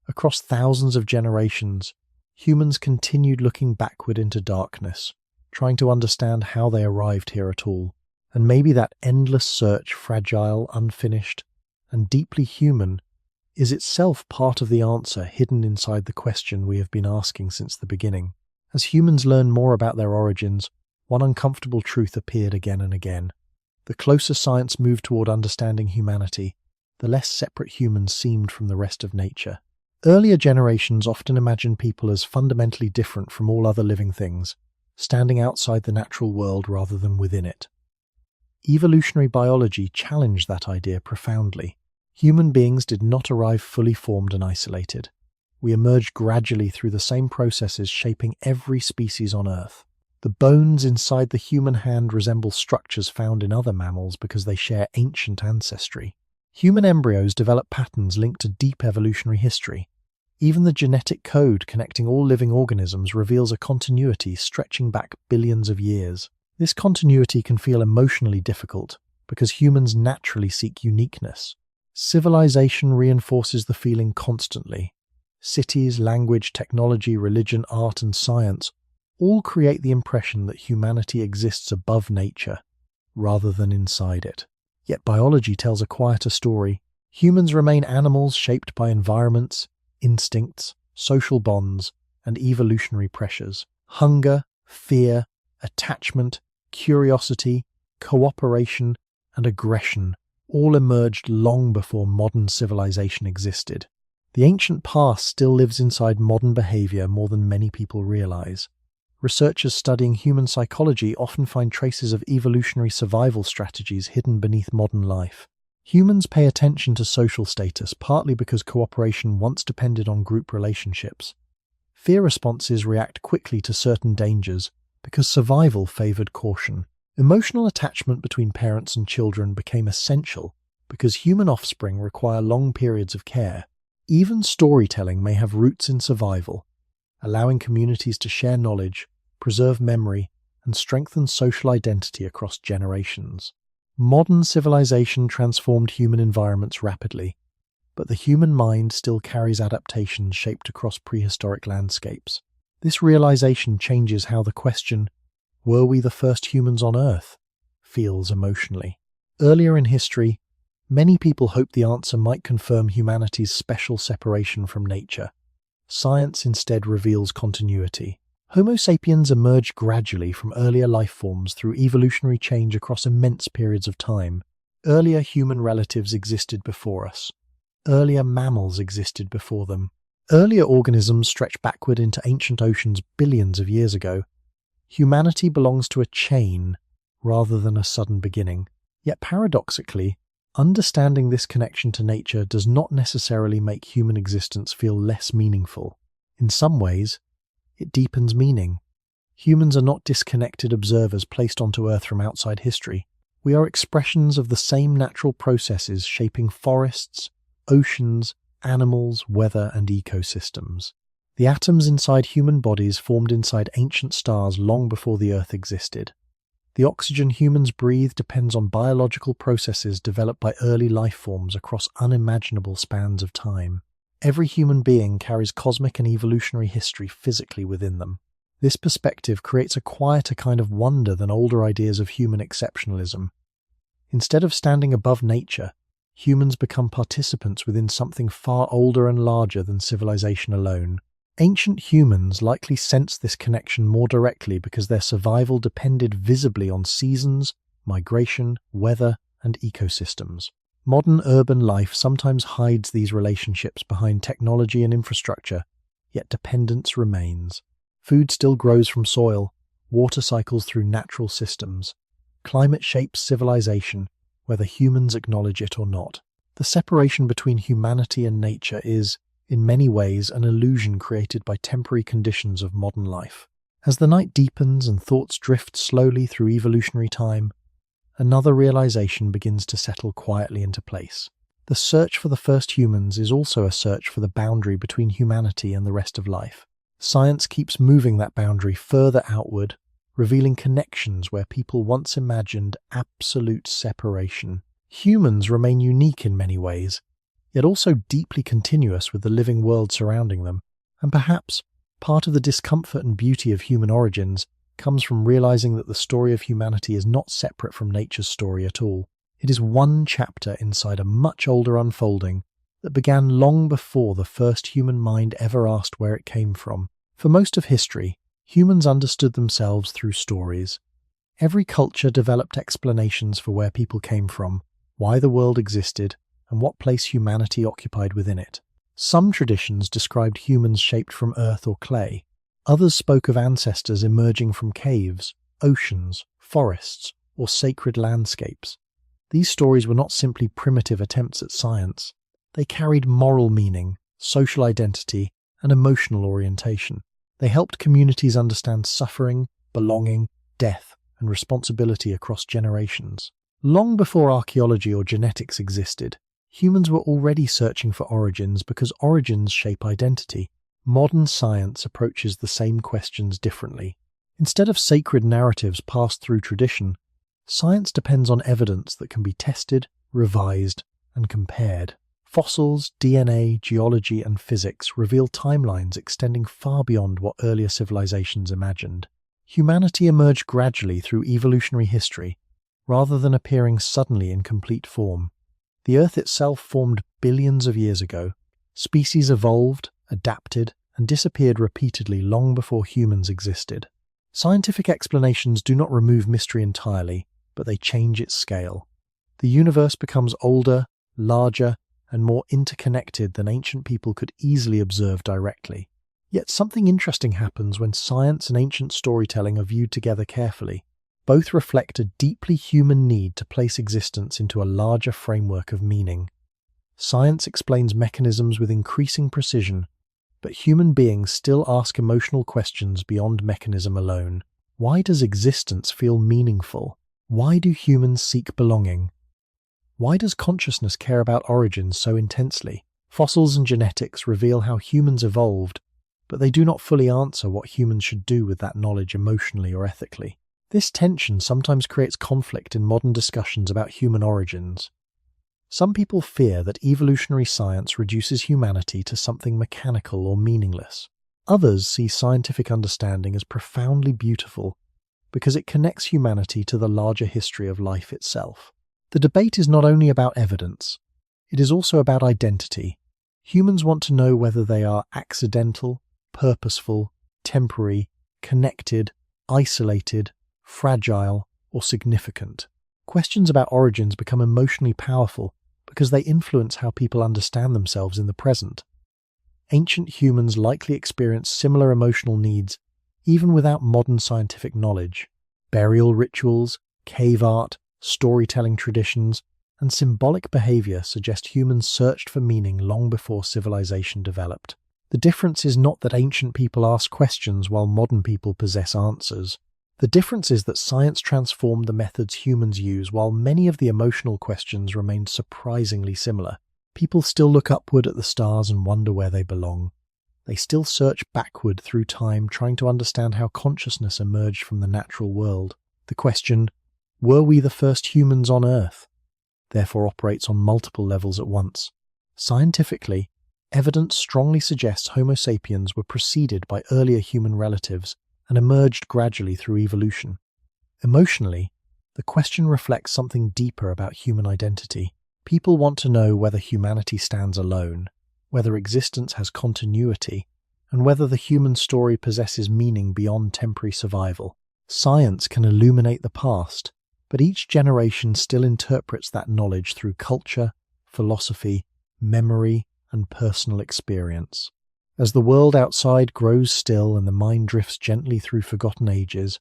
Across thousands of generations, humans continued looking backward into darkness, trying to understand how they arrived here at all. And maybe that endless search, fragile, unfinished, and deeply human, is itself part of the answer hidden inside the question we have been asking since the beginning. As humans learn more about their origins, one uncomfortable truth appeared again and again. The closer science moved toward understanding humanity, the less separate humans seemed from the rest of nature. Earlier generations often imagined people as fundamentally different from all other living things, standing outside the natural world rather than within it. Evolutionary biology challenged that idea profoundly. Human beings did not arrive fully formed and isolated. We emerged gradually through the same processes shaping every species on Earth. The bones inside the human hand resemble structures found in other mammals because they share ancient ancestry. Human embryos develop patterns linked to deep evolutionary history. Even the genetic code connecting all living organisms reveals a continuity stretching back billions of years. This continuity can feel emotionally difficult because humans naturally seek uniqueness. Civilization reinforces the feeling constantly. Cities, language, technology, religion, art, and science all create the impression that humanity exists above nature, rather than inside it. Yet biology tells a quieter story. Humans remain animals shaped by environments, instincts, social bonds, and evolutionary pressures. Hunger, fear, attachment, curiosity, cooperation, and aggression all emerged long before modern civilization existed. The ancient past still lives inside modern behavior more than many people realize. Researchers studying human psychology often find traces of evolutionary survival strategies hidden beneath modern life. Humans pay attention to social status partly because cooperation once depended on group relationships. Fear responses react quickly to certain dangers, because survival favored caution. Emotional attachment between parents and children became essential because human offspring require long periods of care. Even storytelling may have roots in survival, allowing communities to share knowledge, preserve memory, and strengthen social identity across generations. Modern civilization transformed human environments rapidly, but the human mind still carries adaptations shaped across prehistoric landscapes. This realization changes how the question, "Were we the first humans on Earth?" feels emotionally. Earlier in history, many people hoped the answer might confirm humanity's special separation from nature. Science instead reveals continuity. Homo sapiens emerged gradually from earlier life forms through evolutionary change across immense periods of time. Earlier human relatives existed before us. Earlier mammals existed before them. Earlier organisms stretch backward into ancient oceans billions of years ago. Humanity belongs to a chain rather than a sudden beginning. Yet paradoxically, understanding this connection to nature does not necessarily make human existence feel less meaningful. In some ways, it deepens meaning. Humans are not disconnected observers placed onto Earth from outside history. We are expressions of the same natural processes shaping forests, oceans, animals, weather, and ecosystems. The atoms inside human bodies formed inside ancient stars long before the Earth existed. The oxygen humans breathe depends on biological processes developed by early life forms across unimaginable spans of time. Every human being carries cosmic and evolutionary history physically within them. This perspective creates a quieter kind of wonder than older ideas of human exceptionalism. Instead of standing above nature, humans become participants within something far older and larger than civilization alone. Ancient humans likely sensed this connection more directly because their survival depended visibly on seasons, migration, weather, and ecosystems. Modern urban life sometimes hides these relationships behind technology and infrastructure, yet dependence remains. Food still grows from soil, water cycles through natural systems. Climate shapes civilization, whether humans acknowledge it or not. The separation between humanity and nature is, in many ways, an illusion created by temporary conditions of modern life. As the night deepens and thoughts drift slowly through evolutionary time, another realization begins to settle quietly into place. The search for the first humans is also a search for the boundary between humanity and the rest of life. Science keeps moving that boundary further outward, revealing connections where people once imagined absolute separation. Humans remain unique in many ways, yet also deeply continuous with the living world surrounding them. And perhaps part of the discomfort and beauty of human origins comes from realizing that the story of humanity is not separate from nature's story at all. It is one chapter inside a much older unfolding that began long before the first human mind ever asked where it came from. For most of history, humans understood themselves through stories. Every culture developed explanations for where people came from, why the world existed, and what place humanity occupied within it. Some traditions described humans shaped from earth or clay. Others spoke of ancestors emerging from caves, oceans, forests, or sacred landscapes. These stories were not simply primitive attempts at science. They carried moral meaning, social identity, and emotional orientation. They helped communities understand suffering, belonging, death, and responsibility across generations. Long before archaeology or genetics existed, humans were already searching for origins because origins shape identity. Modern science approaches the same questions differently. Instead of sacred narratives passed through tradition, science depends on evidence that can be tested, revised, and compared. Fossils, DNA, geology, and physics reveal timelines extending far beyond what earlier civilizations imagined. Humanity emerged gradually through evolutionary history, rather than appearing suddenly in complete form. The Earth itself formed billions of years ago. Species evolved, adapted, and disappeared repeatedly long before humans existed. Scientific explanations do not remove mystery entirely, but they change its scale. The universe becomes older, larger, and more interconnected than ancient people could easily observe directly. Yet something interesting happens when science and ancient storytelling are viewed together carefully. Both reflect a deeply human need to place existence into a larger framework of meaning. Science explains mechanisms with increasing precision, but human beings still ask emotional questions beyond mechanism alone. Why does existence feel meaningful? Why do humans seek belonging? Why does consciousness care about origins so intensely? Fossils and genetics reveal how humans evolved, but they do not fully answer what humans should do with that knowledge emotionally or ethically. This tension sometimes creates conflict in modern discussions about human origins. Some people fear that evolutionary science reduces humanity to something mechanical or meaningless. Others see scientific understanding as profoundly beautiful because it connects humanity to the larger history of life itself. The debate is not only about evidence, it is also about identity. Humans want to know whether they are accidental, purposeful, temporary, connected, isolated, fragile, or significant. Questions about origins become emotionally powerful because they influence how people understand themselves in the present. Ancient humans likely experienced similar emotional needs even without modern scientific knowledge. Burial rituals, cave art, storytelling traditions, and symbolic behavior suggest humans searched for meaning long before civilization developed. The difference is not that ancient people ask questions while modern people possess answers. The difference is that science transformed the methods humans use while many of the emotional questions remained surprisingly similar. People still look upward at the stars and wonder where they belong. They still search backward through time trying to understand how consciousness emerged from the natural world. The question, were we the first humans on Earth? Therefore operates on multiple levels at once. Scientifically, evidence strongly suggests Homo sapiens were preceded by earlier human relatives and emerged gradually through evolution. Emotionally, the question reflects something deeper about human identity. People want to know whether humanity stands alone, whether existence has continuity, and whether the human story possesses meaning beyond temporary survival. Science can illuminate the past, but each generation still interprets that knowledge through culture, philosophy, memory, and personal experience. As the world outside grows still and the mind drifts gently through forgotten ages,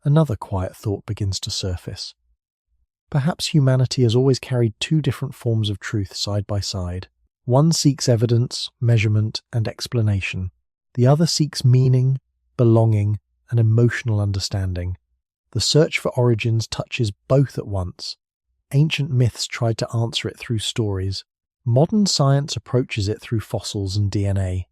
another quiet thought begins to surface. Perhaps humanity has always carried two different forms of truth side by side. One seeks evidence, measurement, and explanation. The other seeks meaning, belonging, and emotional understanding. The search for origins touches both at once. Ancient myths tried to answer it through stories. Modern science approaches it through fossils and DNA.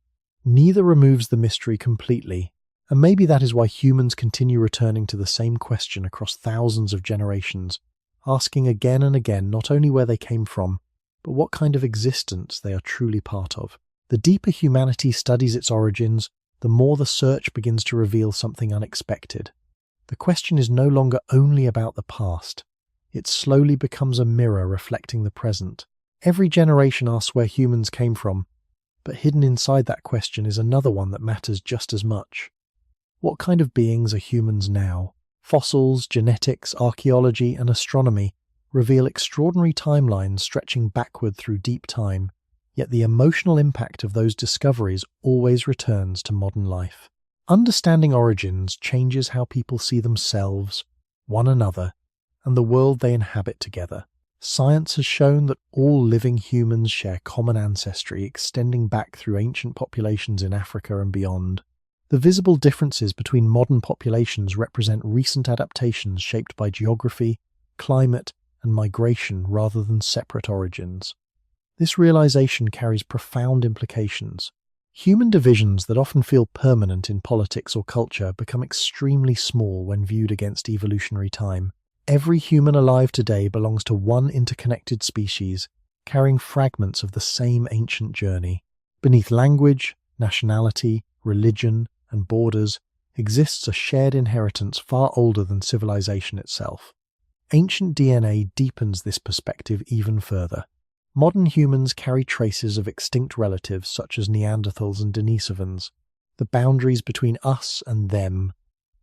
Neither removes the mystery completely, and maybe that is why humans continue returning to the same question across thousands of generations, asking again and again not only where they came from, but what kind of existence they are truly part of. The deeper humanity studies its origins, the more the search begins to reveal something unexpected. The question is no longer only about the past. It slowly becomes a mirror reflecting the present. Every generation asks where humans came from, but hidden inside that question is another one that matters just as much. What kind of beings are humans now? Fossils, genetics, archaeology, and astronomy reveal extraordinary timelines stretching backward through deep time, yet the emotional impact of those discoveries always returns to modern life. Understanding origins changes how people see themselves, one another, and the world they inhabit together. Science has shown that all living humans share common ancestry extending back through ancient populations in Africa and beyond. The visible differences between modern populations represent recent adaptations shaped by geography, climate, and migration rather than separate origins. This realization carries profound implications. Human divisions that often feel permanent in politics or culture become extremely small when viewed against evolutionary time. Every human alive today belongs to one interconnected species, carrying fragments of the same ancient journey. Beneath language, nationality, religion, and borders exists a shared inheritance far older than civilization itself. Ancient DNA deepens this perspective even further. Modern humans carry traces of extinct relatives such as Neanderthals and Denisovans. The boundaries between us and them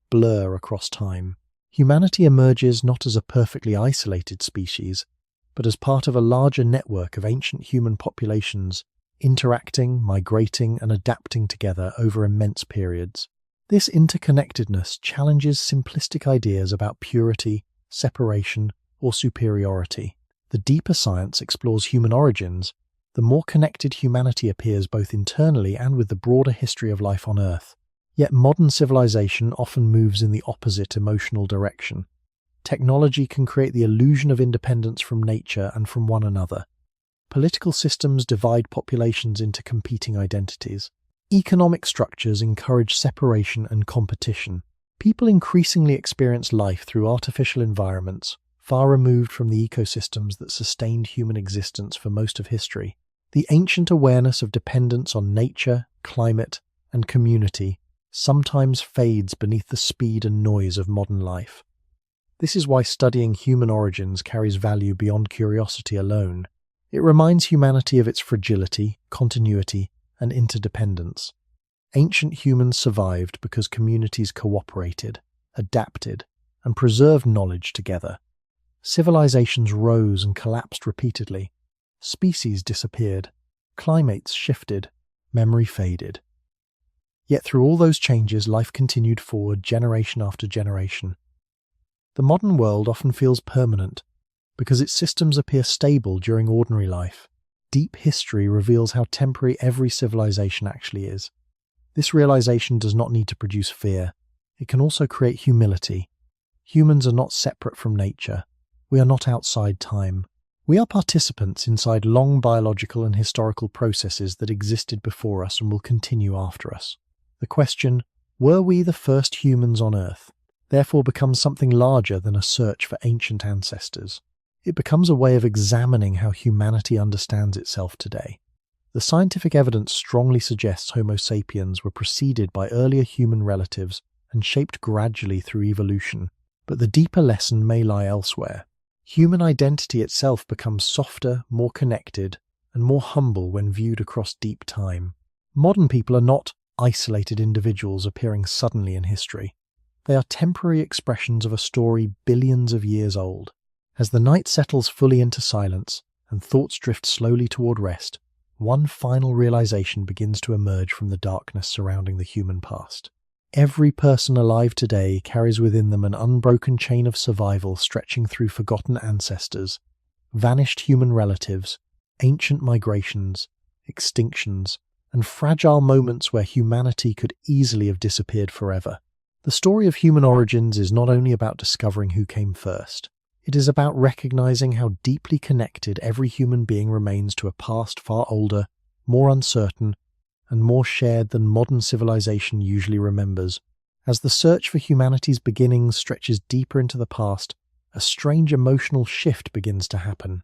blur across time. Humanity emerges not as a perfectly isolated species, but as part of a larger network of ancient human populations interacting, migrating, and adapting together over immense periods. This interconnectedness challenges simplistic ideas about purity, separation, or superiority. The deeper science explores human origins, the more connected humanity appears both internally and with the broader history of life on Earth. Yet modern civilization often moves in the opposite emotional direction. Technology can create the illusion of independence from nature and from one another. Political systems divide populations into competing identities. Economic structures encourage separation and competition. People increasingly experience life through artificial environments, far removed from the ecosystems that sustained human existence for most of history. The ancient awareness of dependence on nature, climate, and community sometimes fades beneath the speed and noise of modern life. This is why studying human origins carries value beyond curiosity alone. It reminds humanity of its fragility, continuity, and interdependence. Ancient humans survived because communities cooperated, adapted, and preserved knowledge together. Civilizations rose and collapsed repeatedly. Species disappeared. Climates shifted. Memory faded. Yet through all those changes, life continued forward generation after generation. The modern world often feels permanent because its systems appear stable during ordinary life. Deep history reveals how temporary every civilization actually is. This realization does not need to produce fear. It can also create humility. Humans are not separate from nature. We are not outside time. We are participants inside long biological and historical processes that existed before us and will continue after us. The question, were we the first humans on Earth, therefore becomes something larger than a search for ancient ancestors. It becomes a way of examining how humanity understands itself today. The scientific evidence strongly suggests Homo sapiens were preceded by earlier human relatives and shaped gradually through evolution, but the deeper lesson may lie elsewhere. Human identity itself becomes softer, more connected, and more humble when viewed across deep time. Modern people are not isolated individuals appearing suddenly in history. They are temporary expressions of a story billions of years old. As the night settles fully into silence and thoughts drift slowly toward rest, one final realization begins to emerge from the darkness surrounding the human past. Every person alive today carries within them an unbroken chain of survival stretching through forgotten ancestors, vanished human relatives, ancient migrations, extinctions, and fragile moments where humanity could easily have disappeared forever. The story of human origins is not only about discovering who came first. It is about recognizing how deeply connected every human being remains to a past far older, more uncertain, and more shared than modern civilization usually remembers. As the search for humanity's beginnings stretches deeper into the past, a strange emotional shift begins to happen.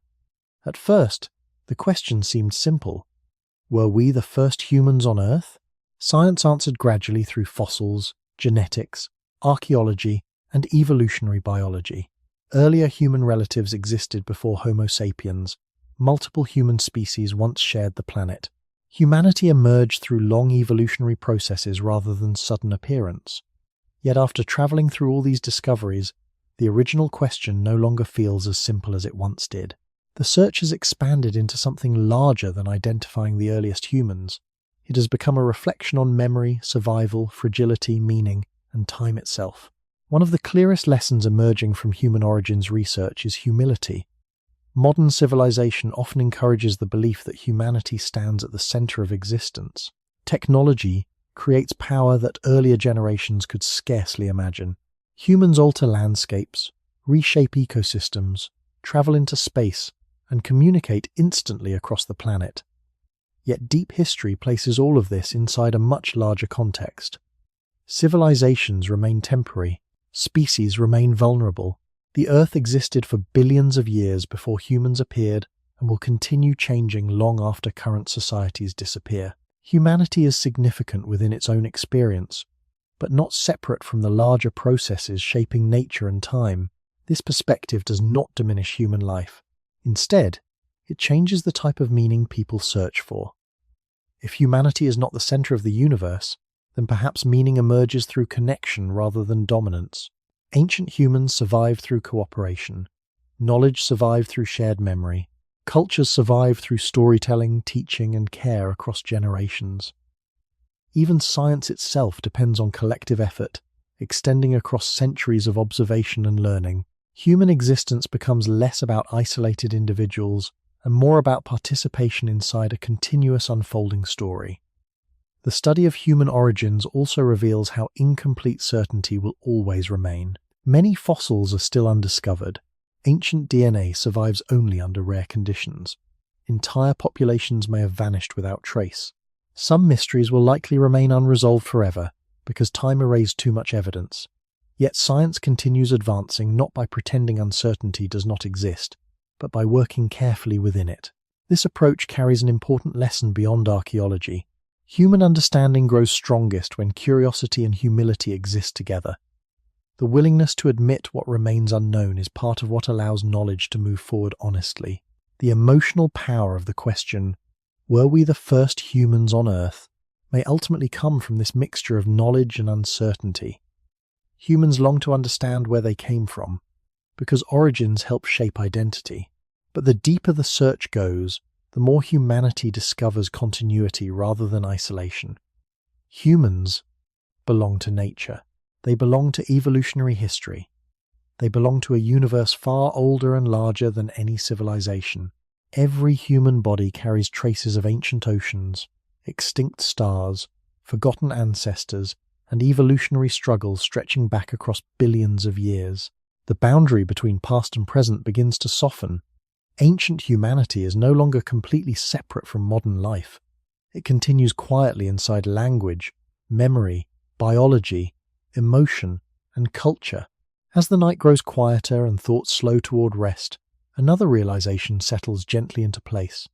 At first, the question seemed simple. Were we the first humans on Earth? Science answered gradually through fossils, genetics, archaeology, and evolutionary biology. Earlier human relatives existed before Homo sapiens. Multiple human species once shared the planet. Humanity emerged through long evolutionary processes rather than sudden appearance. Yet after traveling through all these discoveries, the original question no longer feels as simple as it once did. The search has expanded into something larger than identifying the earliest humans. It has become a reflection on memory, survival, fragility, meaning, and time itself. One of the clearest lessons emerging from human origins research is humility. Modern civilization often encourages the belief that humanity stands at the center of existence. Technology creates power that earlier generations could scarcely imagine. Humans alter landscapes, reshape ecosystems, travel into space, and communicate instantly across the planet. Yet deep history places all of this inside a much larger context. Civilizations remain temporary. Species remain vulnerable. The Earth existed for billions of years before humans appeared and will continue changing long after current societies disappear. Humanity is significant within its own experience, but not separate from the larger processes shaping nature and time. This perspective does not diminish human life. Instead, it changes the type of meaning people search for. If humanity is not the center of the universe, then perhaps meaning emerges through connection rather than dominance. Ancient humans survived through cooperation. Knowledge survived through shared memory. Cultures survived through storytelling, teaching, and care across generations. Even science itself depends on collective effort, extending across centuries of observation and learning. Human existence becomes less about isolated individuals and more about participation inside a continuous unfolding story. The study of human origins also reveals how incomplete certainty will always remain. Many fossils are still undiscovered. Ancient DNA survives only under rare conditions. Entire populations may have vanished without trace. Some mysteries will likely remain unresolved forever because time erased too much evidence. Yet science continues advancing not by pretending uncertainty does not exist, but by working carefully within it. This approach carries an important lesson beyond archaeology. Human understanding grows strongest when curiosity and humility exist together. The willingness to admit what remains unknown is part of what allows knowledge to move forward honestly. The emotional power of the question, "Were we the first humans on Earth?" may ultimately come from this mixture of knowledge and uncertainty. Humans long to understand where they came from, because origins help shape identity. But the deeper the search goes, the more humanity discovers continuity rather than isolation. Humans belong to nature. They belong to evolutionary history. They belong to a universe far older and larger than any civilization. Every human body carries traces of ancient oceans, extinct stars, forgotten ancestors, and evolutionary struggles stretching back across billions of years. The boundary between past and present begins to soften. Ancient humanity is no longer completely separate from modern life. It continues quietly inside language, memory, biology, emotion, and culture. As the night grows quieter and thoughts slow toward rest, another realization settles gently into place.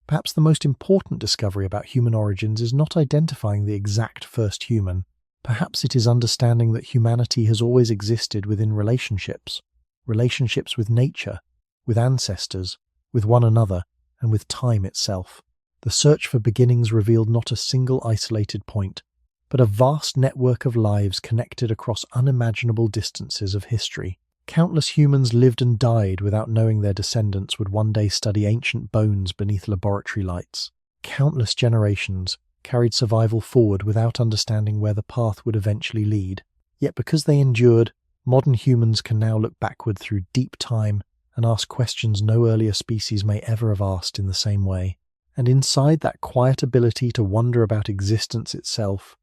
Perhaps the most important discovery about human origins is not identifying the exact first human. Perhaps it is understanding that humanity has always existed within relationships with nature, with ancestors, with one another, and with time itself. The search for beginnings revealed not a single isolated point, but a vast network of lives connected across unimaginable distances of history. Countless humans lived and died without knowing their descendants would one day study ancient bones beneath laboratory lights. Countless generations carried survival forward without understanding where the path would eventually lead. Yet because they endured, modern humans can now look backward through deep time and ask questions no earlier species may ever have asked in the same way. And inside that quiet ability to wonder about existence itself,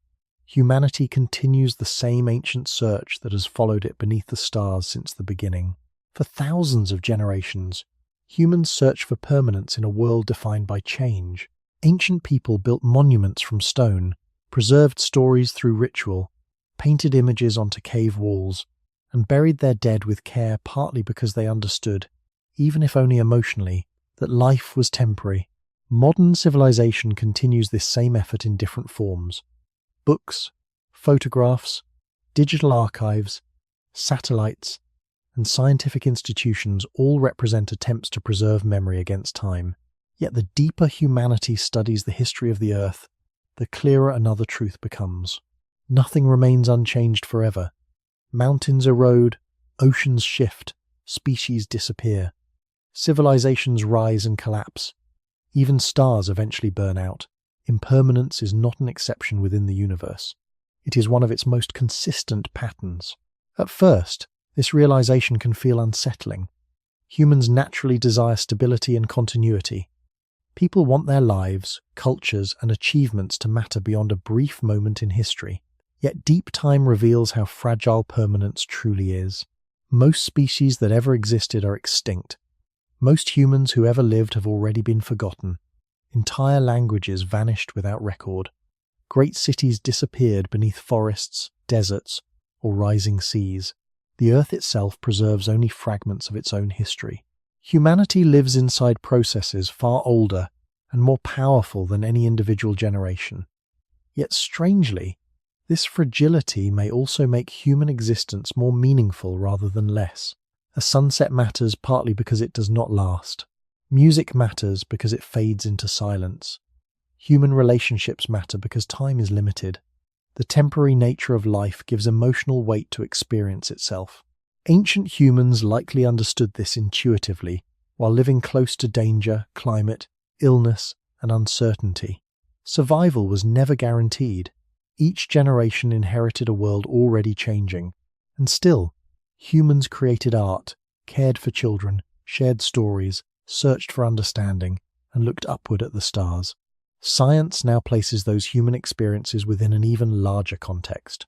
humanity continues the same ancient search that has followed it beneath the stars since the beginning. For thousands of generations, humans search for permanence in a world defined by change. Ancient people built monuments from stone, preserved stories through ritual, painted images onto cave walls, and buried their dead with care partly because they understood, even if only emotionally, that life was temporary. Modern civilization continues this same effort in different forms. Books, photographs, digital archives, satellites, and scientific institutions all represent attempts to preserve memory against time. Yet the deeper humanity studies the history of the Earth, the clearer another truth becomes. Nothing remains unchanged forever. Mountains erode, oceans shift, species disappear. Civilizations rise and collapse. Even stars eventually burn out. Impermanence is not an exception within the universe. It is one of its most consistent patterns. At first, this realization can feel unsettling. Humans naturally desire stability and continuity. People want their lives, cultures, and achievements to matter beyond a brief moment in history. Yet deep time reveals how fragile permanence truly is. Most species that ever existed are extinct. Most humans who ever lived have already been forgotten. Entire languages vanished without record. Great cities disappeared beneath forests, deserts, or rising seas. The Earth itself preserves only fragments of its own history. Humanity lives inside processes far older and more powerful than any individual generation. Yet strangely, this fragility may also make human existence more meaningful rather than less. A sunset matters partly because it does not last. Music matters because it fades into silence. Human relationships matter because time is limited. The temporary nature of life gives emotional weight to experience itself. Ancient humans likely understood this intuitively while living close to danger, climate, illness, and uncertainty. Survival was never guaranteed. Each generation inherited a world already changing. And still, humans created art, cared for children, shared stories, searched for understanding, and looked upward at the stars. Science now places those human experiences within an even larger context.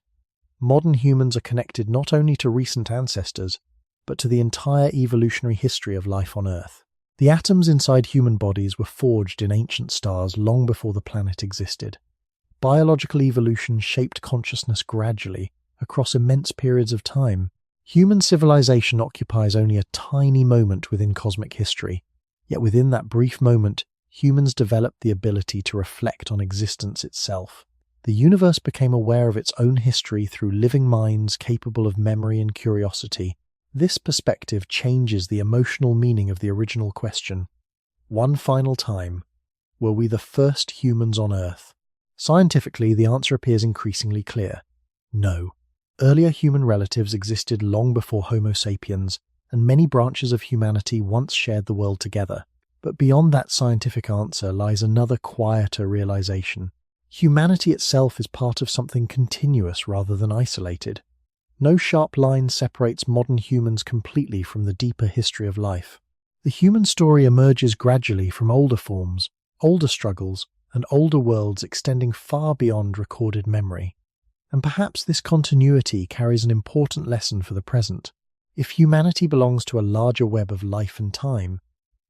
Modern humans are connected not only to recent ancestors, but to the entire evolutionary history of life on Earth. The atoms inside human bodies were forged in ancient stars long before the planet existed. Biological evolution shaped consciousness gradually across immense periods of time. Human civilization occupies only a tiny moment within cosmic history, yet within that brief moment, humans developed the ability to reflect on existence itself. The universe became aware of its own history through living minds capable of memory and curiosity. This perspective changes the emotional meaning of the original question. One final time, were we the first humans on Earth? Scientifically, the answer appears increasingly clear. No. Earlier human relatives existed long before Homo sapiens, and many branches of humanity once shared the world together. But beyond that scientific answer lies another quieter realization. Humanity itself is part of something continuous rather than isolated. No sharp line separates modern humans completely from the deeper history of life. The human story emerges gradually from older forms, older struggles, and older worlds extending far beyond recorded memory. And perhaps this continuity carries an important lesson for the present. If humanity belongs to a larger web of life and time,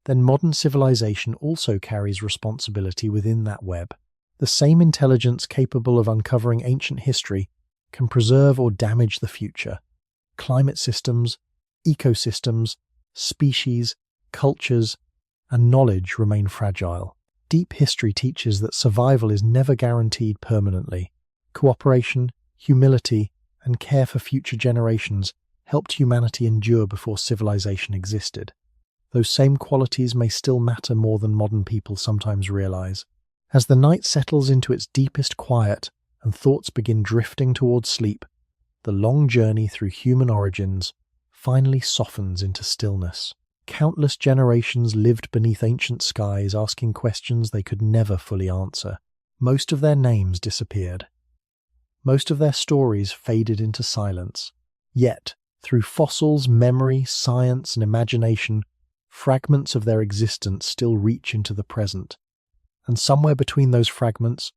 then modern civilization also carries responsibility within that web. The same intelligence capable of uncovering ancient history can preserve or damage the future. Climate systems, ecosystems, species, cultures, and knowledge remain fragile. Deep history teaches that survival is never guaranteed permanently. Cooperation, humility, and care for future generations helped humanity endure before civilization existed. Those same qualities may still matter more than modern people sometimes realize. As the night settles into its deepest quiet and thoughts begin drifting towards sleep, the long journey through human origins finally softens into stillness. Countless generations lived beneath ancient skies asking questions they could never fully answer. Most of their names disappeared. Most of their stories faded into silence. Yet, through fossils, memory, science, and imagination, fragments of their existence still reach into the present. And somewhere between those fragments,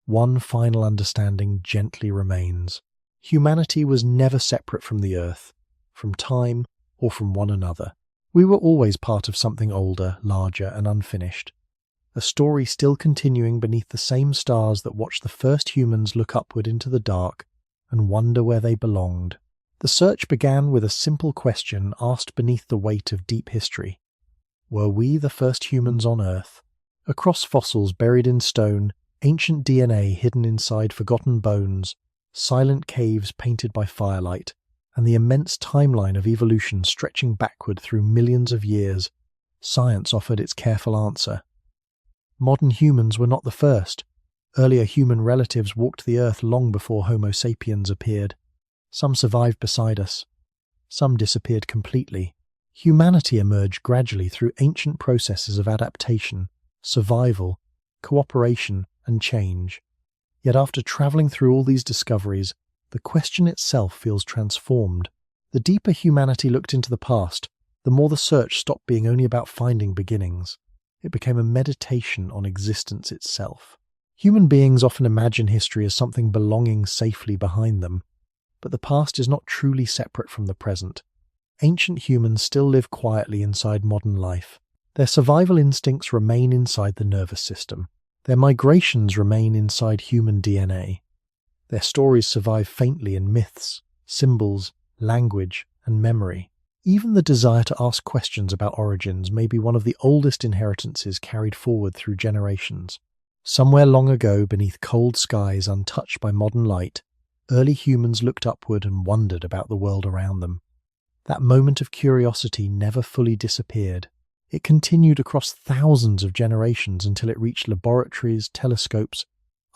one final understanding gently remains. Humanity was never separate from the earth, from time, or from one another. We were always part of something older, larger, and unfinished. A story still continuing beneath the same stars that watched the first humans look upward into the dark and wonder where they belonged. The search began with a simple question asked beneath the weight of deep history. Were we the first humans on Earth? Across fossils buried in stone, ancient DNA hidden inside forgotten bones, silent caves painted by firelight, and the immense timeline of evolution stretching backward through millions of years, science offered its careful answer. Modern humans were not the first. Earlier human relatives walked the earth long before Homo sapiens appeared. Some survived beside us. Some disappeared completely. Humanity emerged gradually through ancient processes of adaptation, survival, cooperation, and change. Yet after traveling through all these discoveries, the question itself feels transformed. The deeper humanity looked into the past, the more the search stopped being only about finding beginnings. It became a meditation on existence itself. Human beings often imagine history as something belonging safely behind them, but the past is not truly separate from the present. Ancient humans still live quietly inside modern life. Their survival instincts remain inside the nervous system. Their migrations remain inside human DNA. Their stories survive faintly in myths, symbols, language, and memory. Even the desire to ask questions about origins may be one of the oldest inheritances carried forward through generations. Somewhere long ago, beneath cold skies untouched by modern light, early humans looked upward and wondered about the world around them. That moment of curiosity never fully disappeared. It continued across thousands of generations until it reached laboratories, telescopes,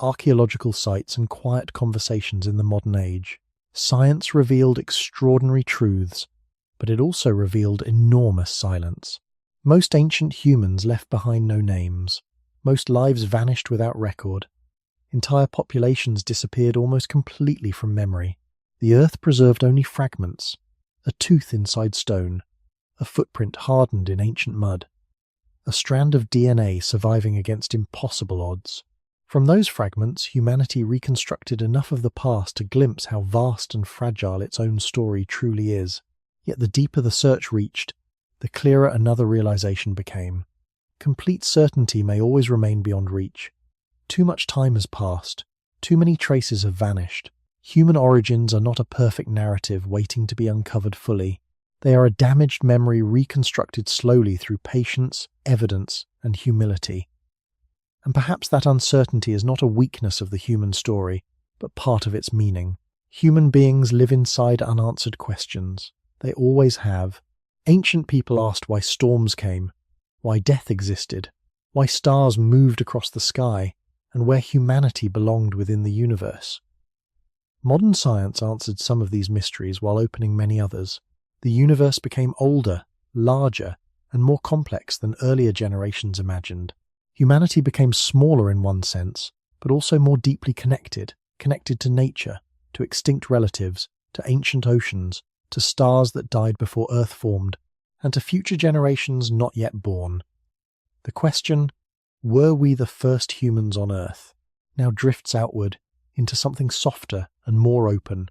archaeological sites, and quiet conversations in the modern age. Science revealed extraordinary truths, but it also revealed enormous silence. Most ancient humans left behind no names. Most lives vanished without record. Entire populations disappeared almost completely from memory. The earth preserved only fragments, a tooth inside stone, a footprint hardened in ancient mud. a strand of DNA surviving against impossible odds. From those fragments, humanity reconstructed enough of the past to glimpse how vast and fragile its own story truly is. Yet the deeper the search reached, the clearer another realization became. Complete certainty may always remain beyond reach. Too much time has passed. Too many traces have vanished. Human origins are not a perfect narrative waiting to be uncovered fully. They are a damaged memory reconstructed slowly through patience, evidence, and humility. And perhaps that uncertainty is not a weakness of the human story, but part of its meaning. Human beings live inside unanswered questions. They always have. Ancient people asked why storms came, why death existed, why stars moved across the sky, and where humanity belonged within the universe. Modern science answered some of these mysteries while opening many others. The universe became older, larger, and more complex than earlier generations imagined. Humanity became smaller in one sense, but also more deeply connected to nature, to extinct relatives, to ancient oceans, to stars that died before Earth formed, and to future generations not yet born. The question, were we the first humans on Earth, now drifts outward into something softer and more open.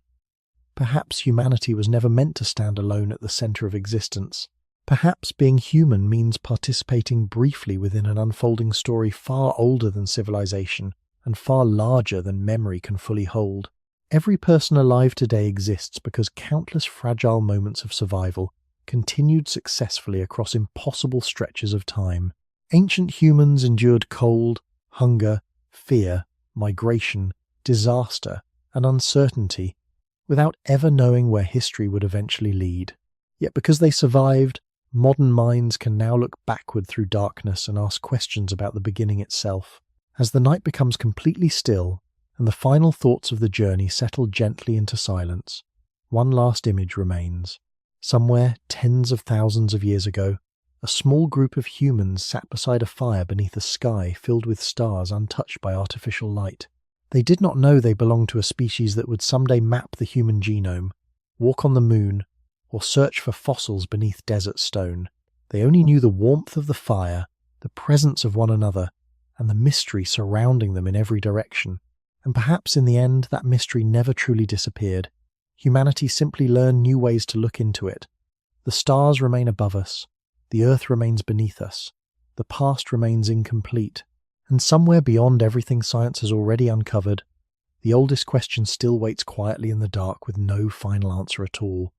Perhaps humanity was never meant to stand alone at the center of existence. Perhaps being human means participating briefly within an unfolding story far older than civilization and far larger than memory can fully hold. Every person alive today exists because countless fragile moments of survival continued successfully across impossible stretches of time. Ancient humans endured cold, hunger, fear, migration, disaster, and uncertainty without ever knowing where history would eventually lead. Yet because they survived, modern minds can now look backward through darkness and ask questions about the beginning itself. As the night becomes completely still and the final thoughts of the journey settle gently into silence, one last image remains. Somewhere, tens of thousands of years ago, a small group of humans sat beside a fire beneath a sky filled with stars untouched by artificial light. They did not know they belonged to a species that would someday map the human genome, walk on the moon, or search for fossils beneath desert stone. They only knew the warmth of the fire, the presence of one another, and the mystery surrounding them in every direction. And perhaps in the end that mystery never truly disappeared. Humanity simply learned new ways to look into it. The stars remain above us, the earth remains beneath us, the past remains incomplete. And somewhere beyond everything science has already uncovered, the oldest question still waits quietly in the dark with no final answer at all.